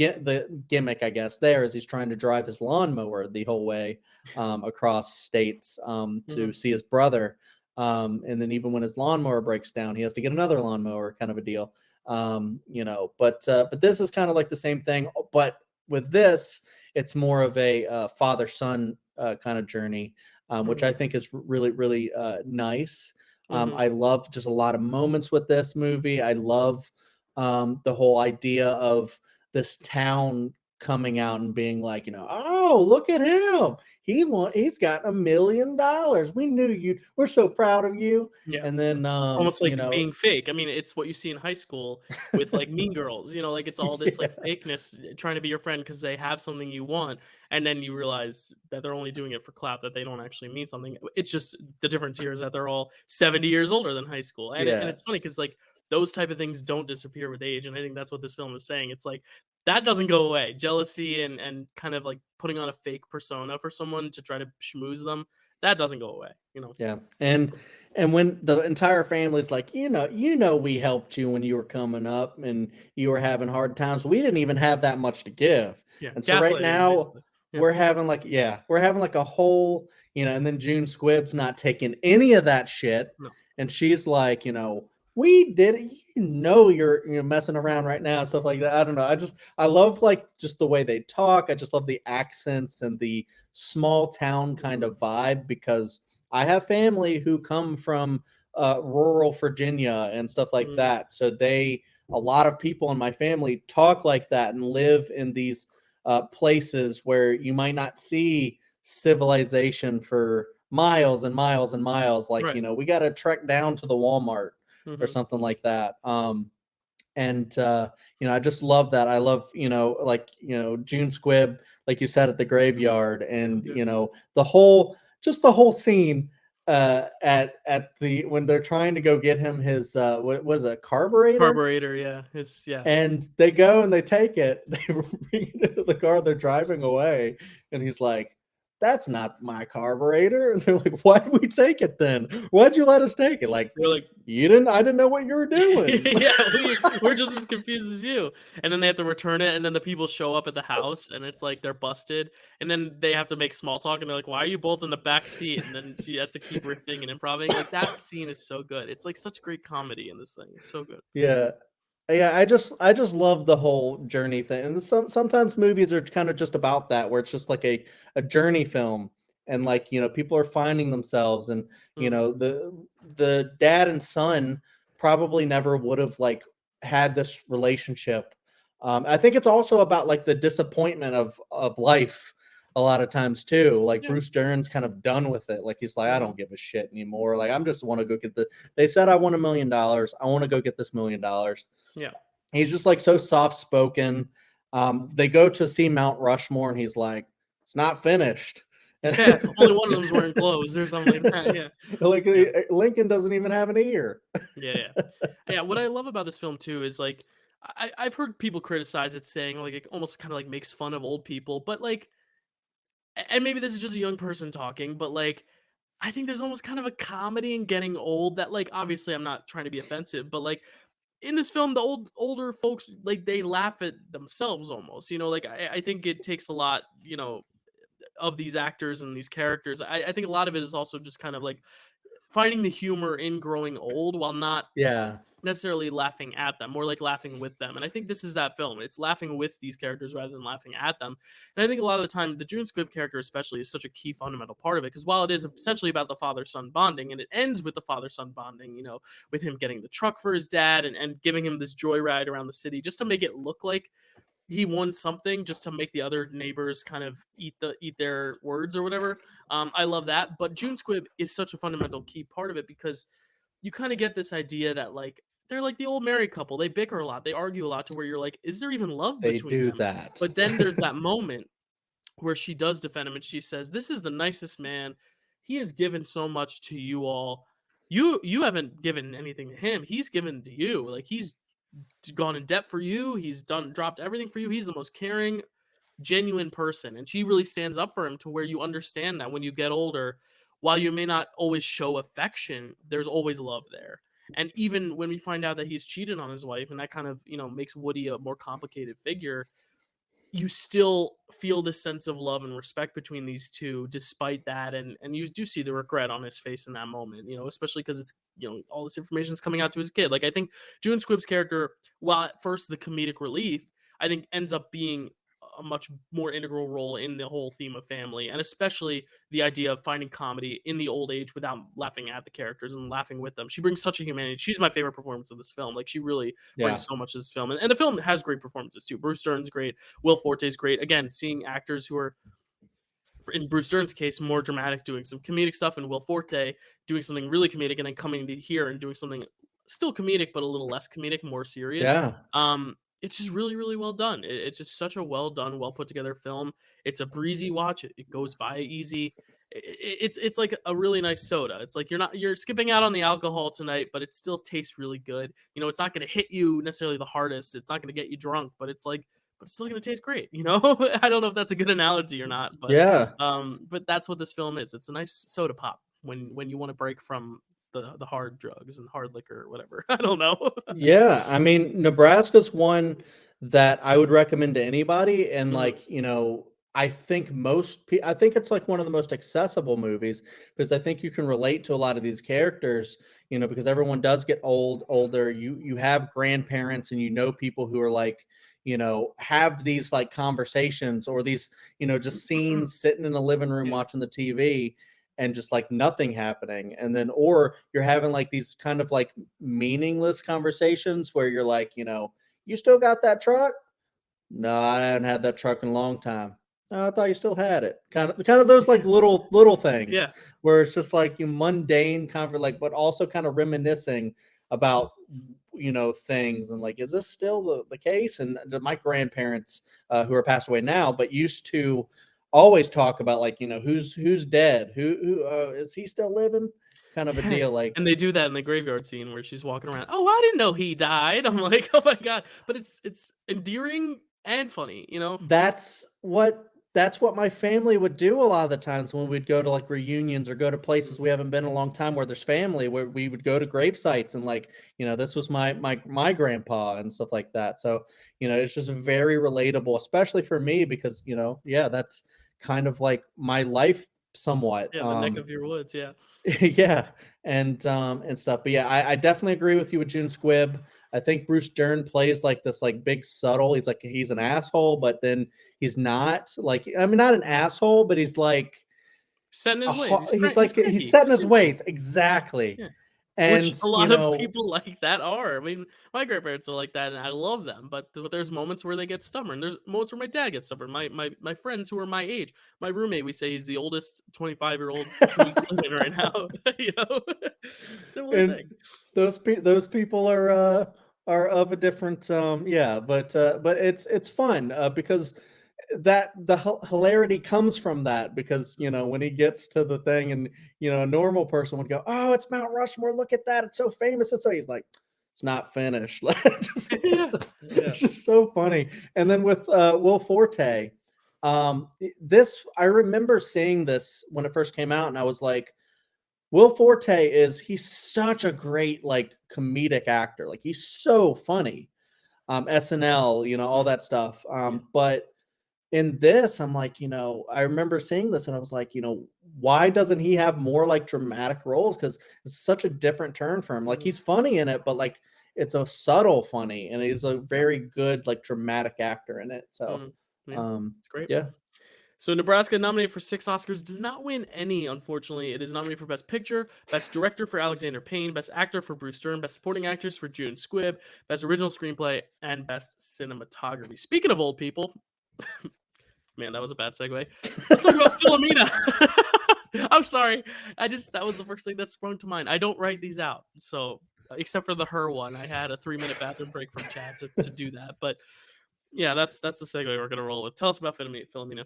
gimmick, I guess, there is he's trying to drive his lawnmower the whole way across states to Mhm. see his brother. And then even when his lawnmower breaks down, he has to get another lawnmower, kind of a deal. But this is kind of like the same thing. But with this, it's more of a father son kind of journey, which Mhm. I think is really really nice. Mhm. I love just a lot of moments with this movie. I love the whole idea of this town coming out and being like, oh, look at him. He's got $1 million. We knew you. We're so proud of you. Yeah. And then Almost like being fake. I mean, it's what you see in high school with like Mean Girls, like it's all this like yeah, fakeness trying to be your friend because they have something you want, and then you realize that they're only doing it for clout, that they don't actually mean something. It's just the difference here is that they're all 70 years older than high school, and yeah, it's funny because like those type of things don't disappear with age, and I think that's what this film is saying. It's like that doesn't go away. Jealousy and kind of like putting on a fake persona for someone to try to schmooze them, that doesn't go away. yeah. And when the entire family's like, we helped you when you were coming up and you were having hard times. We didn't even have that much to give. Yeah, And so right gaslighting them now basically. Yeah. we're having like a whole, and then June Squibb's not taking any of that shit. No. And she's like, we did it. You're messing around right now, stuff like that. I don't know. I love like just the way they talk. I just love the accents and the small town kind of vibe because I have family who come from rural Virginia and stuff like Mhm. that. So a lot of people in my family talk like that and live in these places where you might not see civilization for miles and miles and miles. Like, Right. we got to trek down to the Walmart or Mhm. something like that. And I just love that. I love, June Squibb, like you said, at the graveyard, So and good. the whole scene at the when they're trying to go get him his what was it, carburetor, Carburetor, yeah. Yeah. and they go and they take it, they bring it into the car, they're driving away, and he's like, that's not my carburetor. And they're like, why did we take it then? Why'd you let us take it? Like, They're like, I didn't know what you were doing. yeah, we're just as confused as you. And then they have to return it, and then the people show up at the house, and it's like they're busted, and then they have to make small talk, and they're like, "Why are you both in the back seat?" And then she has to keep riffing and improvising. Like that scene is so good. It's like such great comedy in this thing. It's so good. Yeah. Yeah, I just love the whole journey thing. And sometimes movies are kind of just about that, where it's just like a journey film, and like, people are finding themselves, and Mhm. the dad and son probably never would have like had this relationship. I think it's also about like the disappointment of life a lot of times too. Like Yeah. Bruce Dern's kind of done with it. Like he's like, I Mhm. don't give a shit anymore. Like I'm just want to go get they said I want $1 million. I want to go get this $1 million. Yeah. He's just like so soft spoken. They go to see Mount Rushmore, and he's like, "It's not finished." And Yeah. Only one of them's wearing clothes or something like that. Yeah. like Yeah. Lincoln doesn't even have an ear. Yeah. Yeah. Yeah, what I love about this film too is like I've heard people criticize it, saying like it almost kind of like makes fun of old people, but like, and maybe this is just a young person talking, but like I think there's almost kind of a comedy in getting old that like obviously I'm not trying to be offensive, but like in this film the older folks like they laugh at themselves almost, like I think it takes a lot, of these actors and these characters. I think a lot of it is also just kind of like finding the humor in growing old while not Yeah, necessarily laughing at them, more like laughing with them. And I think this is that film. It's laughing with these characters rather than laughing at them. And I think a lot of the time, the June Squibb character especially is such a key fundamental part of it, because while it is essentially about the father-son bonding, and it ends with the father-son bonding, you know, with him getting the truck for his dad and giving him this joyride around the city just to make it look like he won something, just to make the other neighbors kind of eat their words or whatever. I love that. But June Squibb is such a fundamental key part of it, because you kind of get this idea that like they're like the old married couple. They bicker a lot, they argue a lot, to where you're like, is there even love They between do them? that. But then there's that moment where she does defend him and she says, "This is the nicest man. He has given so much to you all. You haven't given anything to him. He's given to you. Like he's gone in debt for you. He's dropped everything for you. He's the most caring, genuine person." And she really stands up for him, to where you understand that when you get older, while you may not always show affection, there's always love there. And even when we find out that he's cheated on his wife, and that kind of, you know, makes Woody a more complicated figure, you still feel this sense of love and respect between these two despite that. And you do see the regret on his face in that moment, you know, especially because it's, you know, all this information is coming out to his kid. Like, I think June Squibb's character, while at first the comedic relief, I think ends up being a much more integral role in the whole theme of family, and especially the idea of finding comedy in the old age without laughing at the characters and laughing with them. She brings such a humanity. She's my favorite performance of this film. Like, she really Yeah. brings so much to this film, and the film has great performances too. Bruce Dern's great, Will Forte's great. Again, seeing actors who are, in Bruce Dern's case, more dramatic, doing some comedic stuff, and Will Forte doing something really comedic, and then coming to here and doing something still comedic but a little less comedic, more serious. Yeah. It's just really, really well done. It's just such a well done, well put together film. It's a breezy watch. It goes by easy. It's like a really nice soda. It's like you're skipping out on the alcohol tonight, but it still tastes really good. You know, it's not going to hit you necessarily the hardest. It's not going to get you drunk, but it's still going to taste great. You know, I don't know if that's a good analogy or not, Yeah. but that's what this film is. It's a nice soda pop when you want to break from the hard drugs and hard liquor or whatever. I don't know. Yeah, I mean, Nebraska's one that I would recommend to anybody, and Mhm. like, you know, I think I think it's like one of the most accessible movies, because I think you can relate to a lot of these characters, you know, because everyone does get older. You have grandparents, and you know people who are like, you know, have these like conversations, or these, you know, just scenes sitting in the living room Yeah. watching the TV, and just like nothing happening. And then, or you're having like these kind of like meaningless conversations where you're like, you know, you still got that truck? No, I haven't had that truck in a long time. Oh, I thought you still had it. Kind of those like little things Yeah. where it's just like you mundane like, but also kind of reminiscing about, you know, things, and like, is this still the case? And my grandparents, who are passed away now, but used to always talk about, like, you know, who's dead, who is he still living, kind of a Yeah, deal, like. and they do that in the graveyard scene where she's walking around. Oh, I didn't know he died. I'm like, oh my god! But it's endearing and funny, you know. That's what my family would do a lot of the times when we'd go to like reunions or go to places we haven't been in a long time where there's family, where we would go to grave sites, and like, you know, this was my grandpa and stuff like that. So, you know, it's just very relatable, especially for me, because, you know, yeah, that's kind of like my life somewhat. Yeah, the neck of your woods. Yeah. Yeah, and stuff. But yeah, I definitely agree with you with June Squibb. I think Bruce Dern plays like this like big subtle. He's an asshole, but then he's not, like, I mean, not an asshole, but he's like Set in a his ways. he's Cranky. he's set in He's his cranky. ways, exactly. Yeah. And Which a you lot of know, people like that are. I mean, my grandparents are like that, and I love them. But there's moments where they get stubborn. There's moments where my dad gets stubborn. My friends who are my age, my roommate, we say he's the oldest 25-year-old who's living right now. You know, it's a similar and thing. those people are of a different yeah, but it's fun, because that the hilarity comes from that, because, you know, when he gets to the thing, and, you know, a normal person would go, oh, it's Mount Rushmore, look at that, it's so famous, and so he's like, it's not finished. Like, Yeah. it's just so funny. And then with Will Forte, this, I remember seeing this when it first came out, and I was like, Will Forte he's such a great like comedic actor, like he's so funny, SNL, you know, all that stuff, but in this, I'm like, you know, I remember seeing this, and I was like, you know, why doesn't he have more like dramatic roles? Because it's such a different turn for him. Like, he's funny in it, but like, it's a subtle funny, and he's a very good like dramatic actor in it. So it's great. yeah. So Nebraska, nominated for 6 Oscars, does not win any, unfortunately. It is nominated for Best Picture, Best Director for Alexander Payne, Best Actor for Bruce Dern, Best Supporting Actress for June Squibb, Best Original Screenplay, and Best Cinematography. Speaking of old people, man, that was a bad segue. Let's talk about Philomena. I'm sorry. That was the first thing that sprung to mind. I don't write these out. So, except for the her one, I had a 3-minute bathroom break from Chad to do that. But yeah, that's the segue we're going to roll with. Tell us about Philomena.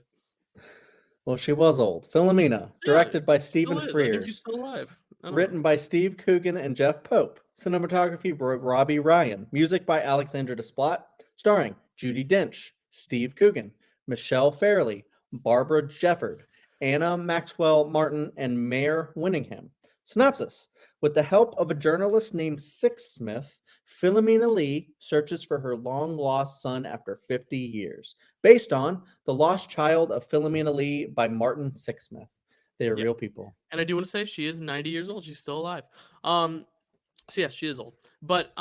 Well, she was old. Philomena, directed by Stephen I think Frears. she's still alive. Written by Steve Coogan and Jeff Pope. Cinematography by Robbie Ryan. Music by Alexandra Desplat. Starring Judi Dench, Steve Coogan, Michelle Fairley, Barbara Jefford, Anna Maxwell Martin, and Mare Winningham. Synopsis. With the help of a journalist named Six Smith, Philomena Lee searches for her long-lost son after 50 years. Based on The Lost Child of Philomena Lee by Martin Sixsmith. They are real people. And I do want to say she is 90 years old. She's still alive. So yes, she is old. But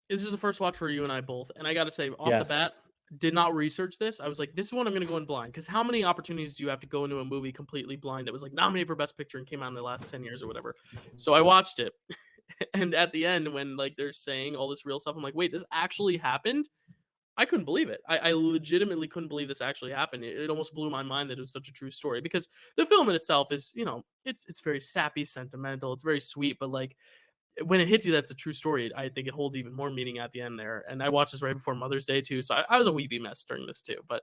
this is the first watch for you and I both. And I got to say, off the bat, did not research this. I was like, this one I'm going to go in blind. Because how many opportunities do you have to go into a movie completely blind that was like nominated for Best Picture and came out in the last 10 years or whatever? So I watched it. And at the end, when like they're saying all this real stuff, I'm like, wait, this actually happened? I couldn't believe it. I legitimately couldn't believe this actually happened. It almost blew my mind that it was such a true story, because the film in itself is, it's very sappy, sentimental. It's very sweet, but like when it hits you, that's a true story. I think it holds even more meaning at the end there. And I watched this right before Mother's Day too. So I was a weepy mess during this too, but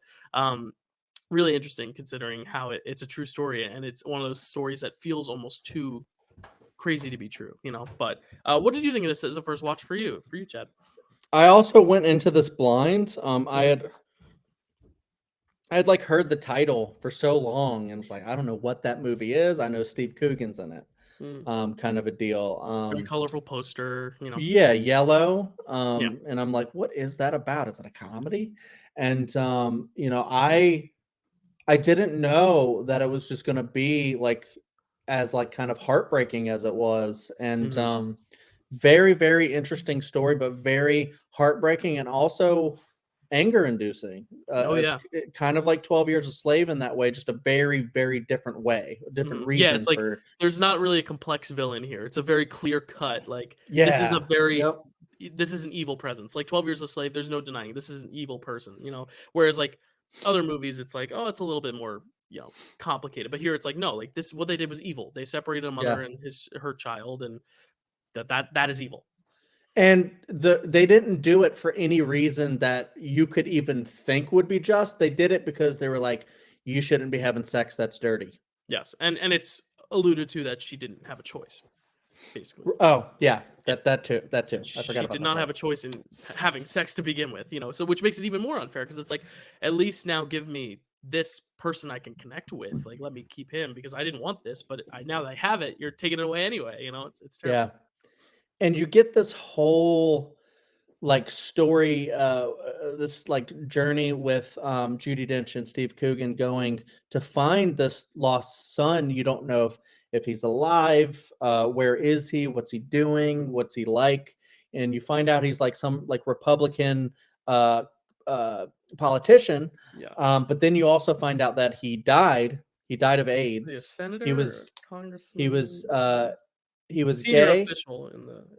really interesting considering how it's a true story. And it's one of those stories that feels almost too crazy to be true, but what did you think of this as a first watch for you, Chad? I also went into this blind. I had like heard the title for so long and was like, I don't know what that movie is. I know Steve Coogan's in it. Kind of a deal. Very colorful poster, Yeah, yellow. And I'm like, what is that about? Is it a comedy? And I didn't know that it was just gonna be like as like kind of heartbreaking as it was. And very, very interesting story, but very heartbreaking and also anger inducing. It's kind of like 12 Years a Slave in that way, just a very, very different way, a different reason. Yeah, it's like there's not really a complex villain here. It's a very clear cut. Like this is a very this is an evil presence. Like 12 Years a Slave, there's no denying this is an evil person, Whereas like other movies, it's like, oh, it's a little bit more complicated. But here it's like, no, like this, what they did was evil. They separated a mother and her child, and that is evil. And they didn't do it for any reason that you could even think would be just. They did it because they were like, you shouldn't be having sex, that's dirty. Yes, and it's alluded to that she didn't have a choice, basically. Oh yeah, that too. I forgot she about did not have a choice in having sex to begin with, so which makes it even more unfair, because it's like, at least now give me this person I can connect with. Like, let me keep him, because I didn't want this, but now that I have it, you're taking it away anyway. It's terrible. Yeah, and you get this whole like story, this like journey with Judi Dench and Steve Coogan going to find this lost son. You don't know if he's alive. Where is he? What's he doing? What's he like? And you find out he's like some like Republican politician. But then you also find out that he died. He died of AIDS. Was he a senator? He was congressman. He was senior gay, official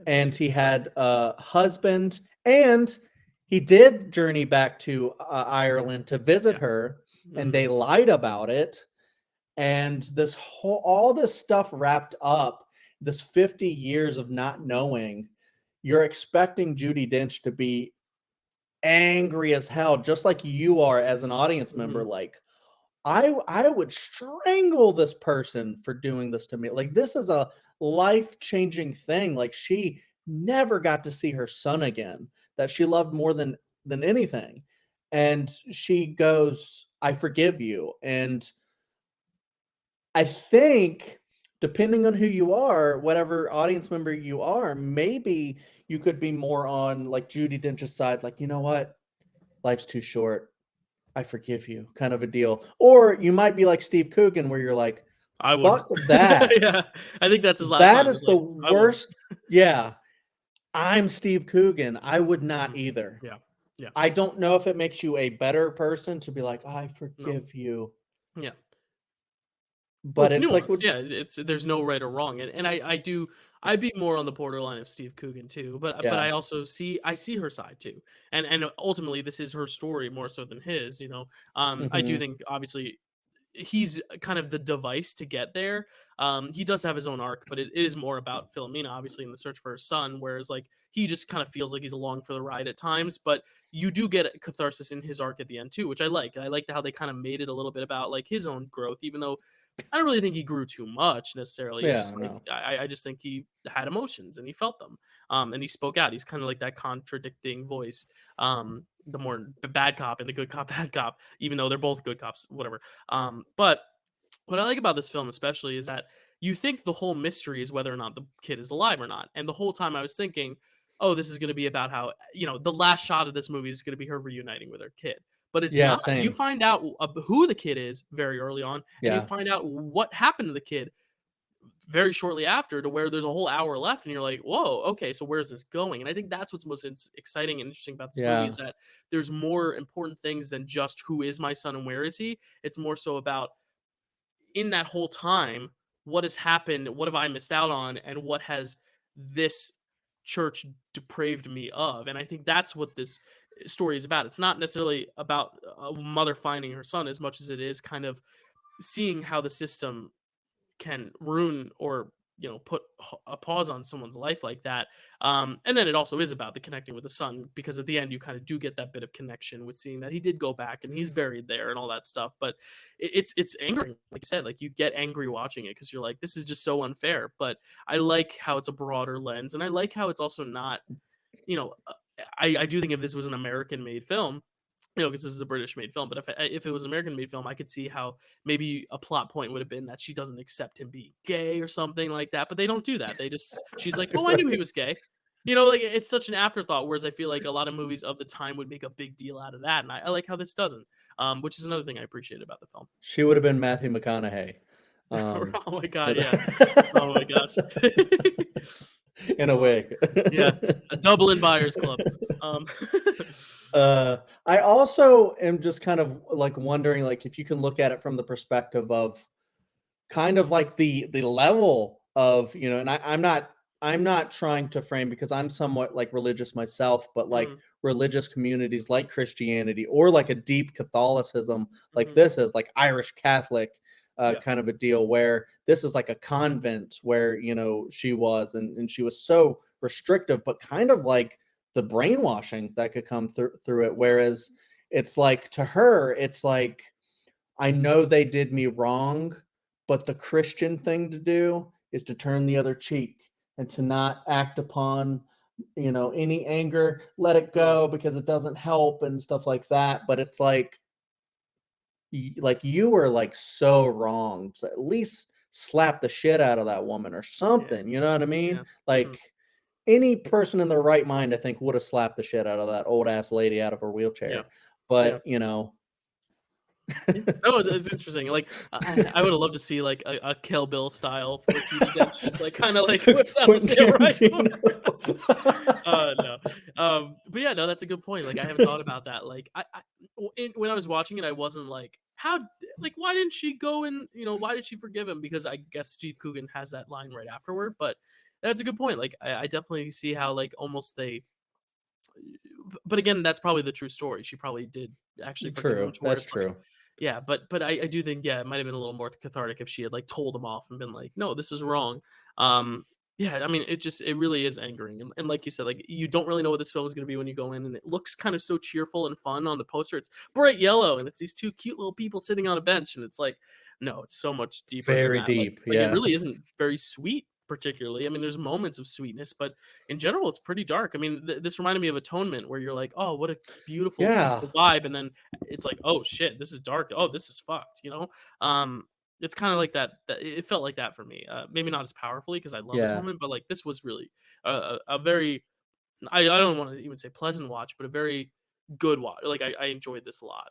and he had a husband, and he did journey back to Ireland to visit her, and they lied about it. And all this stuff wrapped up, this 50 years of not knowing, you're expecting Judi Dench to be angry as hell, just like you are as an audience member. Like, I would strangle this person for doing this to me. Like, this is a life-changing thing. Like, she never got to see her son again, that she loved more than anything. And she goes, I forgive you. And I think, depending on who you are, whatever audience member you are, maybe you could be more on like Judi Dench's side, like, you know what? Life's too short. I forgive you, kind of a deal. Or you might be like Steve Coogan, where you're like, fuck that. Yeah, I think that's his last That line. is the worst. Yeah. I'm Steve Coogan. I would not either. Yeah. Yeah. I don't know if it makes you a better person to be like, I No. forgive you. Yeah. Well, But it's it's like, nuanced. Yeah, it's there's no right or wrong, and I'd be more on the borderline of Steve Coogan too, but yeah. I also see her side too, and ultimately this is her story more so than his. I do Mhm. think obviously he's kind of the device to get there. He does have his own arc, but it is more about Philomena, obviously, in the search for her son. Whereas, like, he just kind of feels like he's along for the ride at times. But you do get a catharsis in his arc at the end too, which I like. I like how they kind of made it a little bit about like his own growth, even though I don't really think he grew too much necessarily. It's Yeah, just like no. I just think he had emotions and he felt them, and he spoke out. He's kind of like that contradicting voice, the more the bad cop and the good cop, bad cop, even though they're both good cops, whatever. But what I like about this film, especially, is that you think the whole mystery is whether or not the kid is alive or not, and the whole time I was thinking, oh, this is going to be about how the last shot of this movie is going to be her reuniting with her kid. But it's Yeah, not. You same. find out who the kid is very early on, and you Yeah. find out what happened to the kid very shortly after, to where there's a whole hour left, and you're like, whoa, okay, so where's this going? And I think that's what's most exciting and interesting about this movie, Yeah. is that there's more important things than just who is my son and where is he. It's more so about, in that whole time, what has happened, what have I missed out on, and what has this church depraved me of. And I think that's what this story is about. It's not necessarily about a mother finding her son as much as it is kind of seeing how the system can ruin or put a pause on someone's life like that. And then it also is about the connecting with the son, because at the end you kind of do get that bit of connection with seeing that he did go back and he's buried there and all that stuff. But it's angry, like you said. Like, you get angry watching it because you're like, this is just so unfair. But I like how it's a broader lens, and I like how it's also not, you know uh, I do think if this was an American made film, because this is a British made film, but if it was an American made film, I could see how maybe a plot point would have been that she doesn't accept him being gay or something like that. But they don't do that. She's like, oh, I knew he was gay. Like, it's such an afterthought. Whereas I feel like a lot of movies of the time would make a big deal out of that, and I like how this doesn't. Which is another thing I appreciate about the film. She would have been Matthew McConaughey. Oh my god, with- yeah. Oh my gosh. In a wig. Yeah, a Dublin Buyers Club. I also am just kind of like wondering, like, if you can look at it from the perspective of kind of like the level of, and I'm not trying to frame, because I'm somewhat like religious myself, but like Mhm. religious communities like Christianity or like a deep Catholicism like Mhm. this is like Irish Catholic Yeah. kind of a deal, where this is like a convent where she was, and she was so restrictive, but kind of like the brainwashing that could come through it. Whereas it's like, to her, it's like, I know they did me wrong, but the Christian thing to do is to turn the other cheek and to not act upon, any anger, let it go because it doesn't help and stuff like that. But it's like, like, you were like so wrong. So at least slap the shit out of that woman or Yeah. something. You know what I mean? Yeah. Mhm. Like, any person in their right mind, I think, would have slapped the shit out of that old ass lady out of her wheelchair. Yeah. But No, it's interesting. Like, I would have loved to see like a Kill Bill style for Redemption, like kind of like whips out the samurai sword. No, but yeah, no, that's a good point. Like, I haven't thought about that. Like, when I was watching it, I wasn't like, why didn't she go and why did she forgive him? Because I guess Steve Coogan has that line right afterward. But that's a good point. Like, I definitely see how like almost they. But again, that's probably the true story. She probably did actually forgive him, True. to where That's it's like, true. yeah, but I do think, yeah, it might have been a little more cathartic if she had like told him off and been like, no, this is wrong. Yeah, I mean, it really is angering, and like you said, like, you don't really know what this film is going to be when you go in, and it looks kind of so cheerful and fun on the poster. It's bright yellow, and it's these two cute little people sitting on a bench, and it's like, no, it's so much deeper than Very that. Like, deep. it Yeah. really isn't very sweet. Particularly, I mean, there's moments of sweetness, but in general, it's pretty dark. I mean, this reminded me of Atonement, where you're like, oh, what a beautiful, Yeah. peaceful vibe, and then it's like, oh shit, this is dark. Oh, this is fucked. It's kind of like that. It felt like that for me. Maybe not as powerfully because I love Yeah. Atonement, but like this was really a very, I don't want to even say pleasant watch, but a very good watch. Like, I enjoyed this a lot.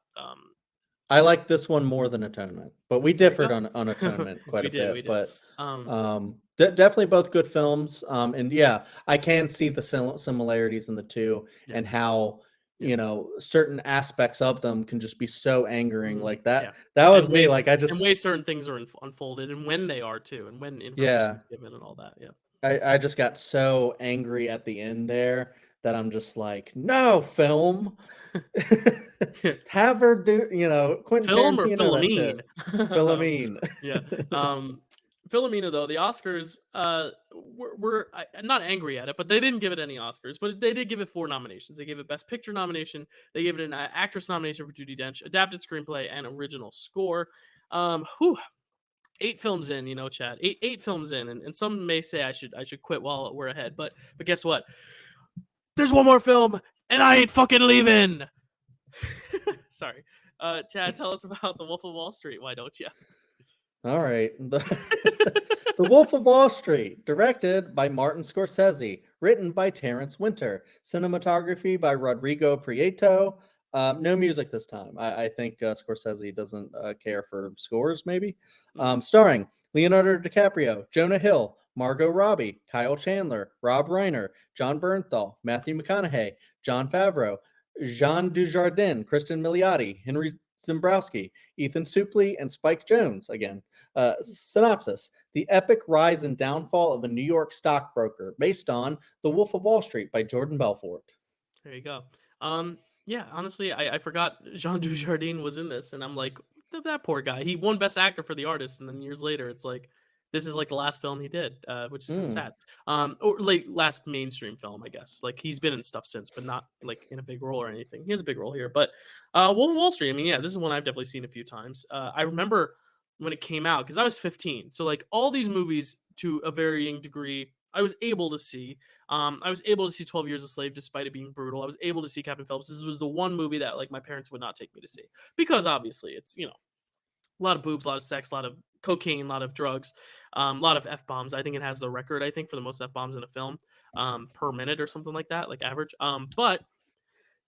I like this one more than Atonement, but we differed on Atonement quite We a did, bit. we did. But Um, definitely both good films. And yeah, I can see the similarities in the two, Yeah. and how Yeah. certain aspects of them can just be so angering. Mhm. Like that. Yeah. That was And me. ways Like I and just ways certain things are unfolded, and when they are too, and when yeah. information's given and all that. Yeah. I just got so angry at the end there that I'm just like, no, film. Have her do, Quentin Film or Tarantino that Philomene? shit. Philomene. Yeah. Philomena, though, the Oscars were not angry at it, but they didn't give it any Oscars. But they did give it 4 nominations. They gave it Best Picture nomination. They gave it an actress nomination for Judi Dench, adapted screenplay, and original score. 8 films in, Chad. Eight films in, and some may say I should quit while we're ahead. But guess what? There's one more film, and I ain't fucking leaving. Sorry. Chad, tell us about The Wolf of Wall Street. Why don't you? All right. The Wolf of Wall Street, directed by Martin Scorsese, written by Terrence Winter, cinematography by Rodrigo Prieto. No music this time. I think Scorsese doesn't care for scores, maybe. Starring Leonardo DiCaprio, Jonah Hill, Margot Robbie, Kyle Chandler, Rob Reiner, John Bernthal, Matthew McConaughey, Jon Favreau, Jean Dujardin, Kristen Milioti, Henry Zimbrowski, Ethan Suplee, and Spike Jonze again. Synopsis: The epic rise and downfall of a New York stockbroker, based on The Wolf of Wall Street by Jordan Belfort. There you go. Yeah, honestly, I forgot Jean Dujardin was in this, and I'm like, that poor guy. He won Best Actor for The Artist, and then years later, it's like, this is like the last film he did, which is kind of sad. Or like last mainstream film, I guess. Like he's been in stuff since, but not like in a big role or anything. He has a big role here, but Wolf of Wall Street. I mean, yeah, this is one I've definitely seen a few times. I remember when it came out because I was 15, so like all these movies to a varying degree, I was able to see. I was able to see 12 Years a Slave despite it being brutal. I was able to see Captain Phillips. This was the one movie that like my parents would not take me to see because obviously it's a lot of boobs, a lot of sex, a lot of cocaine, a lot of drugs, a lot of f-bombs. I think it has the record, I think, for the most f-bombs in a film per minute or something like that, like average. But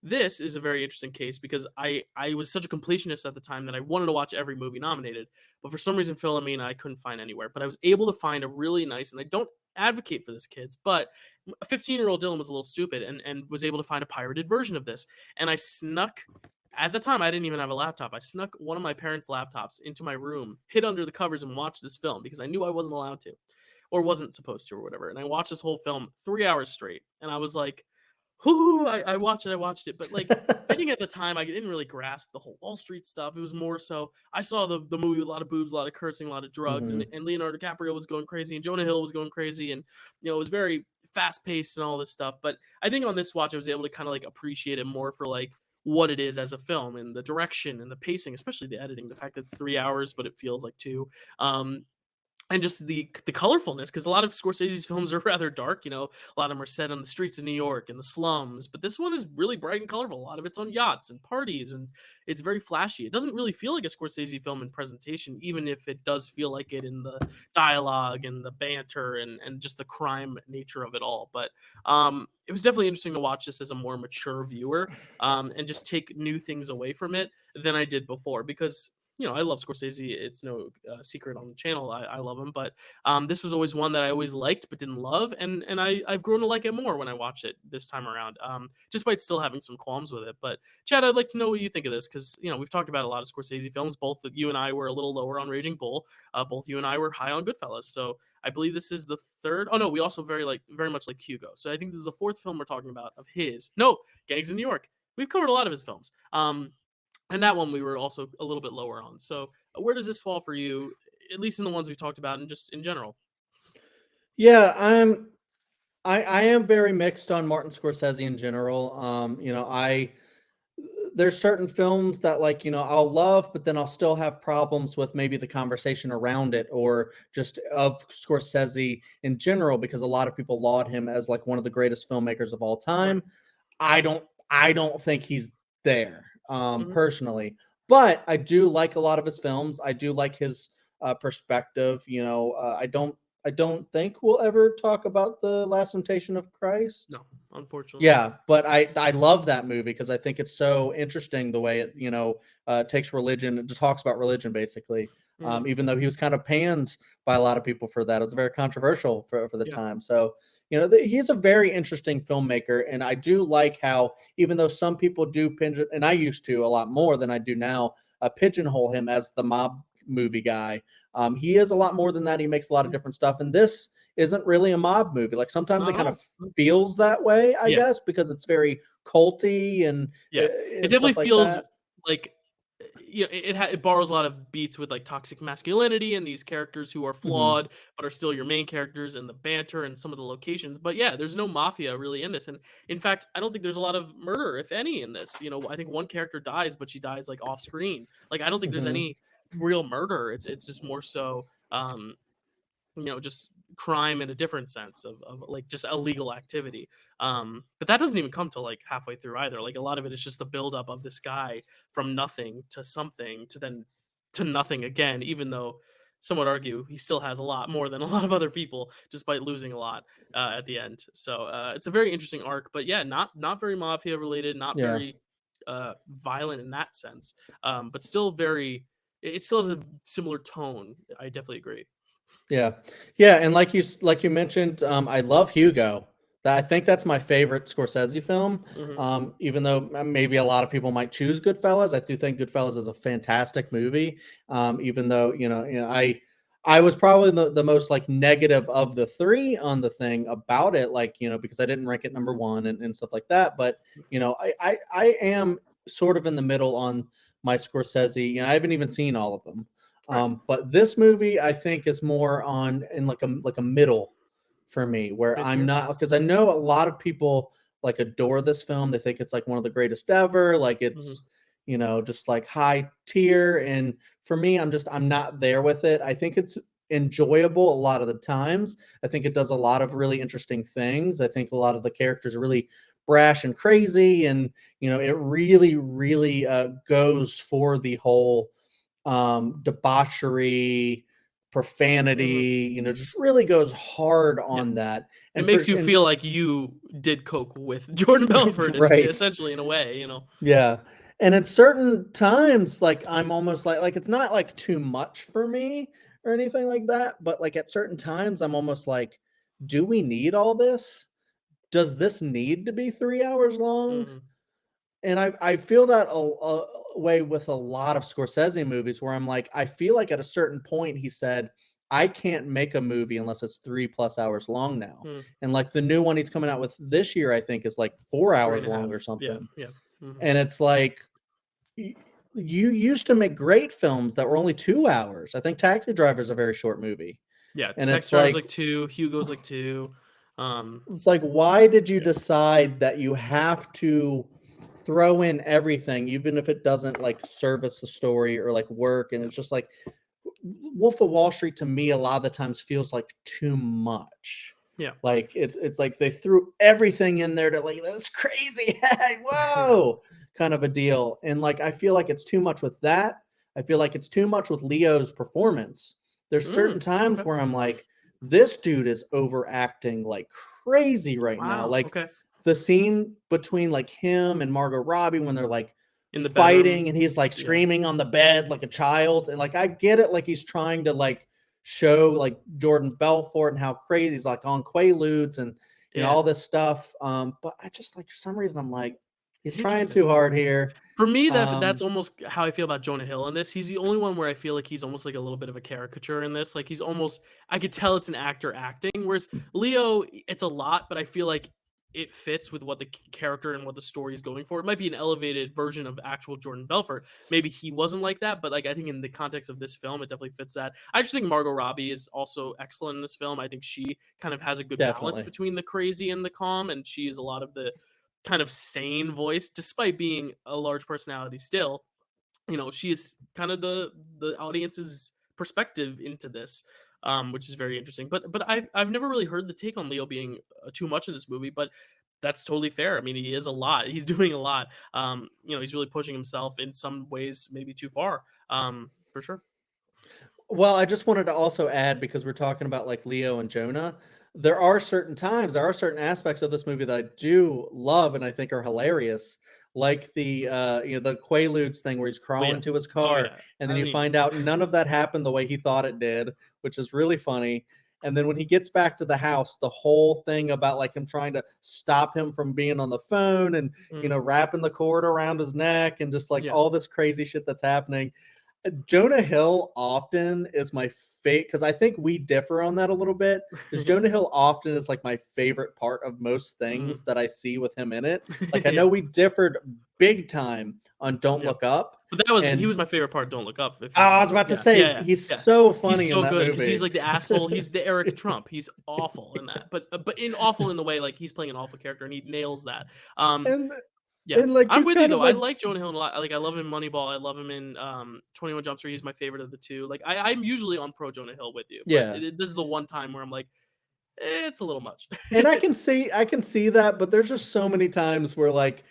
this is a very interesting case because I was such a completionist at the time that I wanted to watch every movie nominated, but for some reason Philomena I couldn't find anywhere. But I was able to find a really nice, and I don't advocate for this, kids, but a 15-year-old Dylan was a little stupid and was able to find a pirated version of this. And I snuck, at the time I didn't even have a laptop, I snuck one of my parents' laptops into my room, hid under the covers, and watched this film because I knew I wasn't allowed to or wasn't supposed to or whatever. And I watched this whole film 3 hours straight, and I was like, whoo, I watched it. But like, I think at the time I didn't really grasp the whole Wall Street stuff. It was more so I saw the movie with a lot of boobs, a lot of cursing, a lot of drugs, and Leonardo DiCaprio was going crazy, and Jonah Hill was going crazy, and it was very fast paced and all this stuff. But I think on this watch I was able to kind of like appreciate it more for like what it is as a film, and the direction and the pacing, especially the editing, the fact that it's 3 hours but it feels like 2. And just the colorfulness, because a lot of Scorsese's films are rather dark. A lot of them are set on the streets of New York and the slums, but this one is really bright and colorful. A lot of it's on yachts and parties, and it's very flashy. It doesn't really feel like a Scorsese film in presentation, even if it does feel like it in the dialogue and the banter and just the crime nature of it all. But it was definitely interesting to watch this as a more mature viewer, and just take new things away from it than I did before, because I love Scorsese. It's no secret on the channel. I love him, but this was always one that I always liked but didn't love, and I've grown to like it more when I watch it this time around, despite still having some qualms with it. But Chad, I'd like to know what you think of this, because we've talked about a lot of Scorsese films. Both you and I were a little lower on Raging Bull. Both you and I were high on Goodfellas. So I believe this is the third. Oh no, we also very much like Hugo. So I think this is the fourth film we're talking about of his. No, Gangs in New York. We've covered a lot of his films. And that one we were also a little bit lower on. So where does this fall for you, at least in the ones we've talked about and just in general? Yeah, I am very mixed on Martin Scorsese in general. There's certain films that I'll love, but then I'll still have problems with maybe the conversation around it, or just of Scorsese in general, because a lot of people laud him as like one of the greatest filmmakers of all time. I don't think he's there. Personally, but I do like a lot of his films. I do like his perspective. I don't think we'll ever talk about The Last Temptation of Christ. No, unfortunately. Yeah, but I love that movie because I think it's so interesting the way it takes religion. It just talks about religion basically. Mhm. Even though he was kind of panned by a lot of people for that, it was very controversial for the Yeah. time. So he's a very interesting filmmaker, and I do like how even though some people do pigeon, and I used to a lot more than I do now, pigeonhole him as the mob movie guy. He is a lot more than that. He makes a lot of different stuff, and this isn't really a mob movie. Like sometimes Not it at kind all. of feels that way, I Yeah. guess, because it's very culty and Yeah. It definitely stuff like feels that. like it borrows a lot of beats with like toxic masculinity and these characters who are Mhm. flawed but are still your main characters and the banter and some of the locations. But yeah, there's no mafia really in this. And in fact, I don't think there's a lot of murder, if any, in this. I think one character dies, but she dies like off screen. Like I don't think there's Mhm. any real murder. It's just more so just crime in a different sense of like just illegal activity. But that doesn't even come till like halfway through either. Like a lot of it is just the buildup of this guy from nothing to something to then to nothing again, even though some would argue he still has a lot more than a lot of other people despite losing a lot at the end. So it's a very interesting arc, but yeah, not very mafia related, not Yeah. very violent in that sense, but still very it still has a similar tone. I definitely agree. Yeah. Yeah, and like you mentioned, I love Hugo. I think that's my favorite Scorsese film. Hmm. Even though maybe a lot of people might choose Goodfellas, I do think Goodfellas is a fantastic movie. Even though I was probably the most like negative of the three on the thing about it, like because I didn't rank it number one and stuff like that. But I am sort of in the middle on my Scorsese. I haven't even seen all of them. Right. But this movie, I think, is more on in like a middle for me, where Mid I'm tier. not because I know a lot of people like adore this film. They think it's like one of the greatest ever. Like Mhm. it's just like high tier. And for me, I'm not there with it. I think it's enjoyable a lot of the times. I think it does a lot of really interesting things. I think a lot of the characters are really brash and crazy, and it really, really goes for the whole debauchery, Mhm. profanity, just really goes hard Yeah. on that. It And makes you feel like you did coke with Jordan Belfort and right. essentially in a way. Yeah. And at certain times, like I'm almost like it's not like too much for me or anything like that, but like at certain times I'm almost like, do we need all this? Does this need to be 3 hours long? Mhm. And I feel that a way with a lot of Scorsese movies where I'm like, I feel like at a certain point he said, I can't make a movie unless it's 3+ hours long now. Mm. And like the new one he's coming out with this year, I think is like 4 hours 3.5. long or Yeah. something. Yeah. Mhm. And it's like you used to make great films that were only 2 hours. I think Taxi Driver is a very short movie. Yeah. And Text it's Star was like like 2, Hugo's like 2. Um, why did you yeah. decide that you have to throw in everything, even if it doesn't like service the story or like work? And Yeah. it's just like Wolf of Wall Street to me a lot of the times feels like too much. Yeah. Like it's like they threw everything in there to like that's crazy, hey, whoa, kind of a deal. And like I feel like it's too much with that. I feel like it's too much with Leo's performance. There's certain times Okay. where I'm like, this dude is overacting like crazy right now. Wow. Like Okay. the scene between like him and Margot Robbie when they're like In the fighting bedroom. and he's like Yeah. screaming on the bed like a child, and like I get it, like he's trying to like show like Jordan Belfort and how crazy he's like on Quaaludes and Yeah. all this stuff. But I just like for some reason I'm like he's trying Interesting. too hard here. For me, that's Um, almost how I feel about Jonah Hill in this. He's the only one where I feel like he's almost like a little bit of a caricature in this. Like he's almost I could tell it's an actor acting. Whereas Leo, it's a lot, but I feel like it fits with what the character and what the story is going for. It might be an elevated version of actual Jordan Belfort. Maybe he wasn't like that, but like I think in the context of this film, it definitely fits that. I just think Margot Robbie is also excellent in this film. I think she kind of has a good balance Definitely. between the crazy and the calm, and she is a lot of the kind of sane voice despite being a large personality still. She is kind of the audience's perspective into this, which is very interesting. But I've never really heard the take on Leo being too much in this movie, but that's totally fair. I mean, he is a lot. He's doing a lot. He's really pushing himself in some ways, maybe too far. For sure. Well, I just wanted to also add because we're talking about like Leo and Jonah. there are certain times, there are certain aspects of this movie that I do love and I think are hilarious, like the the Quaaludes thing where he's crawling to his car, and then you find out none of that happened the way he thought it did, which is really funny. And then when he gets back to the house, the whole thing about like him trying to stop him from being on the phone and wrapping the cord around his neck and just like all this crazy shit that's happening. Jonah Hill often is my favorite because I think we differ on that a little bit. Because Jonah Hill often is like my favorite part of most things that I see with him in it. Like I know we differed big time on Don't Look Up. But that was he was my favorite part. Don't Look Up. I was about to say he's so funny. He's so in that good because movie. he's like the asshole. He's the Eric Trump. He's awful in that, but in awful in the way like he's playing an awful character and he nails that. And like I'm with you though. I like Jonah Hill a lot. Like I love him in Moneyball. I love him in 21 Jump Street. He's my favorite of the two. Like I'm usually on pro Jonah Hill with you. But this is the one time where I'm like, it's a little much. And I can see that, but there's just so many times where like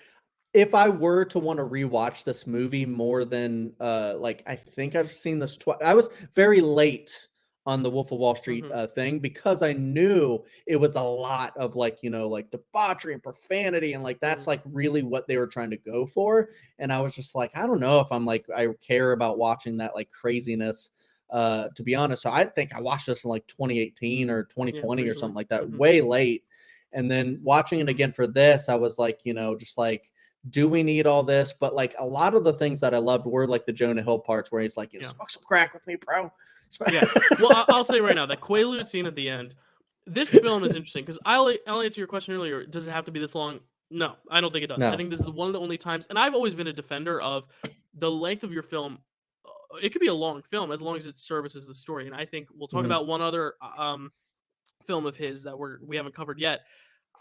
if I were to want to rewatch this movie more than like I think I've seen this twice. I was very late on the Wolf of Wall Street thing because I knew it was a lot of like, like debauchery and profanity. And like, that's like really what they were trying to go for. And I was just like, I don't know if I'm like, I care about watching that like craziness, to be honest. So I think I watched this in like 2018 or 2020 or something like that, way late. And then watching it again for this, I was like, just like, do we need all this? But like a lot of the things that I loved were like the Jonah Hill parts where he's like, smoke some crack with me, bro. Well, I'll say right now that Quaalude scene at the end. This film is interesting because I'll answer your question earlier. Does it have to be this long? No, I don't think it does. No. I think this is one of the only times, and I've always been a defender of the length of your film. It could be a long film as long as it services the story. And I think we'll talk about one other film of his that we haven't covered yet.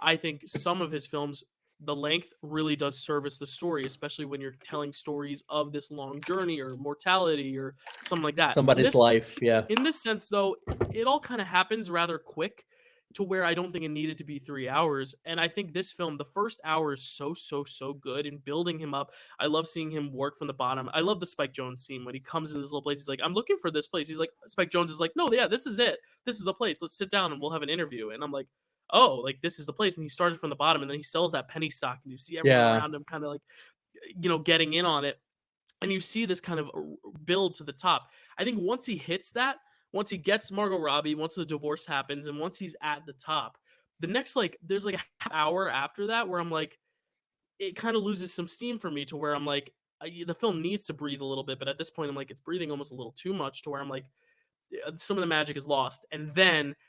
I think some of his films, the length really does service the story, especially when you're telling stories of this long journey or mortality or something like that. Somebody's life, yeah. In this sense, though, it all kind of happens rather quick to where I don't think it needed to be 3 hours. And I think this film, the first hour is so good in building him up. I love seeing him work from the bottom. I love the Spike Jonze scene when he comes in this little place. He's like, I'm looking for this place. He's like, Spike Jonze is like, no, yeah, this is it. This is the place. Let's sit down and we'll have an interview. And I'm like, oh, like this is the place. And he started from the bottom and then he sells that penny stock and you see everyone around him kind of like, getting in on it. And you see this kind of build to the top. I think once he hits that, once he gets Margot Robbie, once the divorce happens and once he's at the top, the next, like, there's like a half hour after that where I'm like, it kind of loses some steam for me to where I'm like, the film needs to breathe a little bit. But at this point, I'm like, it's breathing almost a little too much to where I'm like, some of the magic is lost. And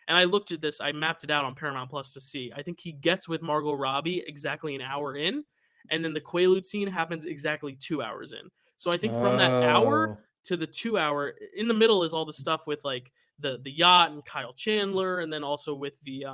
I looked at this, I mapped it out on Paramount Plus to see. I think he gets with Margot Robbie exactly an hour in, and then the Quaalude scene happens exactly 2 hours in. So I think from that hour to the 2 hour, in the middle is all the stuff with like the yacht and Kyle Chandler, and then also with the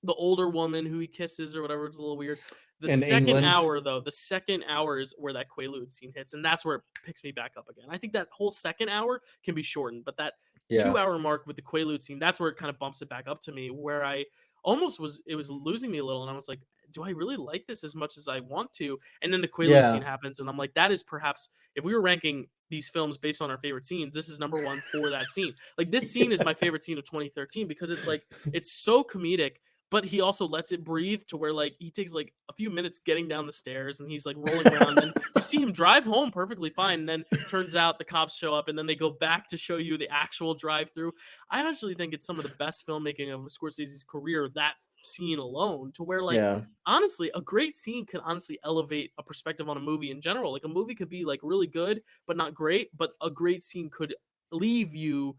older woman who he kisses or whatever. It's a little weird. The second hour is where that Quaalude scene hits, and that's where it picks me back up again. I think that whole second hour can be shortened, but that 2 hour mark with the Quaalude scene, that's where it kind of bumps it back up to me, where I almost was losing me a little, and I was like, do I really like this as much as I want to? And then the Quaalude scene happens, and I'm like, that is perhaps, if we were ranking these films based on our favorite scenes, this is number one for that scene. Like, this scene is my favorite scene of 2013 because it's like, it's so comedic, but he also lets it breathe to where like he takes like a few minutes getting down the stairs and he's like rolling around and you see him drive home perfectly fine. And then turns out the cops show up and then they go back to show you the actual drive through. I actually think it's some of the best filmmaking of Scorsese's career, that scene alone, to where like honestly a great scene could honestly elevate a perspective on a movie in general. Like a movie could be like really good but not great, but a great scene could leave you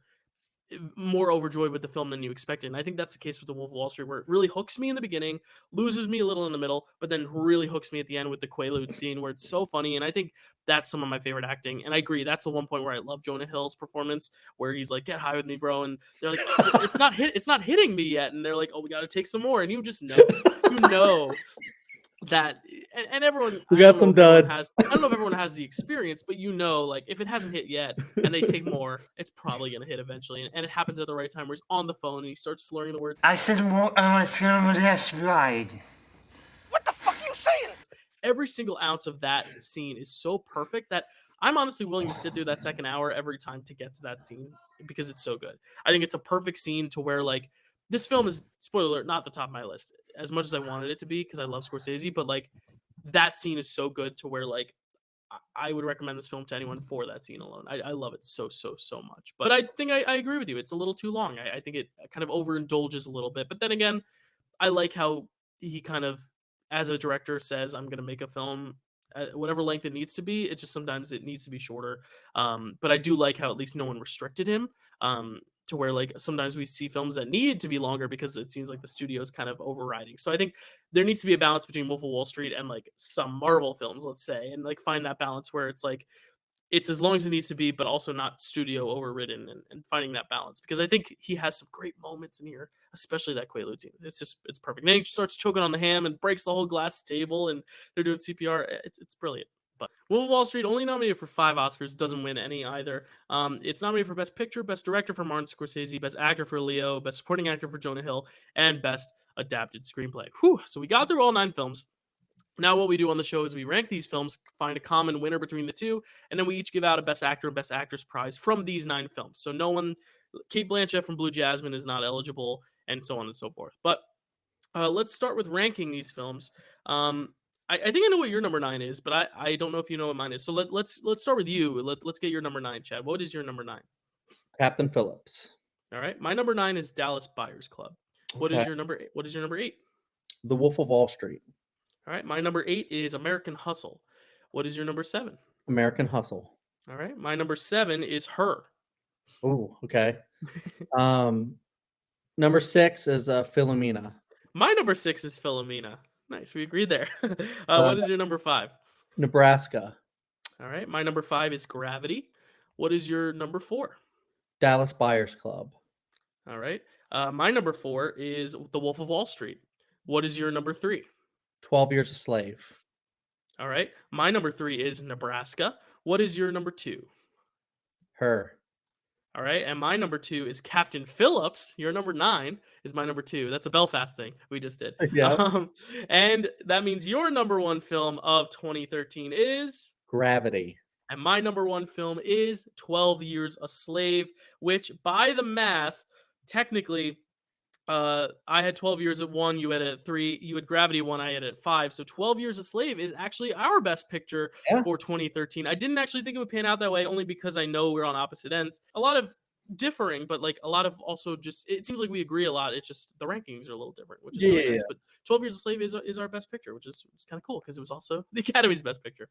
more overjoyed with the film than you expected. And I think that's the case with The Wolf of Wall Street, where it really hooks me in the beginning, loses me a little in the middle, but then really hooks me at the end with the Quaalude scene where it's so funny. And I think that's some of my favorite acting. And I agree, that's the one point where I love Jonah Hill's performance, where he's like, get high with me, bro. And they're like, it's not hitting me yet. And they're like, oh, we got to take some more. And you just know, that, and everyone, we got some duds. I don't know if everyone has the experience, but like if it hasn't hit yet and they take more, it's probably gonna hit eventually. And it happens at the right time where he's on the phone and he starts slurring the word. I said, well, I want to go with that ride. What the fuck are you saying? Every single ounce of that scene is so perfect that I'm honestly willing to sit through that second hour every time to get to that scene because it's so good. I think it's a perfect scene to where like this film is, spoiler alert, not the top of my list as much as I wanted it to be because I love Scorsese, but like that scene is so good to where like I would recommend this film to anyone for that scene alone. I love it so much. But I think I agree with you. It's a little too long. I think it kind of overindulges a little bit. But then again, I like how he kind of, as a director, says, I'm going to make a film at whatever length it needs to be. It's just sometimes it needs to be shorter. But I do like how at least no one restricted him to where like sometimes we see films that need to be longer because it seems like the studio is kind of overriding. So I think there needs to be a balance between Wolf of Wall Street and like some Marvel films, let's say, and like find that balance where it's like it's as long as it needs to be, but also not studio overridden, and finding that balance because I think he has some great moments in here, especially that Quaalude scene. It's perfect. And then he starts choking on the ham and breaks the whole glass table, and they're doing CPR. It's brilliant. But Wolf of Wall Street only nominated for 5 Oscars, doesn't win any either. It's nominated for Best Picture, Best Director for Martin Scorsese, Best Actor for Leo, Best Supporting Actor for Jonah Hill, and Best Adapted Screenplay. Whew! So we got through all 9 films. Now what we do on the show is we rank these films, find a common winner between the two, and then we each give out a Best Actor and Best Actress prize from these 9 films. So no one, Kate Blanchett from Blue Jasmine is not eligible, and so on and so forth. But let's start with ranking these films. I think I know what your number 9 is, but I don't know if you know what mine is. So let's start with you. Let's get your number 9, Chad. What is your number 9? Captain Phillips. All right, my number 9 is Dallas Buyers Club. What is your number? What is your number 8? The Wolf of Wall Street. All right, my number 8 is American Hustle. What is your number 7? American Hustle. All right, my number 7 is Her. Oh, okay. Number 6 is Philomena. My number 6 is Philomena. Nice, we agreed there. What is your number 5? Nebraska. All right, my number 5 is Gravity. What is your number 4? Dallas Buyers Club. All right, my number 4 is The Wolf of Wall Street. What is your number 3? 12 Years a Slave. All right, my number 3 is Nebraska. What is your number 2? Her. All right, and my number 2 is Captain Phillips. Your number 9 is my number 2. That's a Belfast thing we just did. Yeah. And that means your number 1 film of 2013 is Gravity. And my number 1 film is 12 Years a Slave, which by the math, technically, I had 12 Years at 1, you had it at 3, you had Gravity 1, I had it at 5. So 12 Years a Slave is actually our best picture for 2013. I didn't actually think it would pan out that way, only because I know we're on opposite ends. A lot of differing, but like a lot of also just, it seems like we agree a lot. It's just the rankings are a little different, which is really nice. But 12 Years a Slave is our best picture, which is kind of cool because it was also the Academy's best picture.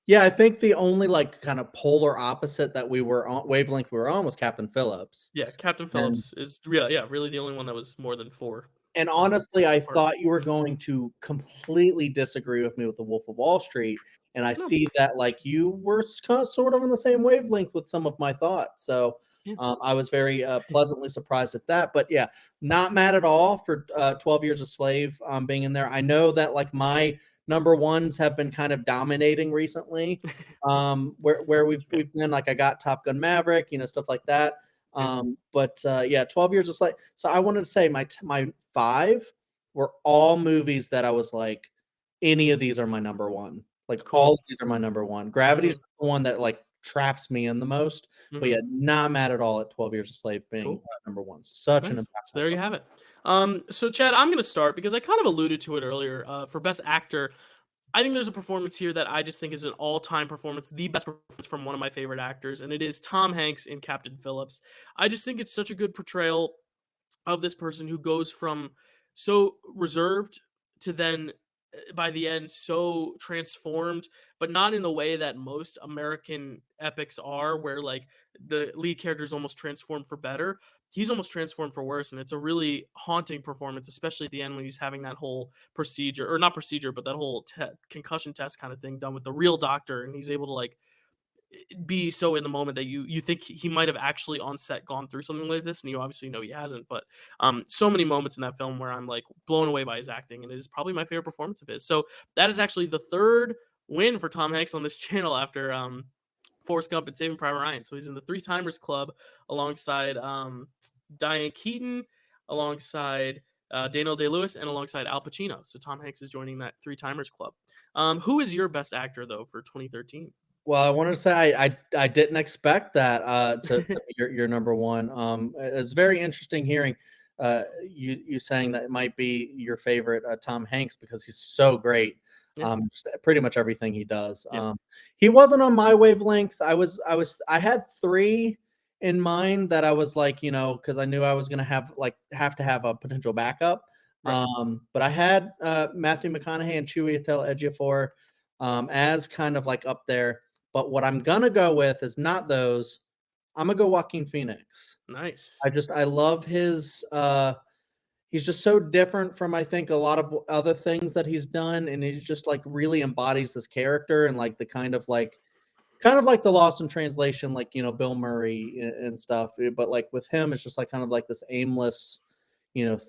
Yeah, I think the only like kind of polar opposite that we were on wavelength we were on was Captain Phillips. Yeah, Captain Phillips is really the only one that was more than 4. And honestly, I thought you were going to completely disagree with me with The Wolf of Wall Street, and I see that like you were sort of on the same wavelength with some of my thoughts. So I was very pleasantly surprised at that. But yeah, not mad at all for 12 Years a Slave being in there. I know that like my number ones have been kind of dominating recently, where we've been like I got Top Gun Maverick, stuff like that. But 12 Years a Slave. So I wanted to say my 5 were all movies that I was like, any of these are my number 1. Like all of these are my number 1. Gravity is the one that like traps me in the most. But yeah, not mad at all at 12 Years a Slave being number 1. Such an impact. So there you have it. So Chad, I'm going to start because I kind of alluded to it earlier. For Best Actor, I think there's a performance here that I just think is an all-time performance, the best performance from one of my favorite actors, and it is Tom Hanks in Captain Phillips. I just think it's such a good portrayal of this person who goes from so reserved to then by the end so transformed, but not in the way that most American epics are, where like the lead character is almost transformed for better. He's almost transformed for worse, and it's a really haunting performance, especially at the end when he's having that whole procedure, or not procedure, but that whole concussion test kind of thing done with the real doctor, and he's able to like be so in the moment that you think he might have actually on set gone through something like this, and you obviously know he hasn't. But so many moments in that film where I'm like blown away by his acting, and it is probably my favorite performance of his. So that is actually the 3rd win for Tom Hanks on this channel after Forrest Gump and Saving Private Ryan. So he's in the 3-timers club alongside Diane Keaton, alongside Daniel Day-Lewis, and alongside Al Pacino. So Tom Hanks is joining that 3-timers club. Who is your best actor though for 2013? Well, I wanted to say I didn't expect that to be your number 1. It's very interesting hearing you saying that it might be your favorite Tom Hanks because he's so great. Yeah. Just pretty much everything he does. Yeah. He wasn't on my wavelength. I had three in mind that I was like, because I knew I was gonna have to have a potential backup. Right. But I had Matthew McConaughey and Chiwetel Ejiofor as kind of like up there. But what I'm gonna go with is not those. I'm gonna go Joaquin Phoenix. Nice. I love his he's just so different from I think a lot of other things that he's done, and he just like really embodies this character and like the kind of like the Lost in Translation, like Bill Murray and stuff. But like with him, it's just like kind of like this aimless,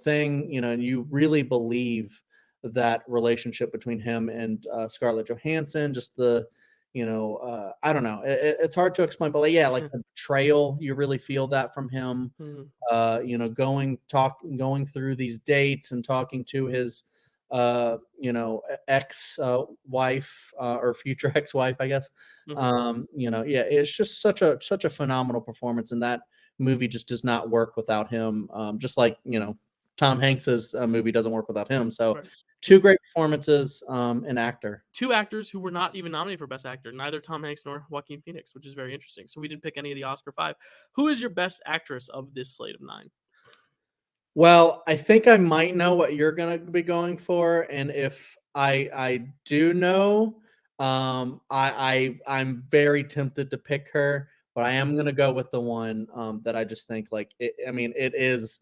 thing, and you really believe that relationship between him and Scarlett Johansson, just the I don't know. It's hard to explain, but like, yeah, like the betrayal, you really feel that from him. Going through these dates and talking to his ex wife or future ex-wife, I guess. Yeah, it's just such a phenomenal performance, and that movie just does not work without him. Just like Tom Hanks's movie doesn't work without him. So Right. two great performances, an actor. Two actors who were not even nominated for Best Actor, neither Tom Hanks nor Joaquin Phoenix, which is very interesting. So we didn't pick any of the Oscar 5. Who is your best actress of this slate of 9? Well, I think I might know what you're gonna be going for, and if I do know, I'm very tempted to pick her, but I am gonna go with the one that I just think like it is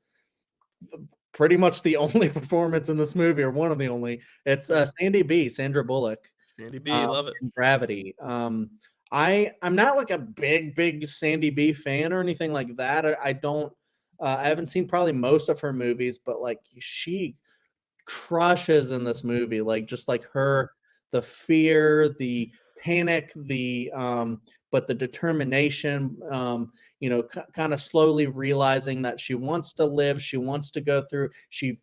pretty much the only performance in this movie, or one of the only. It's Sandra Bullock. Sandy B, love it. In Gravity. I'm not like a big Sandy B fan or anything like that. I don't. I haven't seen probably most of her movies, but like she crushes in this movie. Like just like her, the fear, the panic, but the determination. Kind of slowly realizing that she wants to live, she wants to go through. She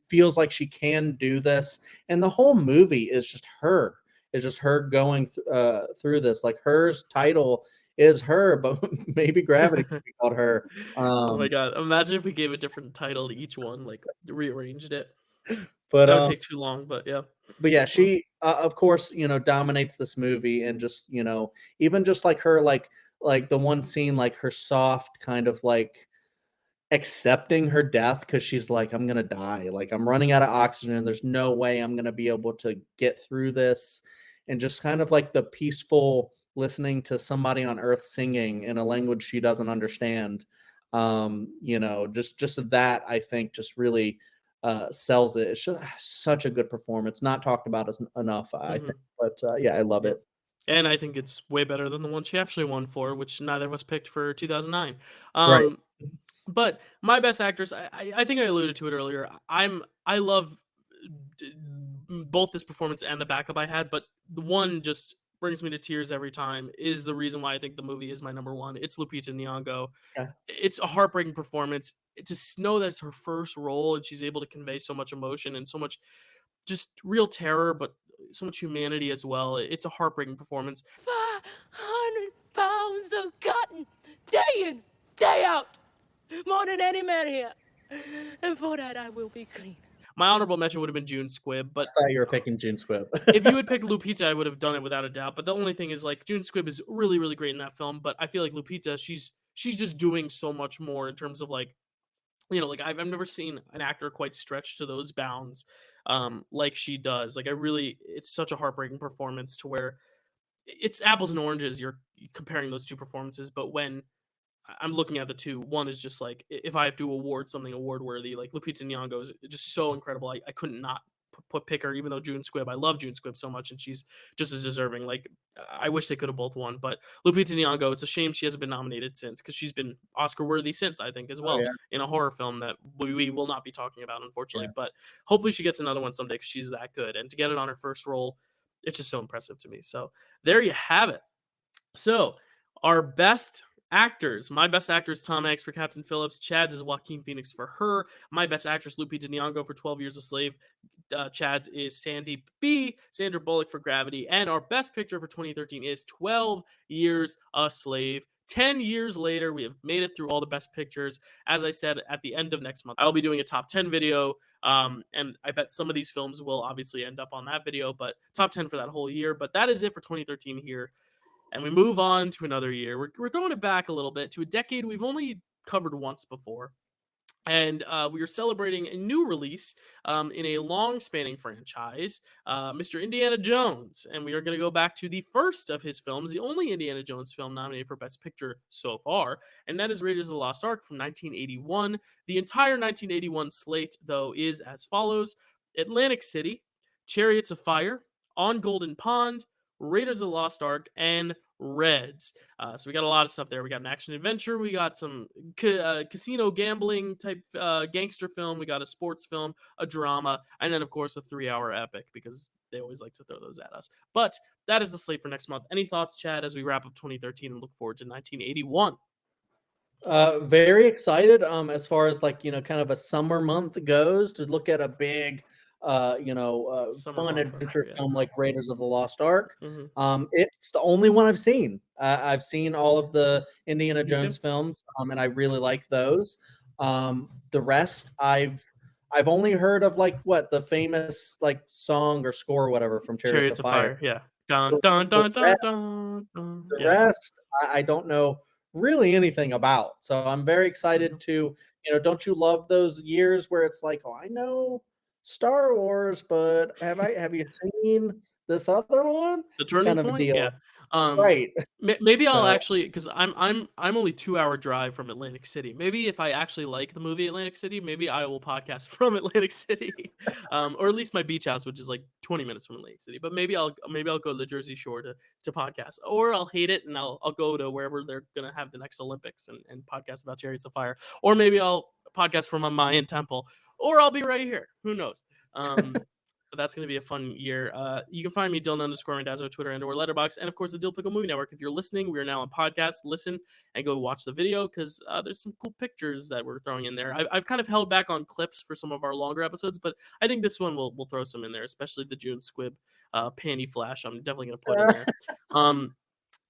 feels like she can do this, and the whole movie is just her. It's just her going through this. Like her title is her, but maybe Gravity could be called her. Oh my god! Imagine if we gave a different title to each one, like rearranged it. But That would take too long. But yeah. But yeah, she of course dominates this movie, and just even just like her like the one scene, like her soft kind of like accepting her death, because she's like, I'm gonna die, like I'm running out of oxygen and there's no way I'm gonna be able to get through this, and just kind of like the peaceful listening to somebody on earth singing in a language she doesn't understand. Just that, I think, just really sells it. It's just such a good performance, not talked about enough, I think. But yeah, I love it. And I think it's way better than the one she actually won for, which neither of us picked for 2009. Right. But my best actress, I think I alluded to it earlier. I love both this performance and the backup I had, but the one just brings me to tears every time, is the reason why I think the movie is my number one. It's Lupita Nyong'o. Yeah. It's a heartbreaking performance. To know that it's her first role and she's able to convey so much emotion and so much just real terror, but so much humanity as well. It's a heartbreaking performance. 500 pounds of cotton, day in, day out, more than any man here. And for that, I will be clean. My honorable mention would have been June Squibb, but I thought you were picking June Squibb. if you had picked Lupita, I would have done it without a doubt. But the only thing is, like, June Squibb is really, really great in that film. But I feel like Lupita, she's just doing so much more in terms of like, like I've never seen an actor quite stretched to those bounds, like she does. Like it's such a heartbreaking performance to where it's apples and oranges. You're comparing those two performances, but when I'm looking at the two, one is just like, if I have to award something award worthy, like Lupita Nyong'o is just so incredible. I couldn't not pick her, even though June Squibb, I love June Squibb so much, and she's just as deserving. Like, I wish they could have both won, but Lupita Nyong'o, it's a shame she hasn't been nominated since, because she's been Oscar worthy since, I think, as well, in a horror film that we will not be talking about, unfortunately. Yes. But hopefully she gets another one someday, because she's that good, and to get it on her first role, it's just so impressive to me. So there you have it. So our best actors. My best actor is Tom Hanks for Captain Phillips. Chad's is Joaquin Phoenix for Her. My best actress, Lupita Nyong'o for 12 Years a Slave. Chad's is Sandy B. Sandra Bullock for Gravity. And our best picture for 2013 is 12 Years a Slave. 10 years later, we have made it through all the best pictures. As I said, at the end of next month, I'll be doing a top 10 video. And I bet some of these films will obviously end up on that video, but top 10 for that whole year. But that is it for 2013 here. And we move on to another year. We're throwing it back a little bit to a decade we've only covered once before. And we are celebrating a new release in a long-spanning franchise, Mr. Indiana Jones. And we are going to go back to the first of his films, the only Indiana Jones film nominated for Best Picture so far, and that is Raiders of the Lost Ark from 1981. The entire 1981 slate, though, is as follows: Atlantic City, Chariots of Fire, On Golden Pond, Raiders of the Lost Ark, and Reds. So we got a lot of stuff there. We got an action adventure. We got some casino gambling type gangster film. We got a sports film, a drama, and then of course a 3-hour epic, because they always like to throw those at us. But that is the slate for next month. Any thoughts, Chad, as we wrap up 2013 and look forward to 1981? Very excited. As far as like, kind of a summer month goes, to look at a big fun adventure film like Raiders of the Lost Ark. It's the only one I've seen. I've seen all of the Indiana Jones films, and I really like those. The rest I've only heard of, like, what, the famous like song or score or whatever from Chariots of Fire. Yeah. Dun dun dun dun dun. The rest I don't know really anything about. So I'm very excited to, don't you love those years where it's like, oh, I know Star Wars, but have you seen this other one? The Turning kind of Point? a deal. Yeah. Right. Maybe I'll actually, because I'm only 2-hour drive from Atlantic City. Maybe if I actually like the movie Atlantic City, maybe I will podcast from Atlantic City, or at least my beach house, which is like 20 minutes from Atlantic City. But maybe I'll go to the Jersey Shore to podcast, or I'll hate it and I'll go to wherever they're gonna have the next Olympics and podcast about Chariots of Fire, or maybe I'll podcast from a Mayan temple, or I'll be right here. Who knows? So that's going to be a fun year. You can find me, Dylan_Randazzo, Twitter and/or Letterboxd, and of course the Dill Pickle Movie Network. If you're listening, we are now on podcast. Listen and go watch the video, because there's some cool pictures that we're throwing in there. I've kind of held back on clips for some of our longer episodes, but I think this one we'll throw some in there, especially the June Squibb panty flash. I'm definitely going to put in there.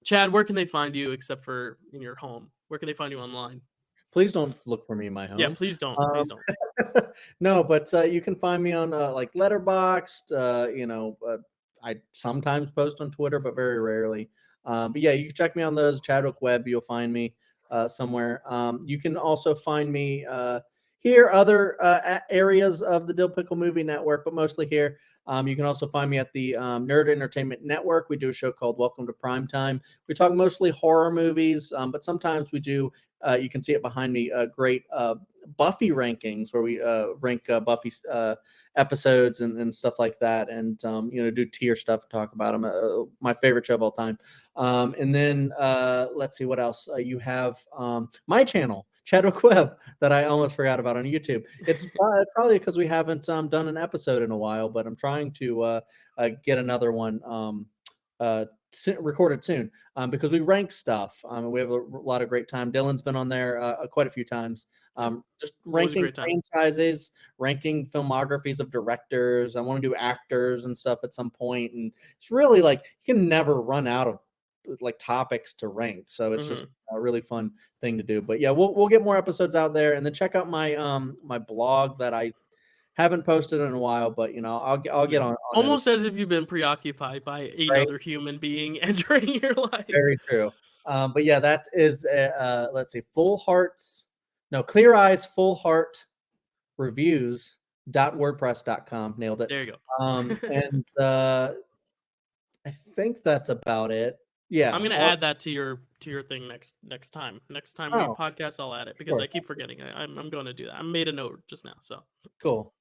Chad, where can they find you except for in your home? Where can they find you online? Please don't look for me in my home. Yeah, please don't. Please don't. No, but you can find me on like Letterboxd. I sometimes post on Twitter, but very rarely. But yeah, you can check me on those. Chadwick Webb, you'll find me somewhere. You can also find me here, other areas of the Dill Pickle Movie Network, but mostly here. You can also find me at the Nerd Entertainment Network. We do a show called Welcome to Primetime. We talk mostly horror movies, but sometimes we do, you can see it behind me, great Buffy rankings, where we rank Buffy episodes and stuff like that, and do tier stuff, talk about them. My favorite show of all time. And then let's see what else. You have my channel, Chadwick Webb, that I almost forgot about on YouTube. It's probably because we haven't done an episode in a while, but I'm trying to get another one recorded soon, because we rank stuff. We have a lot of great time. Dylan's been on there quite a few times, just ranking franchises, ranking filmographies of directors. I want to do actors and stuff at some point, and it's really like you can never run out of like topics to rank, so it's just a really fun thing to do. But yeah, we'll get more episodes out there, and then check out my my blog that I haven't posted in a while, but I'll get on almost as if you've been preoccupied by another human being entering your life. Very true. But yeah, that is let's see, Clear Eyes Full Heart Reviews.wordpress.com. Nailed it. There you go. And I think that's about it. Yeah, I'm gonna add that to your thing next time. Next time we podcast, I'll add it, because I keep forgetting. I'm going to do that. I made a note just now. So cool.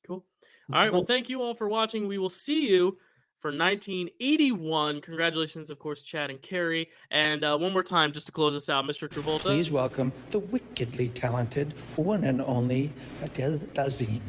All right. Well, thank you all for watching. We will see you for 1981. Congratulations, of course, Chad and Carrie. And one more time, just to close us out, Mr. Travolta. Please welcome the wickedly talented one and only Adele Dazeem.